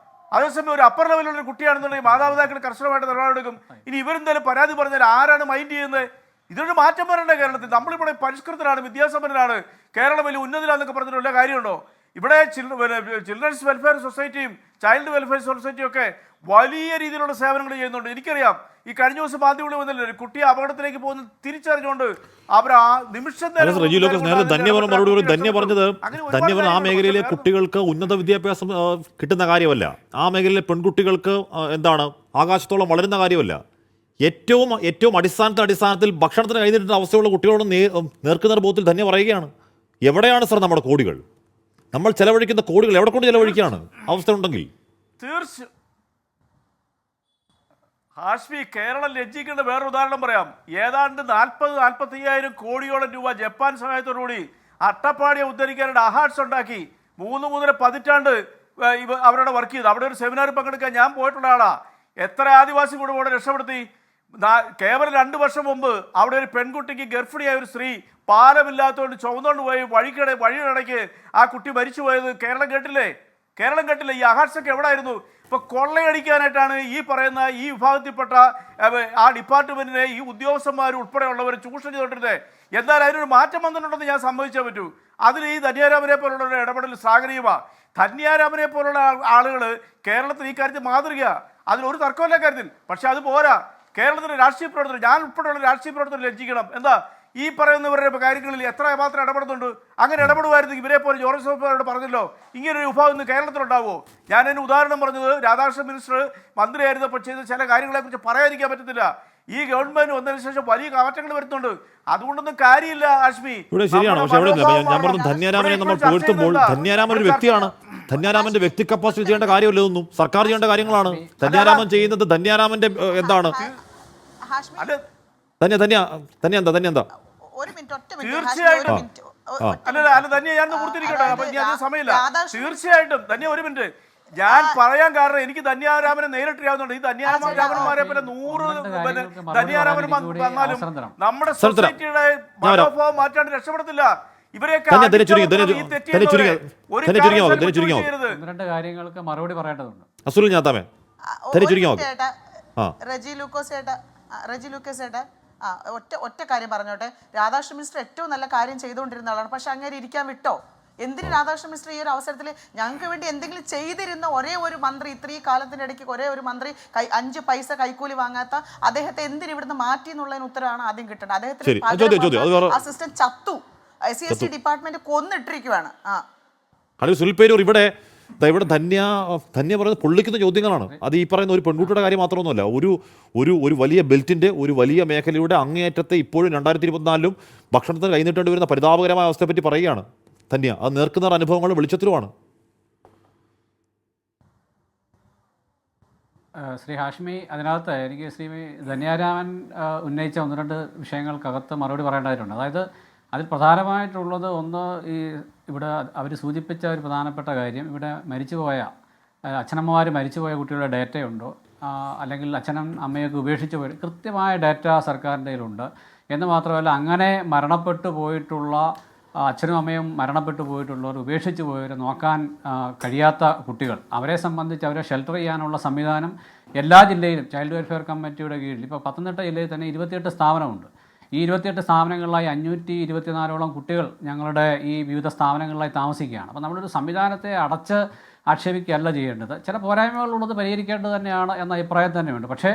അതേസമയം ഒരു അപ്പർ ലെവലുള്ള കുട്ടിയാണെന്നുണ്ടെങ്കിൽ മാതാപിതാക്കൾ കർശനമായിട്ട് നിലപാടെടുക്കും. ഇനി ഇവരെന്തായാലും പരാതി പറഞ്ഞാൽ ആരാണ് മൈൻഡ് ചെയ്യുന്നത്? ഇതൊരു മാറ്റം വരേണ്ട കേരളത്തിൽ. നമ്മളിവിടെ പരിഷ്കൃതരാണ്, വിദ്യാസമ്പന്നരാണ്, കേരളം വലിയ ഉന്നതിലാന്നൊക്കെ പറഞ്ഞിട്ടുള്ള കാര്യമുണ്ടോ? ഇവിടെ ചിൽഡ്രൻസ് വെൽഫെയർ സൊസൈറ്റിയും ചൈൽഡ് വെൽഫെയർ സൊസൈറ്റിയും ഒക്കെ വലിയ രീതിയിലുള്ള സേവനങ്ങൾ ചെയ്യുന്നുണ്ട്. എനിക്കറിയാം. ഈ കഴിഞ്ഞ ദിവസം മാധ്യമങ്ങളിൽ വന്നില്ല, ഒരു കുട്ടിയെ അപകടത്തിലേക്ക് പോകുന്നത് തിരിച്ചറിഞ്ഞുകൊണ്ട് അവർ ആ നിമിഷം ആ മേഖലയിലെ കുട്ടികൾക്ക് ഉന്നത വിദ്യാഭ്യാസം കിട്ടുന്ന കാര്യമല്ല, ആ മേഖലയിലെ പെൺകുട്ടികൾക്ക് ആകാശത്തോളം വളരുന്ന കാര്യമല്ല. ഏറ്റവും അടിസ്ഥാനത്തിൽ ഭക്ഷണത്തിന് കഴിഞ്ഞിട്ടുള്ള അവസ്ഥയുള്ള കുട്ടികളോട് നേർക്കുന്ന ബോധത്തിൽ തന്നെ പറയുകയാണ്. എവിടെയാണ് സർ നമ്മുടെ കോടികൾ? നമ്മൾ ചെലവഴിക്കുന്ന കോടികൾ എവിടെ കൊണ്ട് ചെലവഴിക്കുകയാണ് അവസ്ഥ ഉണ്ടെങ്കിൽ? തീർച്ചയായും ഹാഷ്മി, കേരളം ലജ്ജിക്കേണ്ട വേറൊരു ഉദാഹരണം പറയാം. ഏതാണ്ട് 40-45 കോടിയോളം രൂപ ജപ്പാൻ സഹായത്തോടുകൂടി അട്ടപ്പാടിയെ ഉദ്ധരിക്കാനായിട്ട് അഹാർട്സ് ഉണ്ടാക്കി 3 പതിറ്റാണ്ട് അവരുടെ വർക്ക് ചെയ്തു. അവിടെ ഒരു സെമിനാറിൽ പങ്കെടുക്കാൻ ഞാൻ പോയിട്ടുള്ള ആളാ. എത്ര ആദിവാസി കുടുംബം രക്ഷപ്പെടുത്തി. കേവലം 2 വർഷം മുമ്പ് അവിടെ ഒരു പെൺകുട്ടിക്ക് ഗർഭിണിയായ ഒരു സ്ത്രീ പാലമില്ലാത്തതുകൊണ്ട് ചുവന്നുകൊണ്ട് പോയി വഴിയിടയ്ക്ക് ആ കുട്ടി മരിച്ചു പോയത് കേരളം കേട്ടില്ലേ? ഈ അഹാർട്സൊക്കെ എവിടെ ആയിരുന്നു? ഇപ്പോൾ കൊള്ളയടിക്കാനായിട്ടാണ് ഈ പറയുന്ന ഈ വിഭാഗത്തിൽപ്പെട്ട ആ ഡിപ്പാർട്ട്മെന്റിനെ ഈ ഉദ്യോഗസ്ഥന്മാർ ഉൾപ്പെടെയുള്ളവർ ചൂഷണം ചെയ്തുകൊണ്ടിരുന്നത്. എന്നാൽ അതിനൊരു മാറ്റം വന്നിട്ടുണ്ടെന്ന് ഞാൻ സമ്മതിച്ചേ പറ്റൂ. അതിൽ ഈ ധന്യാരാമനെ പോലുള്ള ഇടപെടൽ ശ്ലാഘനീയമാണ്. ധന്യാരാമനെ പോലുള്ള ആളുകൾ കേരളത്തിൽ ഈ കാര്യത്തിൽ മാതൃക, അതിലൊരു തർക്കമില്ല കാര്യത്തിൽ. പക്ഷെ അത് പോരാ. കേരളത്തിലെ രാഷ്ട്രീയ പ്രവർത്തകർ, ഞാൻ ഉൾപ്പെടെയുള്ള രാഷ്ട്രീയ പ്രവർത്തകർ ലജ്ജിക്കണം. എന്താ ഈ പറയുന്നവരുടെ കാര്യങ്ങളിൽ എത്ര മാത്രം ഇടപെടുന്നുണ്ട്? അങ്ങനെ ഇടപെടുമായിരുന്നെങ്കിൽ ഇവരെ പോലെ ജോർജ് സോഫിയോട് പറഞ്ഞല്ലോ ഇങ്ങനൊരു വിഭാഗം ഇന്ന് കേരളത്തിലുണ്ടാവുമോ? ഞാൻ അതിന് ഉദാഹരണം പറഞ്ഞത് രാധാകൃഷ്ണൻ മിനിസ്റ്റർ മന്ത്രിയായിരുന്നപ്പോൾ ചെയ്ത ചില കാര്യങ്ങളെക്കുറിച്ച് പറയാതിരിക്കാൻ പറ്റത്തില്ല. ഈ ഗവൺമെന്റ് വന്നതിന് ശേഷം വലിയ മാറ്റങ്ങൾ വരുന്നുണ്ട്. അതുകൊണ്ടൊന്നും കാര്യമില്ല ആഷ്മി. ഇവിടെ ശരിയാണ്. പക്ഷേ അവിടെ ഞാൻ പറഞ്ഞു ധന്യാരാമനെ നമ്മൾ പുകഴ്ത്തുമ്പോൾ ധന്യാരാമൻ ഒരു വ്യക്തിയാണ്. ധന്യാരാമന്റെ വ്യക്തി കപ്പാസിറ്റി ചെയ്യേണ്ട കാര്യമില്ല, ഇതൊന്നും സർക്കാർ ചെയ്യേണ്ട കാര്യങ്ങളാണ്. ധന്യാരാമൻ ചെയ്യുന്നത് ധന്യാരാമന്റെ എന്താണ്? ഹാഷ്മി, ധന്യ ഒരു മിനിറ്റ്, ഒറ്റ തീർച്ചയായിട്ടും. മിനിറ്റ്. അല്ല ധന്യ ഞാൻ പൂർത്തിരിക്കട്ടെ. അപ്പൊ ഇനി അതിന് സമയമില്ല. തീർച്ചയായിട്ടും ധന്യ ഒരു മിനിറ്റ്. ഞാൻ പറയാൻ കാരണം എനിക്ക് ധന്യാരാമനെ നേരിട്ട് അറിയാവുന്നുണ്ട്. ഈ ധന്യാരാമന്മാരെ പിന്നെ 100 ധന്യാരാമൻ വന്നാലും നമ്മുടെ സൊസൈറ്റിയുടെ മനോഭാവം മാറ്റാണ്ട് രക്ഷപ്പെടത്തില്ല. ഇവരെയൊക്കെ രണ്ട് കാര്യങ്ങൾക്ക് മറുപടി പറയേണ്ടതുണ്ട്. റെജി ലൂക്കോസ് ഏട്ടാ, ഒറ്റ കാര്യം പറഞ്ഞോട്ടെ. രാധാകൃഷ്ണൻ മിനിസ്റ്റർ ഏറ്റവും നല്ല കാര്യം ചെയ്തുകൊണ്ടിരുന്ന ആളാണ്. പക്ഷെ അങ്ങനെ ഇരിക്കാൻ വിട്ടോ? എന്തിന് രാധാകൃഷ്ണൻ മിനിസ്റ്റർ ഈ ഒരു അവസരത്തിൽ ഞങ്ങൾക്ക് വേണ്ടി എന്തെങ്കിലും ചെയ്തിരുന്ന ഒരേ ഒരു മന്ത്രി, ഇത്രയും കാലത്തിൻ്റെ ഇടയ്ക്ക് ഒരേ ഒരു മന്ത്രി 5 പൈസ കൈക്കൂലി വാങ്ങാത്ത അദ്ദേഹത്തെ എന്തിന് ഇവിടുന്ന് മാറ്റി എന്നുള്ളതിന് ഉത്തരവാണ് ആദ്യം കിട്ടേണ്ടത്. അദ്ദേഹത്തിന് അസിസ്റ്റന്റ് ചത്തു, SC ഡിപ്പാർട്ട്മെന്റ് കൊന്നിട്ടിരിക്കുവാണ്. ഇവിടെ ധന്യ പറയുന്നത് പൊള്ളിക്കുന്ന ചോദ്യങ്ങളാണ്. അത് ഈ പറയുന്ന ഒരു പെൺകുട്ടിയുടെ കാര്യം മാത്രമൊന്നുമല്ല. ഒരു വലിയ ബെൽറ്റിന്റെ ഒരു വലിയ മേഖലയുടെ അങ്ങേയറ്റത്തെ ഇപ്പോഴും 2024 ഭക്ഷണത്തിന് കൈനീട്ടേണ്ടി വരുന്ന പരിതാപകരമായ അവസ്ഥയെ പറ്റി പറയുകയാണ് ധന്യ. അത് നേർക്കുന്ന അനുഭവങ്ങളുടെ വെളിച്ചത്തിലുമാണ്. ശ്രീ ഹാഷ്മി, അതിനകത്ത് എനിക്ക് ശ്രീ ധന്യാരാമൻ ഉന്നയിച്ച 1-2 വിഷയങ്ങൾക്കകത്ത് മറുപടി പറയേണ്ടതായിട്ടുണ്ട്. അതായത് അതിൽ പ്രധാനമായിട്ടുള്ളത് ഒന്ന്, ഈ ഇവിടെ അവർ സൂചിപ്പിച്ച ഒരു പ്രധാനപ്പെട്ട കാര്യം, ഇവിടെ മരിച്ചുപോയ അച്ഛനമ്മമാർ മരിച്ചുപോയ കുട്ടികളുടെ ഡേറ്റയുണ്ടോ, അല്ലെങ്കിൽ അച്ഛനും അമ്മയൊക്കെ ഉപേക്ഷിച്ച് പോയി കൃത്യമായ ഡേറ്റ സർക്കാരിൻ്റെ കയ്യിലുണ്ട് എന്ന് മാത്രമല്ല, അങ്ങനെ മരണപ്പെട്ടു പോയിട്ടുള്ള അച്ഛനും അമ്മയും മരണപ്പെട്ടു പോയിട്ടുള്ളവർ, ഉപേക്ഷിച്ച് പോയവരെ നോക്കാൻ കഴിയാത്ത കുട്ടികൾ, അവരെ സംബന്ധിച്ച് അവരെ ഷെൽട്ടർ ചെയ്യാനുള്ള സംവിധാനം എല്ലാ ജില്ലയിലും ചൈൽഡ് വെൽഫെയർ കമ്മിറ്റിയുടെ കീഴിൽ ഇപ്പോൾ പത്തനംതിട്ട ജില്ലയിൽ തന്നെ 28 സ്ഥാപനമുണ്ട്. ഈ 28 സ്ഥാപനങ്ങളിലായി 524ഓളം കുട്ടികൾ ഞങ്ങളുടെ ഈ വിവിധ സ്ഥാപനങ്ങളിലായി താമസിക്കുകയാണ്. അപ്പോൾ നമ്മളൊരു സംവിധാനത്തെ അടച്ച് ആക്ഷേപിക്കുകയല്ല ചെയ്യേണ്ടത്. ചില പോരായ്മകളുള്ളത് പരിഹരിക്കേണ്ടത് തന്നെയാണ് എന്ന അഭിപ്രായം തന്നെയുണ്ട്. പക്ഷേ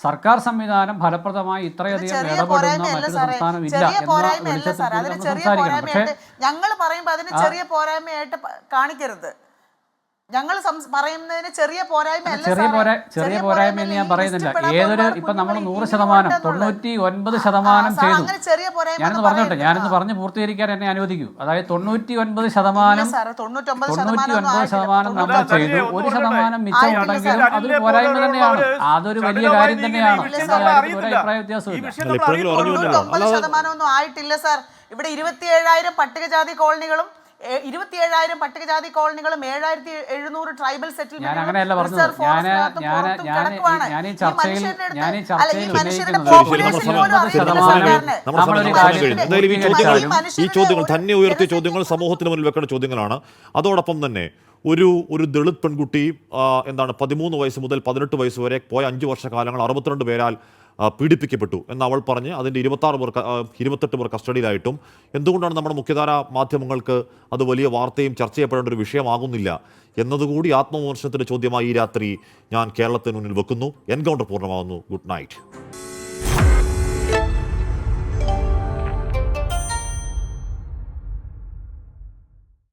സർക്കാർ സംവിധാനം ഫലപ്രദമായി ഇത്രയധികം ഇടപെടുന്ന മറ്റൊരു സംസ്ഥാനം ഇല്ല എന്ന വെളിച്ചത്തിൽ സംസാരിക്കണം. പക്ഷേ ഞങ്ങൾ പറയുമ്പോൾ അതിന് ചെറിയ പോരായ്മയായിട്ട് കാണിക്കരുത്. ഞങ്ങൾ പറയുന്നതിന് ചെറിയ പോരായ്മ എന്ന് ഞാൻ പറയുന്നില്ല. ഏതൊരു ഇപ്പം നമ്മൾ 100%, 99% ചെയ്തു. ഞാനൊന്ന് പറഞ്ഞോട്ടെ, ഞാനൊന്ന് പറഞ്ഞ് പൂർത്തീകരിക്കാൻ എന്നെ അനുവദിക്കൂ. അതായത് 99% നമ്മൾ ചെയ്തു. 1% മിച്ചമുണ്ടെങ്കിലും അതൊരു പോരായ്മ തന്നെയാണ്. അതൊരു വലിയ കാര്യം തന്നെയാണ്. ഒരു അഭിപ്രായ വ്യത്യാസമില്ല. 99% ആയിട്ടില്ല സാർ. ഇവിടെ 27,000 പട്ടികജാതി കോളനികളും 27,000 പട്ടികജാതി കോളനികളും 7,700 ട്രൈബൽ അങ്ങനെയല്ല പറഞ്ഞത്. ഈ ചോദ്യങ്ങൾ തന്നെ ഉയർത്തിയ ചോദ്യങ്ങൾ സമൂഹത്തിന് മുന്നിൽ വെക്കേണ്ട ചോദ്യങ്ങളാണ്. അതോടൊപ്പം തന്നെ ഒരു ദളിത് പെൺകുട്ടി 13 വയസ്സ് മുതൽ 18 വയസ്സ് വരെ പോയ 5 വർഷക്കാലങ്ങൾ 62 പേരാൽ പീഡിപ്പിക്കപ്പെട്ടു എന്ന് അവൾ പറഞ്ഞ് അതിൻ്റെ 28 പേർ കസ്റ്റഡിയിലായിട്ടും എന്തുകൊണ്ടാണ് നമ്മുടെ മുഖ്യധാരാ മാധ്യമങ്ങൾക്ക് അത് വലിയ വാർത്തയും ചർച്ച ചെയ്യപ്പെടേണ്ട ഒരു വിഷയമാകുന്നില്ല എന്നതുകൂടി ആത്മവിമർശനത്തിൻ്റെ ചോദ്യമായി ഈ രാത്രി ഞാൻ കേരളത്തിന് മുന്നിൽ വെക്കുന്നു. എൻകൗണ്ടർ പൂർണ്ണമാകുന്നു. Good night.